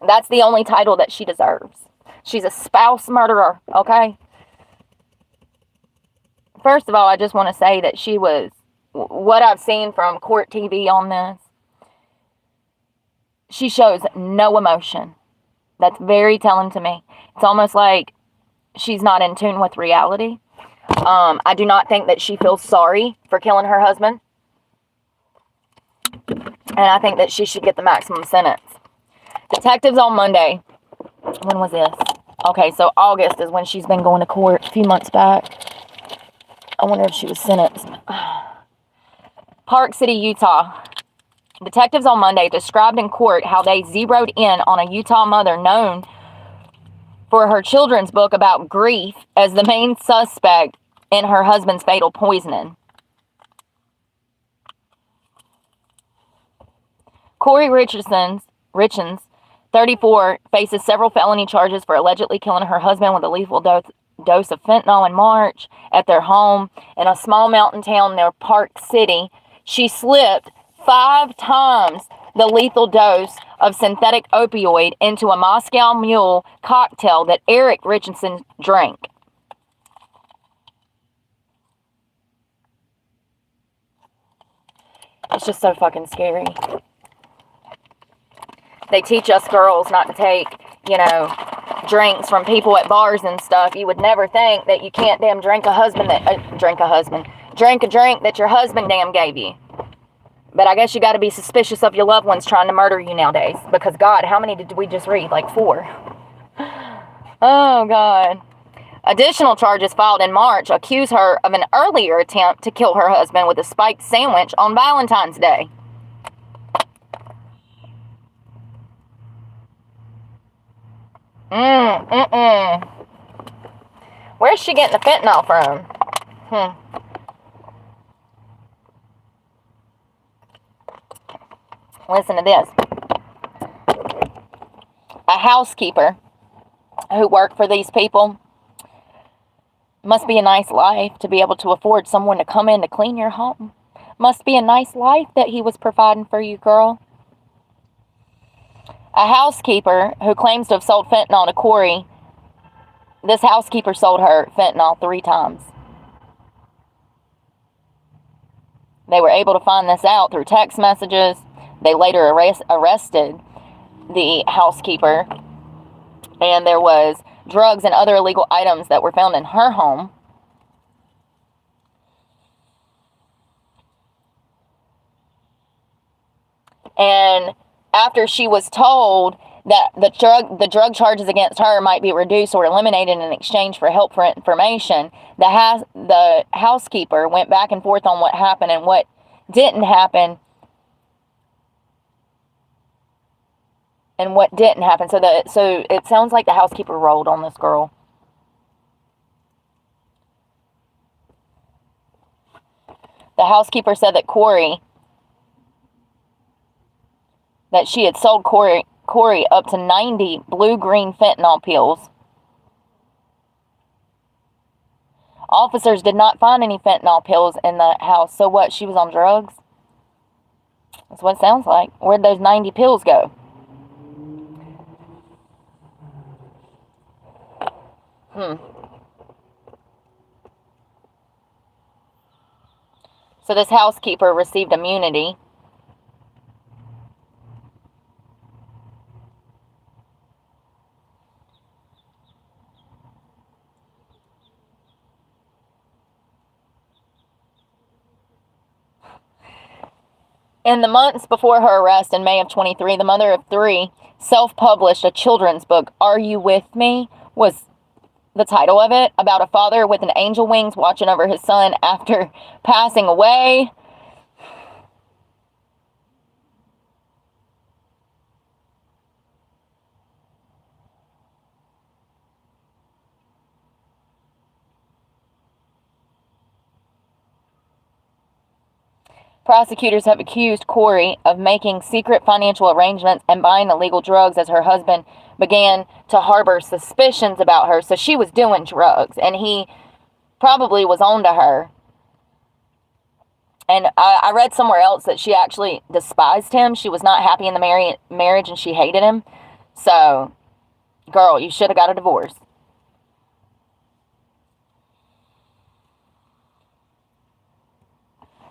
Speaker 1: That's the only title that she deserves. She's a spouse murderer, okay? First of all, I just want to say that she was, what I've seen from court TV on this, she shows no emotion. That's very telling to me. It's almost like she's not in tune with reality. I do not think that she feels sorry for killing her husband. And I think that she should get the maximum sentence. Detectives on Monday. When was this? Okay, so August is when she's been going to court a few months back. I wonder if she was sentenced. Park City, Utah. Detectives on Monday described in court how they zeroed in on a Utah mother known for her children's book about grief as the main suspect in her husband's fatal poisoning. Corey Richens, 34, faces several felony charges for allegedly killing her husband with a lethal dose of fentanyl in March at their home in a small mountain town near Park City. She slipped 5 times the lethal dose of synthetic opioid into a Moscow Mule cocktail that Eric Richardson drank. It's just so fucking scary. They teach us girls not to take, drinks from people at bars and stuff. You would never think that you can't damn drink a drink a drink that your husband damn gave you. But I guess you got to be suspicious of your loved ones trying to murder you nowadays. Because, God, how many did we just read? Like 4. Oh, God. Additional charges filed in March accuse her of an earlier attempt to kill her husband with a spiked sandwich on Valentine's Day. Where's she getting the fentanyl from? Listen to this. A housekeeper who worked for these people Must be a nice life to be able to afford someone to come in to clean your home. Must be a nice life that he was providing for you, girl. A housekeeper who claims to have sold fentanyl to Corey, this housekeeper sold her fentanyl 3 times. They were able to find this out through text messages. They later arrested the housekeeper, and there was drugs and other illegal items that were found in her home. And after she was told that the drug charges against her might be reduced or eliminated in exchange for help for information, the housekeeper went back and forth on what happened and what didn't happen. So it sounds like the housekeeper rolled on this girl. The housekeeper said that she had sold Corey up to 90 blue-green fentanyl pills. Officers did not find any fentanyl pills in the house. So what, she was on drugs? That's what it sounds like. Where'd those 90 pills go? So this housekeeper received immunity. In the months before her arrest in May of 23, the mother of 3 self-published a children's book. Are You With Me was the title of it, about a father with an angel wings watching over his son after passing away. Prosecutors have accused Corey of making secret financial arrangements and buying illegal drugs as her husband began to harbor suspicions about her. So she was doing drugs, and he probably was on to her. And I read somewhere else that she actually despised him. She was not happy in the marriage, and she hated him. So, girl, you should have got a divorce.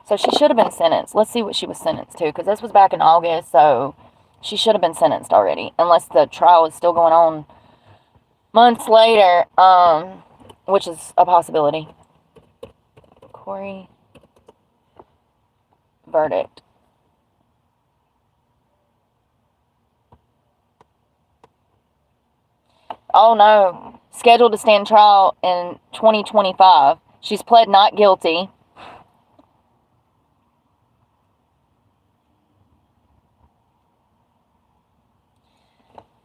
Speaker 1: So she should have been sentenced. Let's see what she was sentenced to, because this was back in August, so she should have been sentenced already, unless the trial is still going on months later, which is a possibility. Corey, verdict. Oh no, scheduled to stand trial in 2025. She's pled not guilty.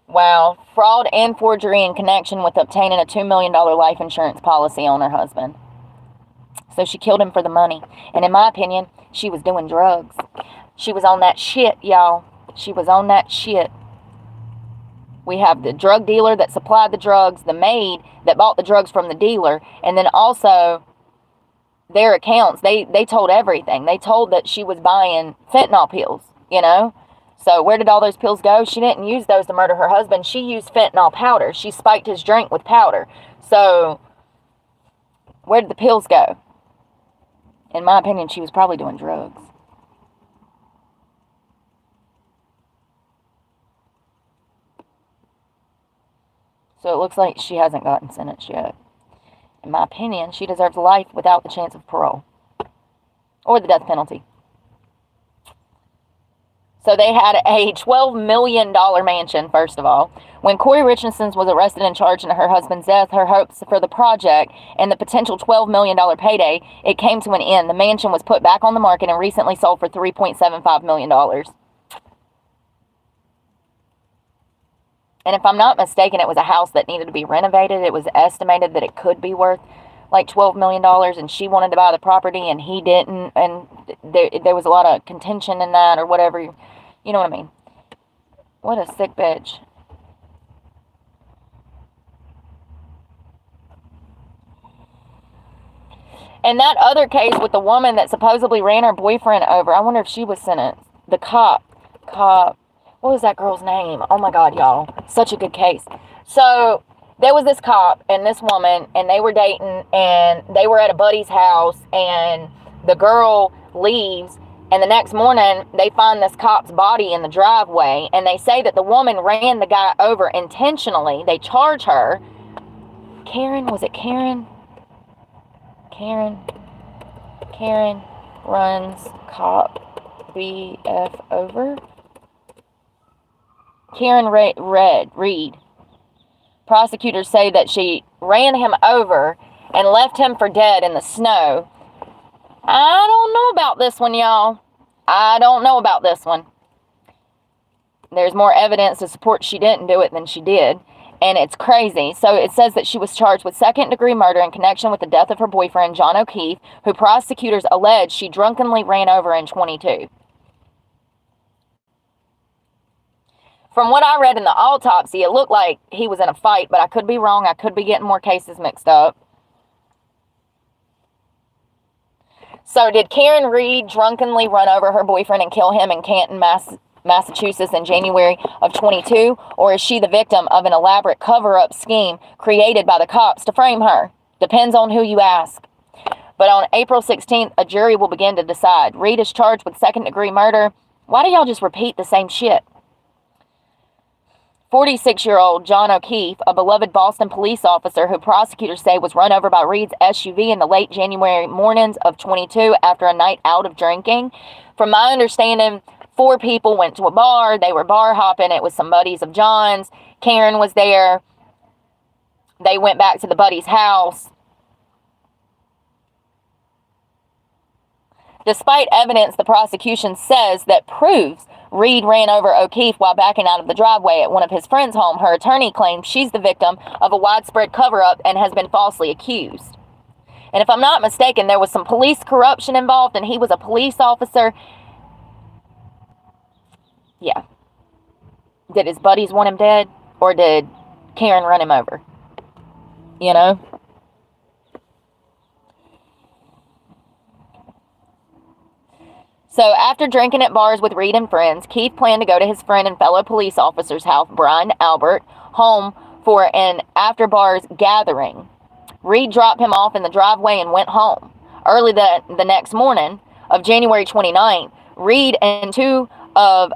Speaker 1: Wow. Fraud and forgery in connection with obtaining a $2 million life insurance policy on her husband. So she killed him for the money. And in my opinion, she was doing drugs. She was on that shit, y'all. She was on that shit. We have the drug dealer that supplied the drugs, the maid that bought the drugs from the dealer, and then also their accounts. They told everything. They told that she was buying fentanyl pills, you know? So where did all those pills go? She didn't use those to murder her husband. She used fentanyl powder. She spiked his drink with powder. So where did the pills go? In my opinion, she was probably doing drugs. So it looks like she hasn't gotten sentenced yet. In my opinion, she deserves life without the chance of parole. Or the death penalty. So they had a $12 million mansion, first of all. When Corey Richardson was arrested and charged in her husband's death, her hopes for the project and the potential $12 million payday, it came to an end. The mansion was put back on the market and recently sold for $3.75 million. And if I'm not mistaken, it was a house that needed to be renovated. It was estimated that it could be worth like $12 million, and she wanted to buy the property and he didn't, and there was a lot of contention in that or whatever. You know what I mean? What a sick bitch. And that other case with the woman that supposedly ran her boyfriend over, I wonder if she was sentenced. The cop, what was that girl's name? Oh my God, y'all. Such a good case. So there was this cop and this woman, and they were dating, and they were at a buddy's house, and the girl leaves, and the next morning they find this cop's body in the driveway, and they say that the woman ran the guy over intentionally. They charge her. Karen, was it Karen? Karen runs cop BF over. Karen Reed. Prosecutors say that she ran him over and left him for dead in the snow. I don't know about this one, y'all. I don't know about this one. There's more evidence to support she didn't do it than she did. And it's crazy. So it says that she was charged with second-degree murder in connection with the death of her boyfriend, John O'Keefe, who prosecutors allege she drunkenly ran over in 22. From what I read in the autopsy, it looked like he was in a fight, but I could be wrong. I could be getting more cases mixed up. So did Karen Reed drunkenly run over her boyfriend and kill him in Canton, Massachusetts in January of 22? Or is she the victim of an elaborate cover-up scheme created by the cops to frame her? Depends on who you ask. But on April 16th, a jury will begin to decide. Reed is charged with second-degree murder. Why do y'all just repeat the same shit? 46-year-old John O'Keefe, a beloved Boston police officer who prosecutors say was run over by Reed's SUV in the late January mornings of 22 after a night out of drinking. From my understanding, 4 people went to a bar. They were bar hopping. It was some buddies of John's. Karen was there. They went back to the buddy's house. Despite evidence the prosecution says that proves Reed ran over O'Keefe while backing out of the driveway at one of his friends' home, her attorney claims she's the victim of a widespread cover-up and has been falsely accused. And if I'm not mistaken, there was some police corruption involved, and he was a police officer. Yeah. Did his buddies want him dead, or did Karen run him over? You know? So after drinking at bars with Reed and friends, Keith planned to go to his friend and fellow police officer's house, Brian Albert, home for an after-bars gathering. Reed dropped him off in the driveway and went home. Early the next morning of January 29th, Reed and 2 of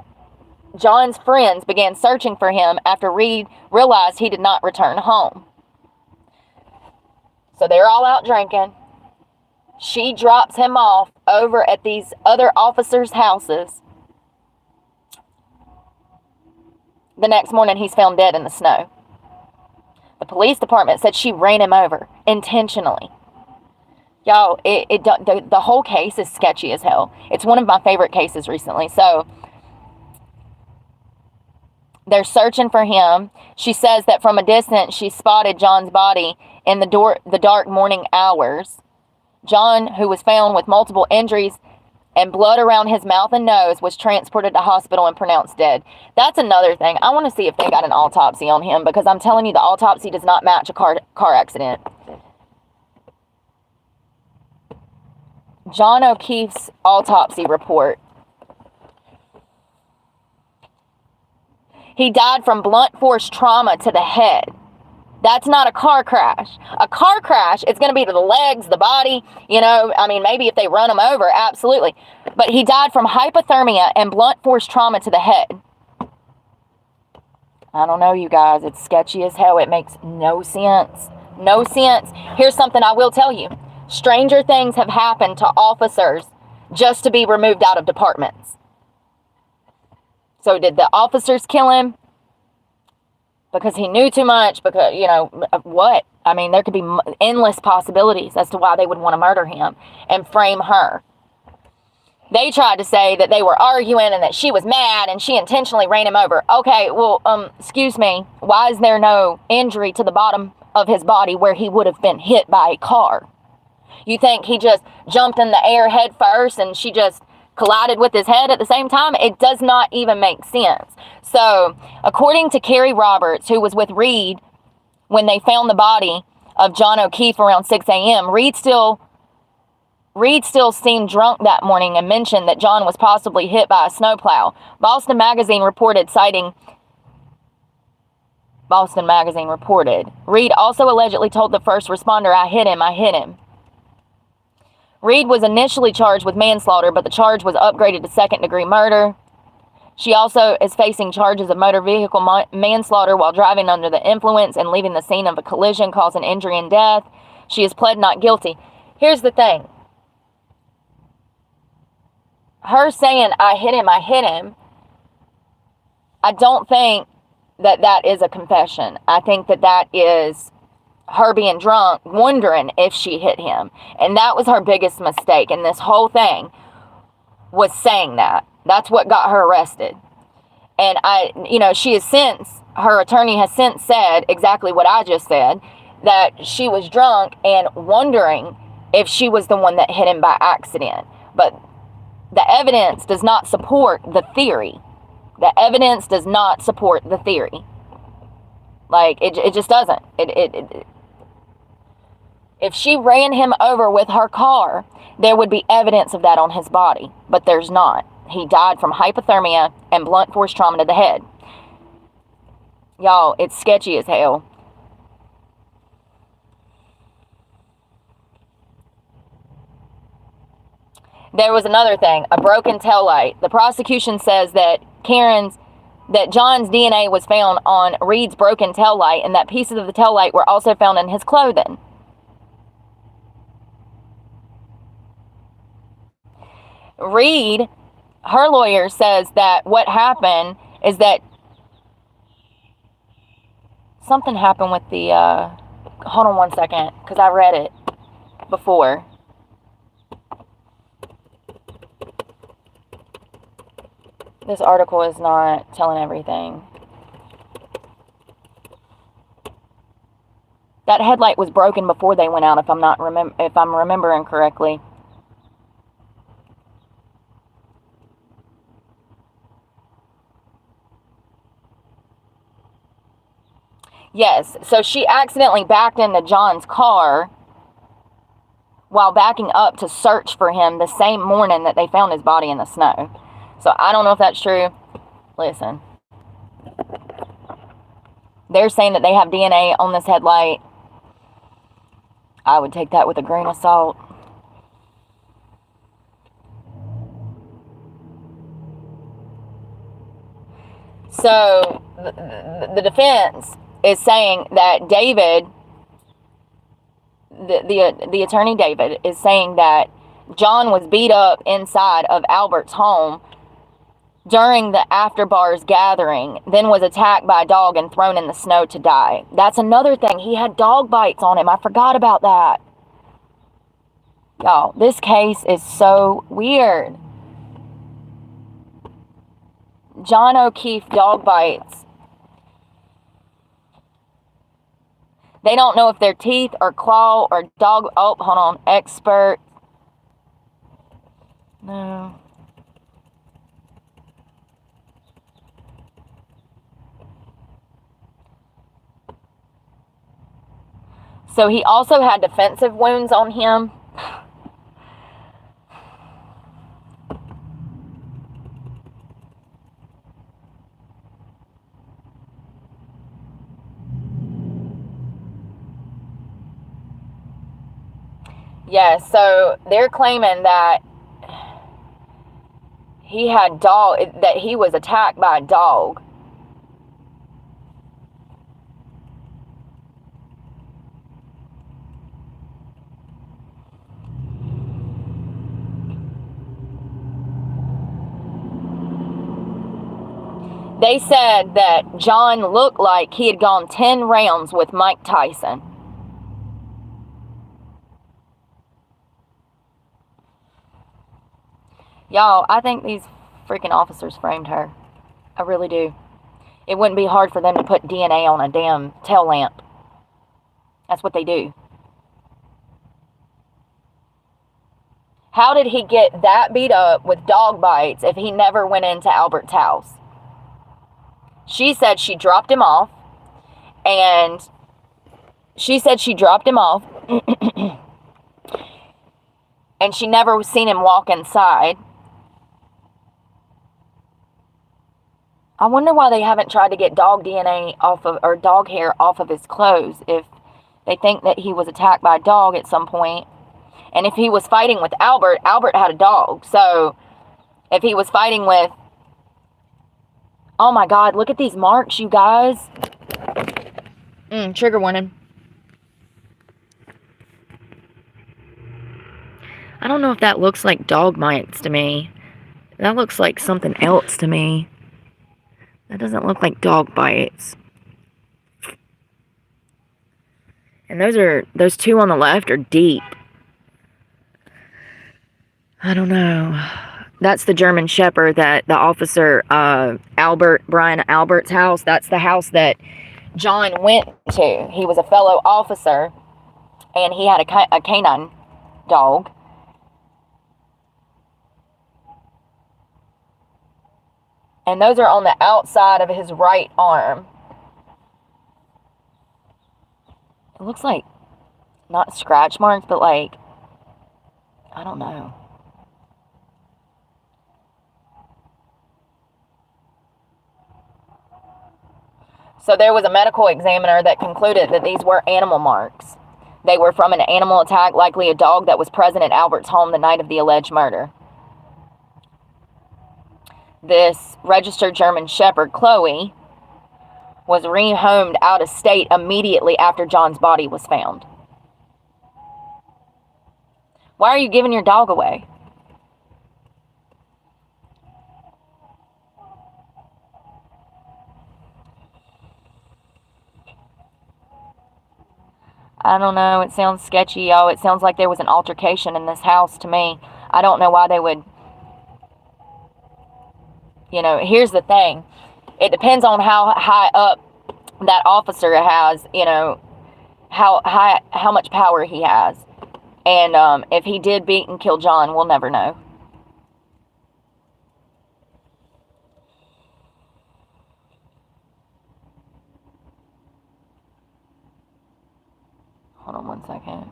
Speaker 1: John's friends began searching for him after Reed realized he did not return home. So they're all out drinking. She drops him off over at these other officers' houses. The next morning, he's found dead in the snow. The police department said she ran him over intentionally. Y'all, the whole case is sketchy as hell. It's one of my favorite cases recently. So they're searching for him. She says that from a distance, she spotted John's body in the dark morning hours. John, who was found with multiple injuries and blood around his mouth and nose, was transported to hospital and pronounced dead. That's another thing. I want to see if they got an autopsy on him, because I'm telling you, the autopsy does not match a car accident. John O'Keefe's autopsy report. He died from blunt force trauma to the head. That's not a car crash. A car crash is going to be to the legs, the body, you know. I mean, maybe if they run him over, absolutely. But he died from hypothermia and blunt force trauma to the head. I don't know, you guys. It's sketchy as hell. It makes no sense. No sense. Here's something I will tell you. Stranger things have happened to officers just to be removed out of departments. So did the officers kill him because he knew too much? Because, you know, what? I mean, there could be endless possibilities as to why they would want to murder him and frame her. They tried to say that they were arguing and that she was mad and she intentionally ran him over. Okay, well, excuse me. Why is there no injury to the bottom of his body where he would have been hit by a car? You think he just jumped in the air head first and she just collided with his head at the same time? It does not even make sense. So, according to Carrie Roberts, who was with Reed when they found the body of John O'Keefe around 6 a.m., Reed still Reed still seemed drunk that morning and mentioned that John was possibly hit by a snowplow. Boston Magazine reported. Reed also allegedly told the first responder, I hit him. Reed was initially charged with manslaughter, but the charge was upgraded to second-degree murder. She also is facing charges of motor vehicle manslaughter while driving under the influence and leaving the scene of a collision causing injury and death. She has pled not guilty. Here's the thing. Her saying, I hit him, I don't think that is a confession. I think that is her being drunk, wondering if she hit him. And that was her biggest mistake in this whole thing, was saying that. That's what got her arrested. And her attorney has since said exactly what I just said, that she was drunk and wondering if she was the one that hit him by accident. But the evidence does not support the theory. The evidence does not support the theory. Like, it just doesn't. If she ran him over with her car, there would be evidence of that on his body. But there's not. He died from hypothermia and blunt force trauma to the head. Y'all, it's sketchy as hell. There was another thing, a broken taillight. The prosecution says that John's DNA was found on Reed's broken taillight, and that pieces of the taillight were also found in his clothing. Reed, her lawyer, says that what happened is that something happened with the, hold on one second, because I read it before. This article is not telling everything. That headlight was broken before they went out, if I'm remembering correctly. Yes, so she accidentally backed into John's car while backing up to search for him the same morning that they found his body in the snow. So I don't know if that's true. Listen. They're saying that they have DNA on this headlight. I would take that with a grain of salt. So the defense is saying that David, the attorney David, is saying that John was beat up inside of Albert's home during the after bars gathering, then was attacked by a dog and thrown in the snow to die. That's another thing. He had dog bites on him. I forgot about that. Y'all, this case is so weird. John O'Keefe dog bites. They don't know if they're teeth or claw or dog. Oh, hold on. Expert. No. So he also had defensive wounds on him. Yeah, so they're claiming that that he was attacked by a dog. They said that John looked like he had gone 10 rounds with Mike Tyson. Y'all, I think these freaking officers framed her. I really do. It wouldn't be hard for them to put DNA on a damn tail lamp. That's what they do. How did he get that beat up with dog bites if he never went into Albert's house? She said she dropped him off. And And she never seen him walk inside. I wonder why they haven't tried to get dog DNA off of, or dog hair off of his clothes, if they think that he was attacked by a dog at some point. And if he was fighting with Albert, Albert had a dog. So if he was fighting with, oh my God, look at these marks, you guys. Trigger warning. I don't know if that looks like dog mites to me. That looks like something else to me. That doesn't look like dog bites. And those two on the left are deep. I don't know. That's the German Shepherd that the officer, Brian Albert's house. That's the house that John went to. He was a fellow officer, and he had a canine dog. And those are on the outside of his right arm. It looks like, not scratch marks, but like, I don't know. So there was a medical examiner that concluded that these were animal marks. They were from an animal attack, likely a dog that was present at Albert's home the night of the alleged murder. This registered German Shepherd, Chloe, was rehomed out of state immediately after John's body was found. Why are you giving your dog away? I don't know. It sounds sketchy, y'all. It sounds like there was an altercation in this house to me. I don't know why they would... You know, here's the thing. It depends on how high up that officer has, you know, how much power he has. And if he did beat and kill John, we'll never know. Hold on one second.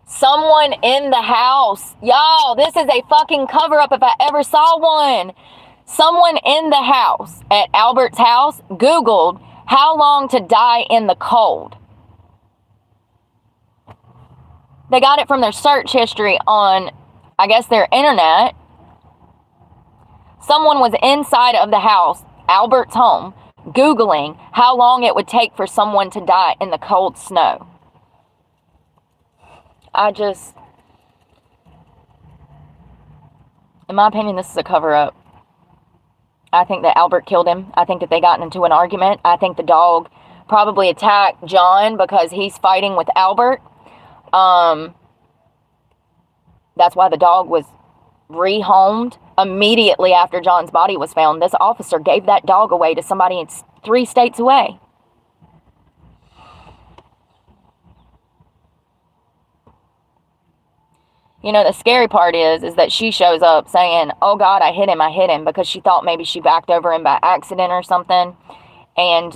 Speaker 1: Someone in the house. Y'all, this is a fucking cover-up if I ever saw one. Someone in the house, at Albert's house, Googled how long to die in the cold. They got it from their search history on, I guess, their internet. Someone was inside of the house, Albert's home, Googling how long it would take for someone to die in the cold snow. In my opinion, this is a cover-up. I think that Albert killed him. I think that they got into an argument. I think the dog probably attacked John because he's fighting with Albert. That's why the dog was rehomed immediately after John's body was found. This officer gave that dog away to somebody 3 states away. You know, the scary part is that she shows up saying, oh God, I hit him, because she thought maybe she backed over him by accident or something. And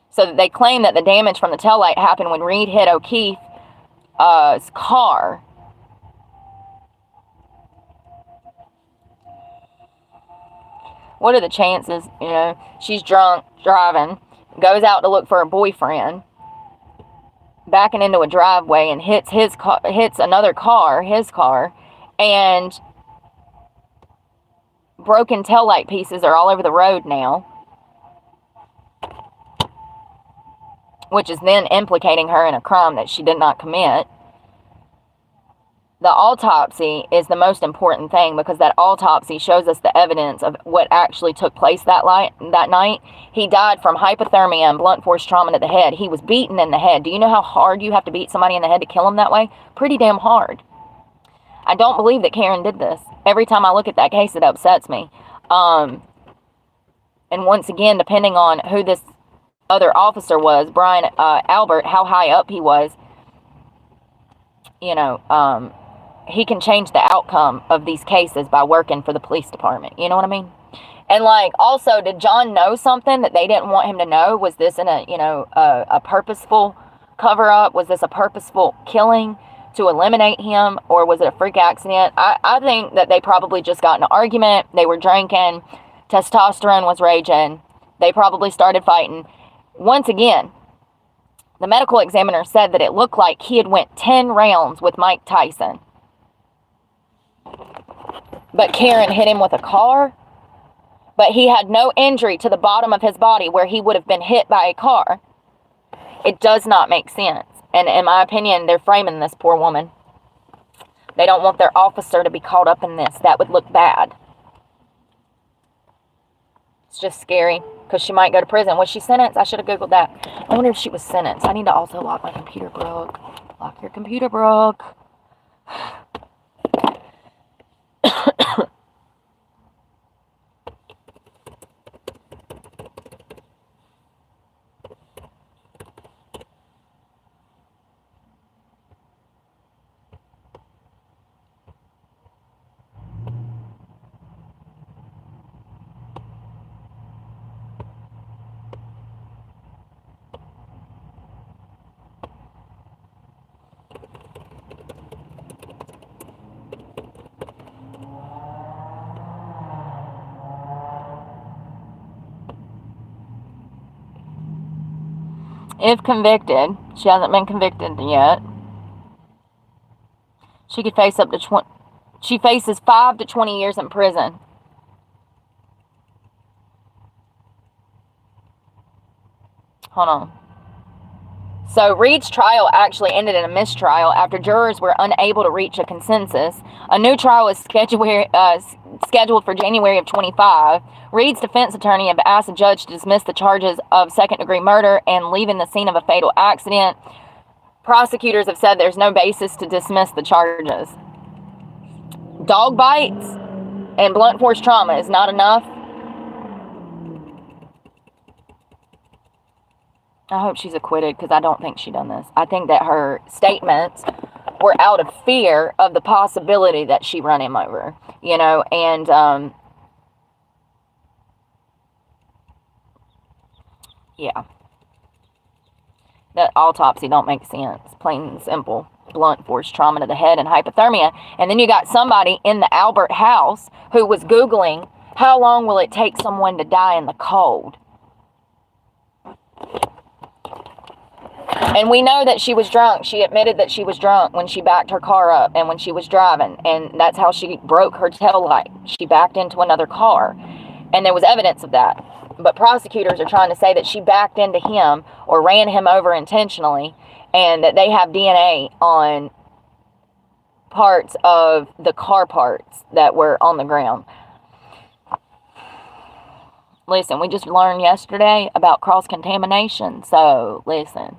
Speaker 1: so they claim that the damage from the taillight happened when Reed hit O'Keefe's car. What are the chances? You know, she's drunk, driving, goes out to look for her boyfriend, backing into a driveway and hits another car, his car, and broken taillight pieces are all over the road now, which is then implicating her in a crime that she did not commit. The autopsy is the most important thing, because that autopsy shows us the evidence of what actually took place that night. He died from hypothermia and blunt force trauma to the head. He was beaten in the head. Do you know how hard you have to beat somebody in the head to kill him that way? Pretty damn hard. I don't believe that Karen did this. Every time I look at that case, it upsets me. And once again, depending on who this other officer was, Brian Albert, how high up he was, you know, he can change the outcome of these cases by working for the police department. You know what I mean? And like, also, did John know something that they didn't want him to know? Was this in a, you know, a purposeful cover up? Was this a purposeful killing to eliminate him, or was it a freak accident? I think that they probably just got in an argument. They were drinking. Testosterone was raging. They probably started fighting. Once again, the medical examiner said that it looked like he had went 10 rounds with Mike Tyson. But Karen hit him with a car. But he had no injury to the bottom of his body where he would have been hit by a car. It does not make sense. And in my opinion, they're framing this poor woman. They don't want their officer to be caught up in this. That would look bad. It's just scary because she might go to prison. Was she sentenced? I should have Googled that. I wonder if she was sentenced. I need to also lock my computer, Brooke. Lock your computer, Brooke. If convicted, she hasn't been convicted yet, she could face up to 20, she faces 5 to 20 years in prison. Hold on. So Reed's trial actually ended in a mistrial after jurors were unable to reach a consensus. A new trial is scheduled for January of 25. Reed's defense attorney had asked the judge to dismiss the charges of second-degree murder and leaving the scene of a fatal accident. Prosecutors have said there's no basis to dismiss the charges. Dog bites and blunt force trauma is not enough. I hope she's acquitted because I don't think she done this. I think that her statements were out of fear of the possibility that she run him over, you know, and yeah. That autopsy don't make sense, plain and simple. Blunt force trauma to the head and hypothermia. And then you got somebody in the Albert house who was Googling, how long will it take someone to die in the cold? And we know that she was drunk. She admitted that she was drunk when she backed her car up and when she was driving. And that's how she broke her tail light. She backed into another car. And there was evidence of that. But prosecutors are trying to say that she backed into him or ran him over intentionally, and that they have DNA on parts of the car parts that were on the ground. Listen, we just learned yesterday about cross-contamination, so listen.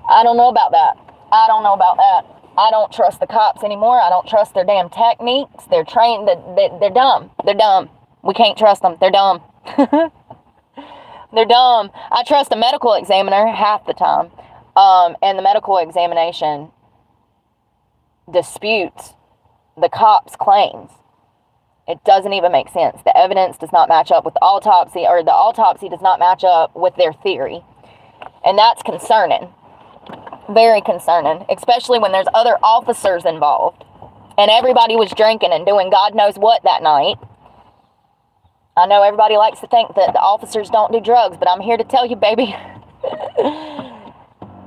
Speaker 1: I don't know about that. I don't know about that. I don't trust the cops anymore. I don't trust their damn techniques. They're trained, they're dumb. They're dumb. We can't trust them. They're dumb. They're dumb. I trust a medical examiner half the time. And the medical examination disputes the cops' claims. It doesn't even make sense. The evidence does not match up with the autopsy, or the autopsy does not match up with their theory. And that's concerning. Very concerning. Especially when there's other officers involved. And everybody was drinking and doing God knows what that night. I know everybody likes to think that the officers don't do drugs, but I'm here to tell you, baby.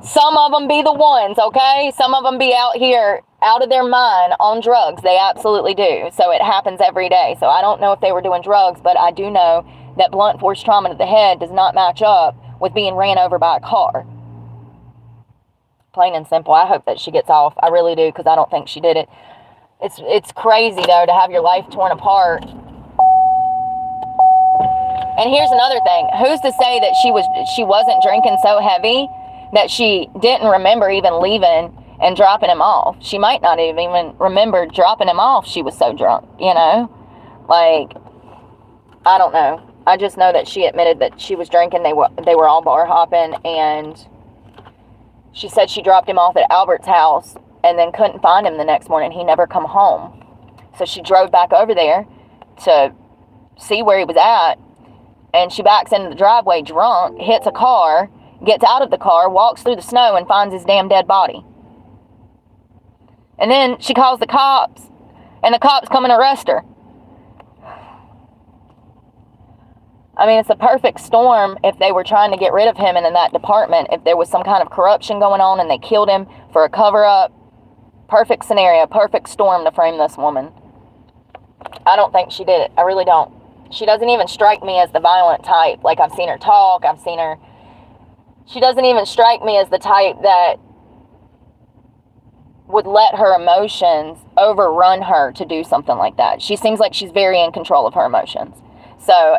Speaker 1: Some of them be the ones, okay? Some of them be out here, out of their mind on drugs. They absolutely do. So it happens every day. So I don't know if they were doing drugs, but I do know that blunt force trauma to the head does not match up with being ran over by a car. Plain and simple. I hope that she gets off. I really do, because I don't think she did it. It's crazy, though, to have your life torn apart. And here's another thing. Who's to say that she wasn't drinking so heavy that she didn't remember even leaving and dropping him off? She might not even remember dropping him off. She was so drunk, you know? Like, I don't know. I just know that she admitted that she was drinking. They were all bar hopping, and she said she dropped him off at Albert's house and then couldn't find him the next morning. He never come home. So she drove back over there to see where he was at, and she backs into the driveway drunk, hits a car, gets out of the car, walks through the snow, and finds his damn dead body. And then she calls the cops, and the cops come and arrest her. I mean, it's a perfect storm if they were trying to get rid of him and in that department, if there was some kind of corruption going on and they killed him for a cover-up. Perfect scenario, perfect storm to frame this woman. I don't think she did it. I really don't. She doesn't even strike me as the violent type. Like, I've seen her talk, she doesn't even strike me as the type that would let her emotions overrun her to do something like that. She seems like she's very in control of her emotions. So,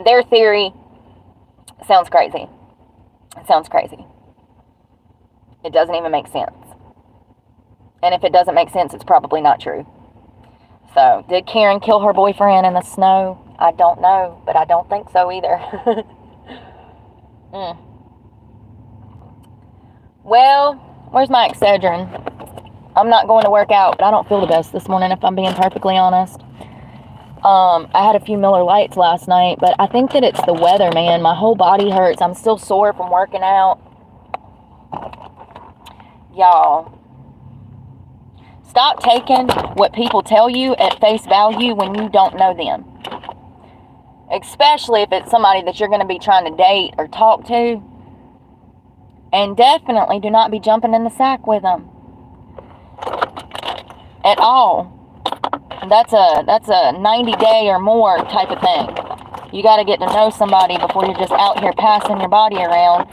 Speaker 1: their theory sounds crazy. It sounds crazy. It doesn't even make sense. And if it doesn't make sense, it's probably not true. So, did Karen kill her boyfriend in the snow? I don't know, but I don't think so either. Well, where's my Excedrin? I'm not going to work out, but I don't feel the best this morning, if I'm being perfectly honest. I had a few Miller Lights last night, but I think that it's the weather, man. My whole body hurts. I'm still sore from working out. Y'all, stop taking what people tell you at face value when you don't know them. Especially if it's somebody that you're going to be trying to date or talk to. And definitely do not be jumping in the sack with them. At all. That's a 90-day or more type of thing. You got to get to know somebody before you're just out here passing your body around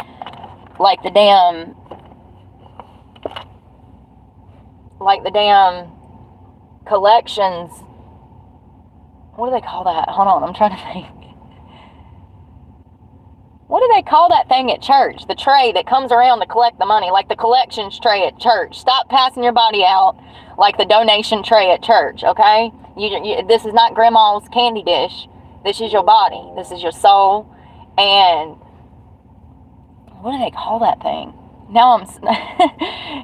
Speaker 1: like the damn collections. What do they call that? Hold on, I'm trying to think. What do they call that thing at church? The tray that comes around to collect the money, like the collections tray at church. Stop passing your body out like the donation tray at church, okay? This is not grandma's candy dish. This is your body. This is your soul. And what do they call that thing? Now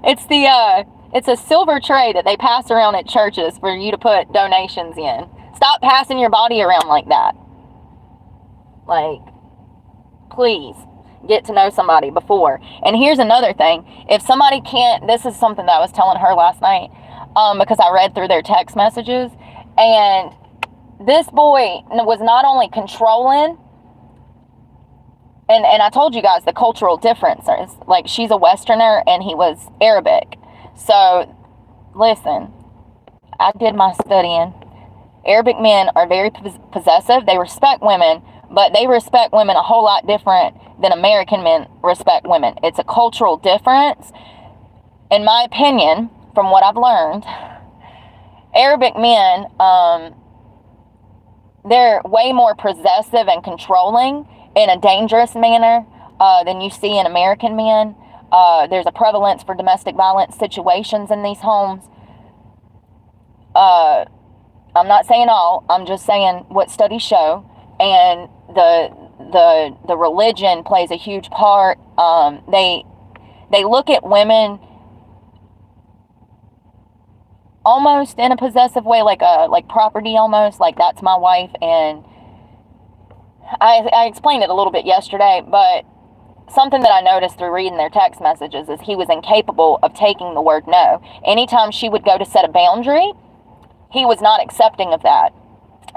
Speaker 1: it's a silver tray that they pass around at churches for you to put donations in. Stop passing your body around like that. Like, please get to know somebody before. And here's another thing. If somebody can't, this is something that I was telling her last night, because I read through their text messages, and this boy was not only controlling, and I told you guys the cultural differences. Like, she's a Westerner and he was Arabic. So, listen, I did my studying. Arabic men are very possessive. They respect women, but they respect women a whole lot different than American men respect women. It's a cultural difference. In my opinion, from what I've learned, Arabic men, they're way more possessive and controlling in a dangerous manner than you see in American men. There's a prevalence for domestic violence situations in these homes. I'm not saying all. I'm just saying what studies show. And the religion plays a huge part. They look at women almost in a possessive way, like property almost, like that's my wife. And I explained it a little bit yesterday, but something that I noticed through reading their text messages is he was incapable of taking the word no. Anytime she would go to set a boundary, he was not accepting of that.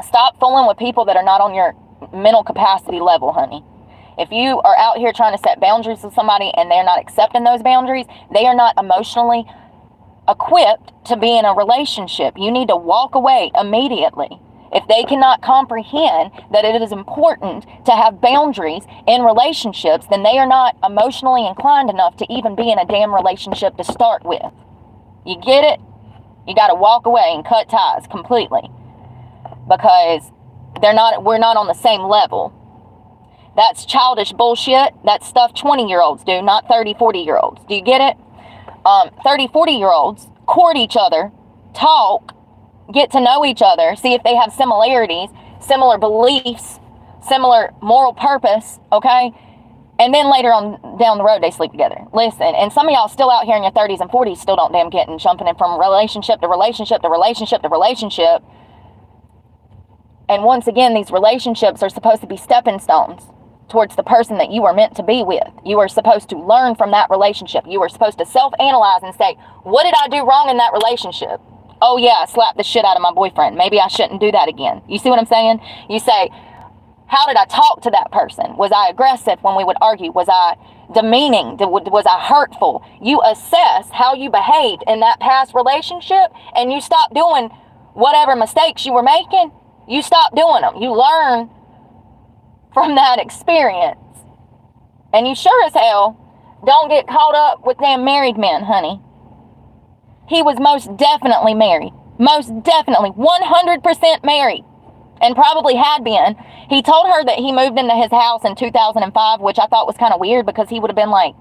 Speaker 1: Stop fooling with people that are not on your mental capacity level, honey. If you are out here trying to set boundaries with somebody and they're not accepting those boundaries, they are not emotionally equipped to be in a relationship. You need to walk away immediately. If they cannot comprehend that it is important to have boundaries in relationships, then they are not emotionally inclined enough to even be in a damn relationship to start with. You get it? You got to walk away and cut ties completely, because we're not on the same level. That's childish bullshit. That's stuff 20-year-olds do, not 30, 40-year-olds. Do you get it? 30, 40-year-olds court each other, talk, get to know each other, see if they have similarities, similar beliefs, similar moral purpose, okay? And then later on down the road, they sleep together. Listen, and some of y'all still out here in your 30s and 40s still don't damn get and jumping in from relationship to relationship to relationship to relationship. And once again, these relationships are supposed to be stepping stones towards the person that you are meant to be with. You are supposed to learn from that relationship. You are supposed to self-analyze and say, what did I do wrong in that relationship? Oh yeah, I slapped the shit out of my boyfriend. Maybe I shouldn't do that again. You see what I'm saying? You say, how did I talk to that person? Was I aggressive when we would argue? Was I demeaning? Was I hurtful? You assess how you behaved in that past relationship, and you stop doing whatever mistakes you were making. You stop doing them. You learn from that experience. And you sure as hell don't get caught up with damn married men, honey. He was most definitely married. Most definitely. 100% married. And probably had been. He told her that he moved into his house in 2005, which I thought was kind of weird because he would have been like,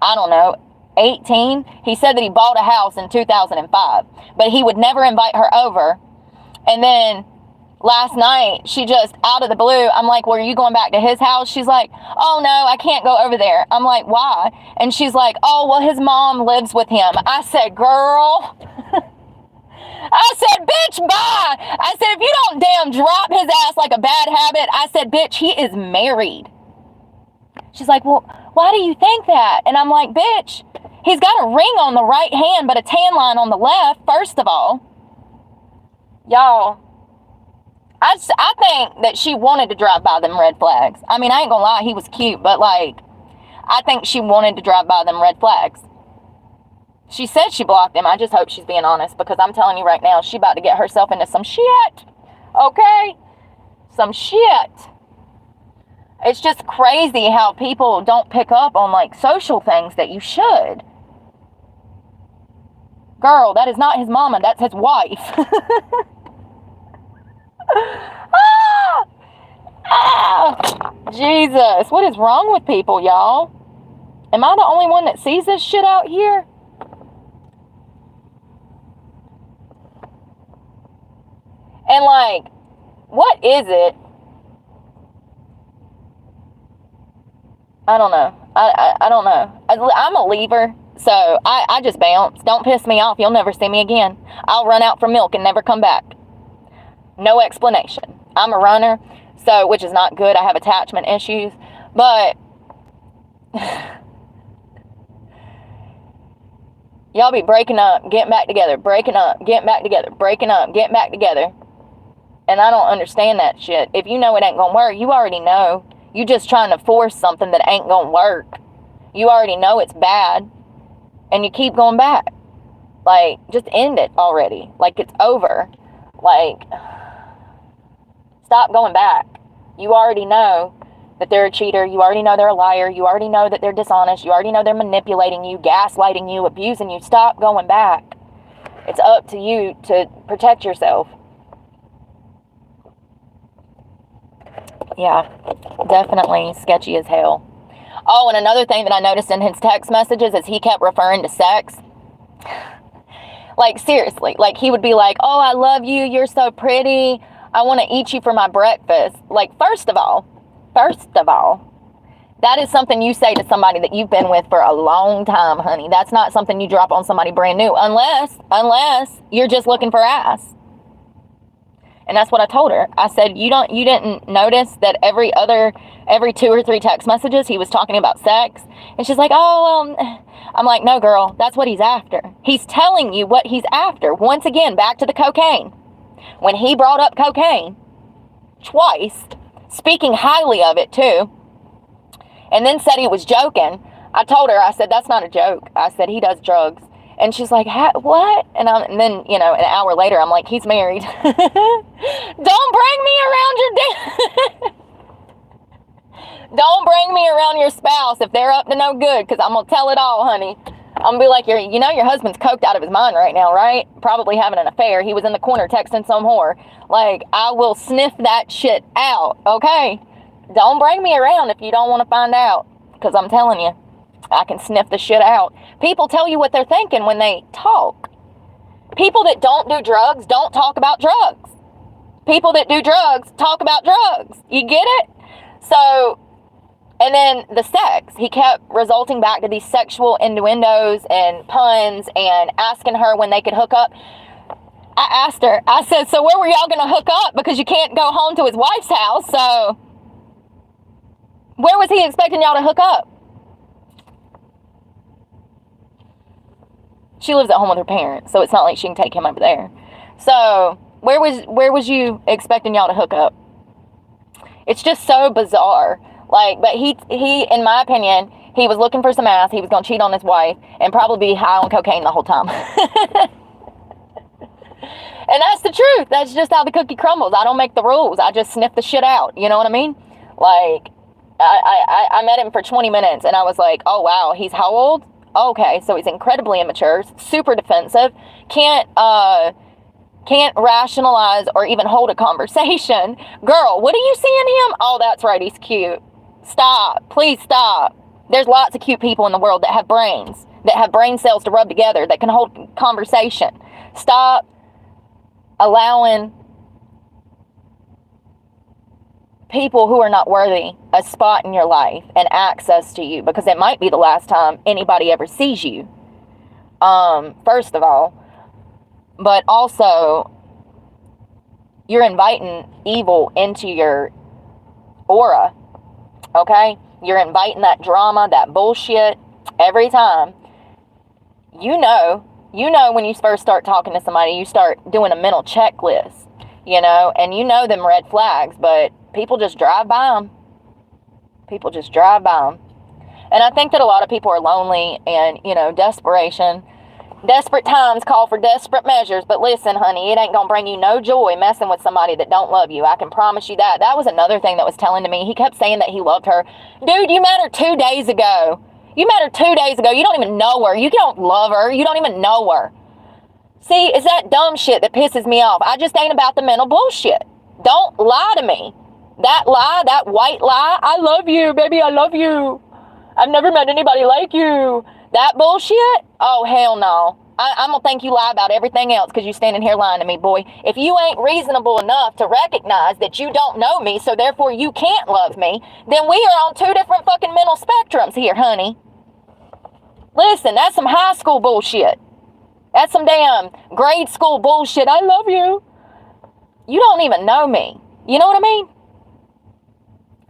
Speaker 1: I don't know, 18. He said that he bought a house in 2005, but he would never invite her over. And then last night, she just, out of the blue, I'm like, well, are you going back to his house? She's like, oh, no, I can't go over there. I'm like, why? And she's like, oh, well, his mom lives with him. I said, girl. I said, bitch, bye. I said, if you don't damn drop his ass like a bad habit, I said, bitch, he is married. She's like, well, why do you think that? And I'm like, bitch, he's got a ring on the right hand, but a tan line on the left, first of all. Y'all, I think that she wanted to drive by them red flags. I mean, I ain't gonna lie, he was cute, but like, I think she wanted to drive by them red flags. She said she blocked him. I just hope she's being honest, because I'm telling you right now, she about to get herself into some shit. Okay? Some shit. It's just crazy how people don't pick up on like social things that you should. Girl, that is not his mama. That's his wife. Jesus, what is wrong with people, y'all? Am I the only one that sees this shit out here? And like, what is it? I don't know. I don't know. I'm a leaver, so I just bounce. Don't piss me off. You'll never see me again. I'll run out for milk and never come back. No explanation. I'm a runner, so, which is not good. I have attachment issues, but y'all be breaking up, getting back together, breaking up, getting back together, breaking up, getting back together. And I don't understand that shit. If you know it ain't gonna work, you already know. You just trying to force something that ain't gonna work. You already know it's bad. And you keep going back. Like, just end it already. Like, it's over. Like, stop going back. You already know that they're a cheater. You already know they're a liar. You already know that they're dishonest. You already know they're manipulating you, gaslighting you, abusing you. Stop going back. It's up to you to protect yourself. Yeah, definitely sketchy as hell. Oh, and another thing that I noticed in his text messages is he kept referring to sex. Like, seriously. Like, he would be like, oh, I love you. You're so pretty. I want to eat you for my breakfast. Like, first of all, that is something you say to somebody that you've been with for a long time, honey. That's not something you drop on somebody brand new. Unless you're just looking for ass. And that's what I told her. I said, you didn't notice that every 2 or 3 text messages he was talking about sex? And she's like, oh, I'm like, no, girl, that's what he's after. He's telling you what he's after. Once again, back to the cocaine. When he brought up cocaine twice, speaking highly of it too, and then said he was joking, I told her, I said, that's not a joke. I said, he does drugs. And she's like, what? And then, an hour later, I'm like, he's married. Don't bring me around your Don't bring me around your spouse if they're up to no good, because I'm going to tell it all, honey. I'm going to be like, your husband's coked out of his mind right now, right? Probably having an affair. He was in the corner texting some whore. Like, I will sniff that shit out, okay? Don't bring me around if you don't want to find out, because I'm telling you, I can sniff the shit out. People tell you what they're thinking when they talk. People that don't do drugs don't talk about drugs. People that do drugs talk about drugs. You get it? So, And then the sex. He kept resulting back to these sexual innuendos and puns and asking her when they could hook up. I asked her, I said, so where were y'all going to hook up? Because you can't go home to his wife's house, so where was he expecting y'all to hook up? She lives at home with her parents, so it's not like she can take him over there. So where was you expecting y'all to hook up? It's just so bizarre. Like, but he, in my opinion, he was looking for some ass. He was going to cheat on his wife and probably be high on cocaine the whole time. And that's the truth. That's just how the cookie crumbles. I don't make the rules. I just sniff the shit out. You know what I mean? Like, I met him for 20 minutes and I was like, oh, wow, he's how old? Okay, so he's incredibly immature, super defensive, can't rationalize or even hold a conversation. Girl, what do you see in him? Oh, that's right, he's cute. Stop. Please stop. There's lots of cute people in the world that have brains, that have brain cells to rub together, that can hold conversation. Stop allowing people who are not worthy a spot in your life and access to you, because it might be the last time anybody ever sees you. First of all, but also you're inviting evil into your aura. Okay? You're inviting that drama, that bullshit every time. You know when you first start talking to somebody, you start doing a mental checklist, and you know them red flags, but people just drive by them. People just drive by them. And I think that a lot of people are lonely and, desperation. Desperate times call for desperate measures. But listen, honey, it ain't going to bring you no joy messing with somebody that don't love you. I can promise you that. That was another thing that was telling to me. He kept saying that he loved her. Dude, you met her 2 days ago. You met her 2 days ago. You don't even know her. You don't love her. You don't even know her. See, it's that dumb shit that pisses me off. I just ain't about the mental bullshit. Don't lie to me. That lie, that white lie, I love you, baby, I love you. I've never met anybody like you. That bullshit? Oh, hell no. I'm going to think you lie about everything else because you standing here lying to me, boy. If you ain't reasonable enough to recognize that you don't know me, so therefore you can't love me, then we are on two different fucking mental spectrums here, honey. Listen, that's some high school bullshit. That's some damn grade school bullshit. I love you. You don't even know me. You know what I mean?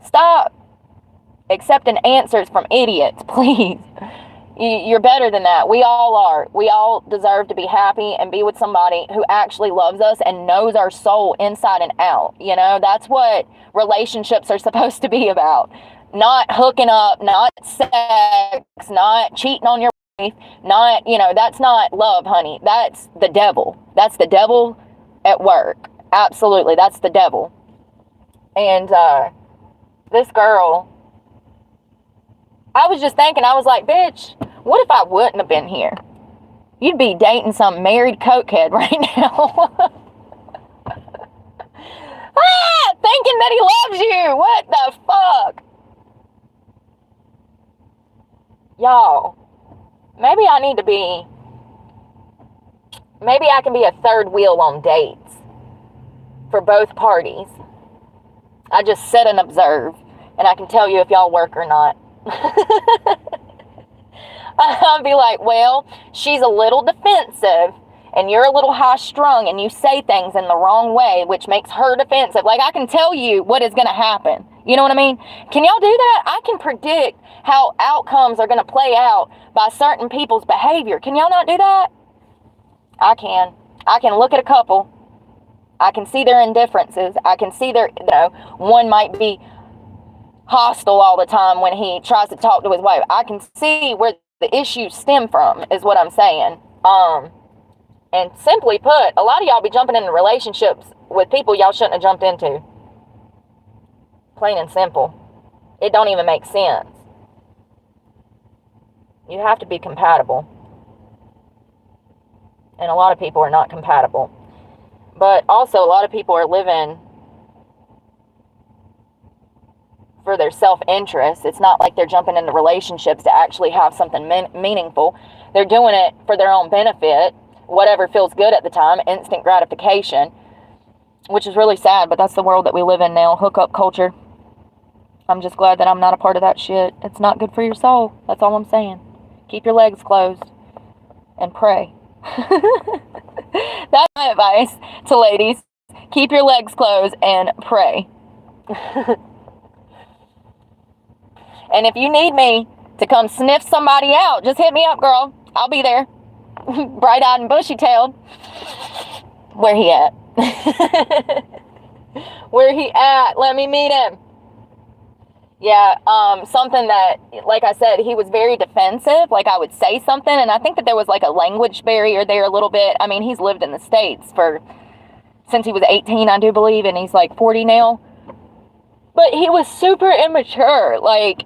Speaker 1: Stop accepting answers from idiots, please. You're better than that. We all are. We all deserve to be happy and be with somebody who actually loves us and knows our soul inside and out. That's what relationships are supposed to be about. Not hooking up, not sex, not cheating on your wife, not, that's not love, honey. That's the devil. That's the devil at work. Absolutely. That's the devil. And, this girl, I was just thinking, I was like, bitch, what if I wouldn't have been here? You'd be dating some married cokehead right now. Thinking that he loves you. What the fuck? Y'all, maybe I can be a third wheel on dates for both parties. I just sit and observe, and I can tell you if y'all work or not. I'll be like, well, she's a little defensive, and you're a little high-strung, and you say things in the wrong way, which makes her defensive. Like, I can tell you what is going to happen. You know what I mean? Can y'all do that? I can predict how outcomes are going to play out by certain people's behavior. Can y'all not do that? I can. I can look at a couple. I can see their indifferences. I can see their, one might be hostile all the time when he tries to talk to his wife. I can see where the issues stem from, is what I'm saying. And simply put, a lot of y'all be jumping into relationships with people y'all shouldn't have jumped into. Plain and simple. It don't even make sense. You have to be compatible. And a lot of people are not compatible. But also a lot of people are living for their self-interest. It's not like they're jumping into relationships to actually have something meaningful. They're doing it for their own benefit, whatever feels good at the time, instant gratification, which is really sad, but that's the world that we live in now, hookup culture. I'm just glad that I'm not a part of that shit. It's not good for your soul. That's all I'm saying. Keep your legs closed and pray. That's my advice to ladies. Keep your legs closed and pray. And if you need me to come sniff somebody out, just hit me up, girl. I'll be there. Bright-eyed and bushy-tailed. Where he at? Where he at? Let me meet him. Yeah, something that, like I said, he was very defensive. Like, I would say something, and I think that there was like a language barrier there a little bit. I mean, he's lived in the States since he was 18, I do believe, and he's like 40 now. But he was super immature. Like,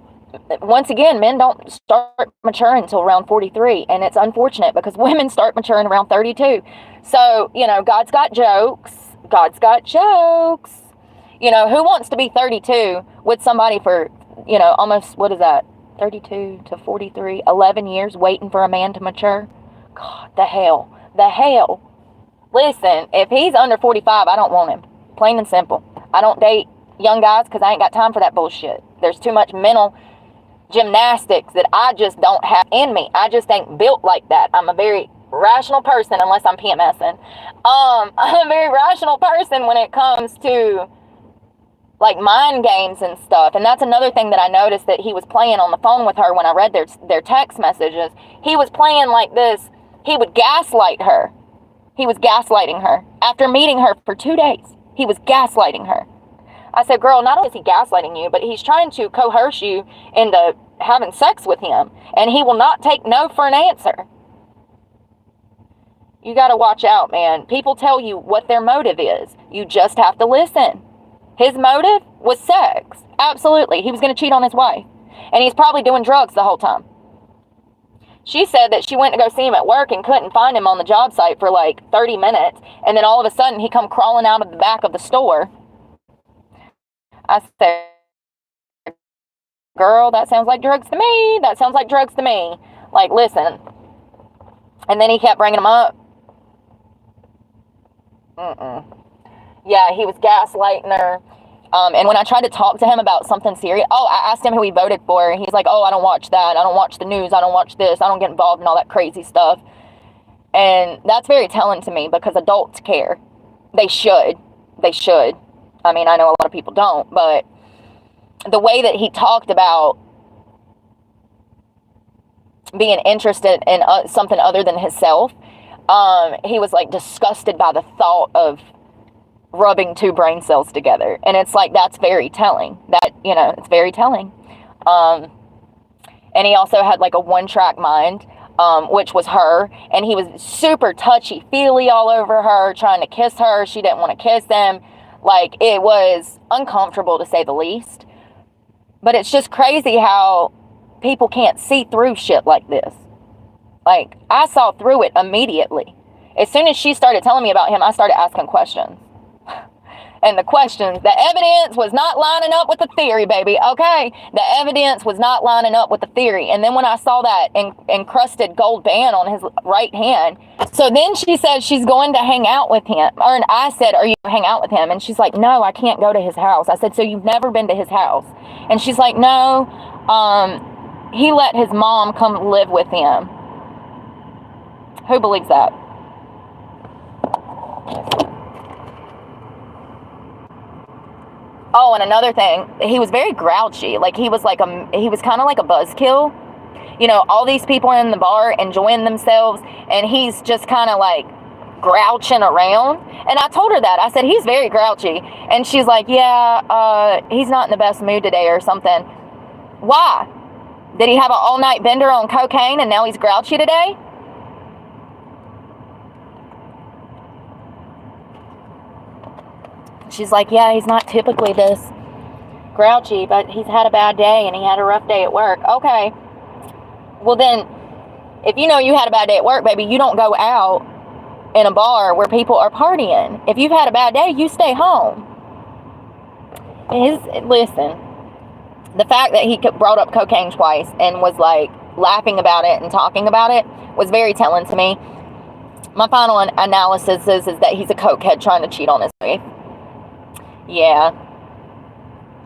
Speaker 1: once again, men don't start maturing until around 43, and it's unfortunate because women start maturing around 32. So, you know, God's got jokes. God's got jokes. You know, who wants to be 32 with somebody for, you know, almost, what is that, 32 to 43, 11 years waiting for a man to mature? God, the hell. Listen, if he's under 45, I don't want him. Plain and simple. I don't date young guys because I ain't got time for that bullshit. There's too much mental gymnastics that I just don't have in me. I just ain't built like that. I'm a very rational person, unless I'm PMSing. I'm a very rational person when it comes to like mind games and stuff. And that's another thing that I noticed that he was playing on the phone with her when I read their text messages. He was playing like this. He would gaslight her. He was gaslighting her. After meeting her for 2 days, he was gaslighting her. I said, girl, not only is he gaslighting you, but he's trying to coerce you into having sex with him. And he will not take no for an answer. You got to watch out, man. People tell you what their motive is. You just have to listen. His motive was sex. Absolutely. He was going to cheat on his wife. And he's probably doing drugs the whole time. She said that she went to go see him at work and couldn't find him on the job site for like 30 minutes. And then all of a sudden he come crawling out of the back of the store. I said, girl, that sounds like drugs to me. That sounds like drugs to me. Like, listen. And then he kept bringing him up. Yeah, he was gaslighting her. And when I tried to talk to him about something serious, I asked him who he voted for. And he's like, I don't watch that. I don't watch the news. I don't watch this. I don't get involved in all that crazy stuff. And that's very telling to me because adults care. They should. I mean, I know a lot of people don't, but the way that he talked about being interested in something other than himself, he was like disgusted by the thought of rubbing two brain cells together. And it's like, that's very telling. That, you know, it's very telling. And he also had like a one-track mind, which was her. And he was super touchy-feely all over her, trying to kiss her. She didn't want to kiss him. Like, it was uncomfortable to say the least. But it's just crazy how people can't see through shit like this. Like, I saw through it immediately. As soon as she started telling me about him, I started asking questions. And the evidence was not lining up with the theory, baby, okay? The evidence was not lining up with the theory. And then when I saw that encrusted gold band on his right hand, so then she said she's going to hang out with him. And I said, are you going to hang out with him? And she's like, no, I can't go to his house. I said, so you've never been to his house? And she's like, no, he let his mom come live with him. Who believes that? Oh, and another thing, he was very grouchy. Like, he was kind of like a buzzkill. You know, all these people in the bar enjoying themselves, and he's just kind of like grouching around. And I told her that. I said, he's very grouchy. And she's like, yeah, he's not in the best mood today or something. Why? Did he have an all-night bender on cocaine and now he's grouchy today? She's like, yeah, he's not typically this grouchy, but he's had a bad day and he had a rough day at work. Okay. Well then, if you know you had a bad day at work, baby, you don't go out in a bar where people are partying. If you've had a bad day, you stay home. Listen, the fact that he brought up cocaine twice and was like laughing about it and talking about it was very telling to me. My final analysis is that he's a cokehead trying to cheat on his wife. Yeah.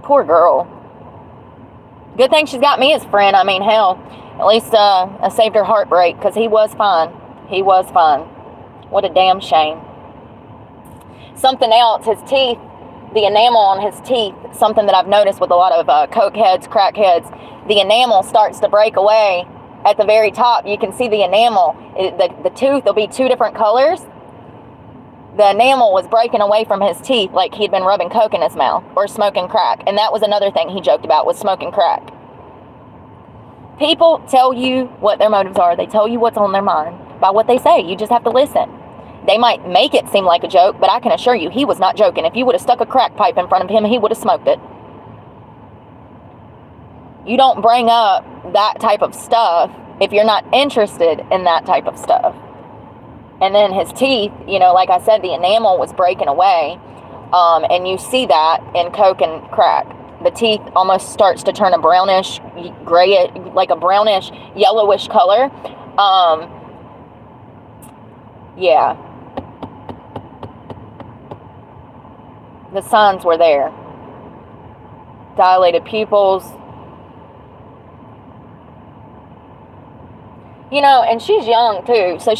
Speaker 1: Poor girl. Good thing she's got me as a friend. I mean, hell, at least I saved her heartbreak, because he was fine. He was fine. What a damn shame. Something else, his teeth, the enamel on his teeth, something that I've noticed with a lot of coke heads, crack heads, the enamel starts to break away at the very top. You can see the enamel. The tooth will be two different colors. The enamel was breaking away from his teeth like he'd been rubbing coke in his mouth or smoking crack. And that was another thing he joked about, was smoking crack. People tell you what their motives are. They tell you what's on their mind by what they say. You just have to listen. They might make it seem like a joke, but I can assure you he was not joking. If you would have stuck a crack pipe in front of him, he would have smoked it. You don't bring up that type of stuff if you're not interested in that type of stuff. And then his teeth, you know, like I said, the enamel was breaking away. And you see that in coke and crack. The teeth almost starts to turn a brownish, gray, like a brownish, yellowish color. Yeah. The signs were there. Dilated pupils. You know, and she's young too, so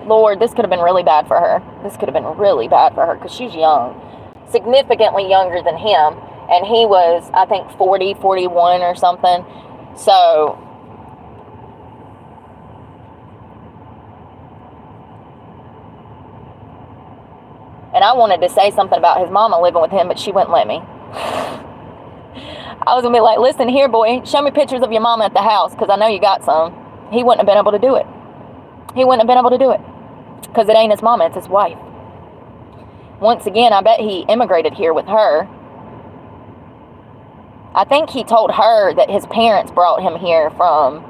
Speaker 1: Lord, this could have been really bad for her. This could have been really bad for her, because she's young. Significantly younger than him, and he was, I think, 40, 41 or something. So, and I wanted to say something about his mama living with him, but she wouldn't let me. I was going to be like, listen, here, boy, show me pictures of your mama at the house, because I know you got some. He wouldn't have been able to do it. He wouldn't have been able to do it. Because it ain't his mama, it's his wife. Once again, I bet he immigrated here with her. I think he told her that his parents brought him here from...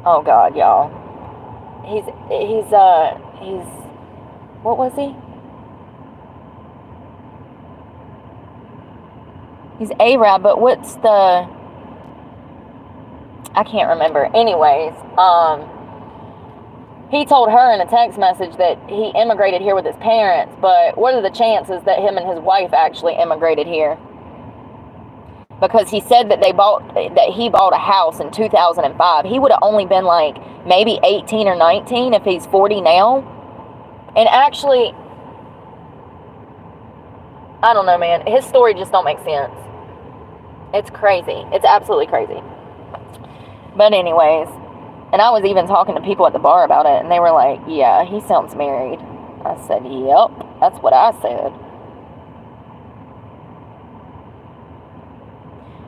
Speaker 1: Oh, God, y'all. He's... What was he? He's Arab, but what's the... I can't remember. Anyways, he told her in a text message that he immigrated here with his parents, but what are the chances that him and his wife actually immigrated here? Because he said that he bought a house in 2005. He would have only been like maybe 18 or 19 if he's 40 now. And actually, I don't know, man. His story just don't make sense. It's crazy. It's absolutely crazy. But anyways, and I was even talking to people at the bar about it, and they were like, yeah, he sounds married. I said, yep, that's what I said.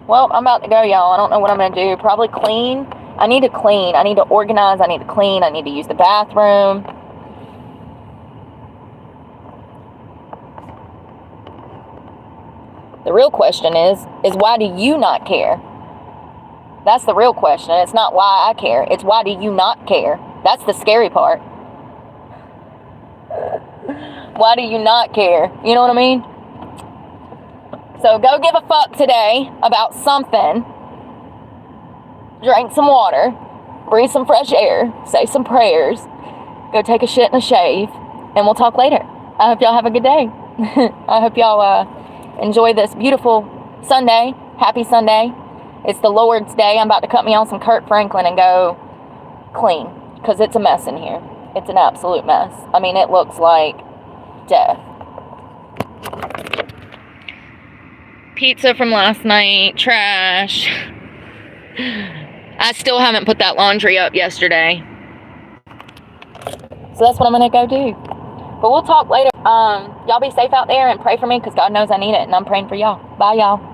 Speaker 1: Well, I'm about to go, y'all. I don't know what I'm going to do. Probably clean. I need to clean. I need to organize. I need to clean. I need to use the bathroom. The real question is why do you not care? That's the real question. It's not why I care. It's why do you not care? That's the scary part. Why do you not care? You know what I mean? So go give a fuck today about something. Drink some water. Breathe some fresh air. Say some prayers. Go take a shit and a shave. And we'll talk later. I hope y'all have a good day. I hope y'all enjoy this beautiful Sunday. Happy Sunday. It's the Lord's Day. I'm about to cut me on some Kurt Franklin and go clean. Because it's a mess in here. It's an absolute mess. I mean, it looks like death. Pizza from last night. Trash. I still haven't put that laundry up yesterday. So that's what I'm going to go do. But we'll talk later. Y'all be safe out there and pray for me because God knows I need it. And I'm praying for y'all. Bye, y'all.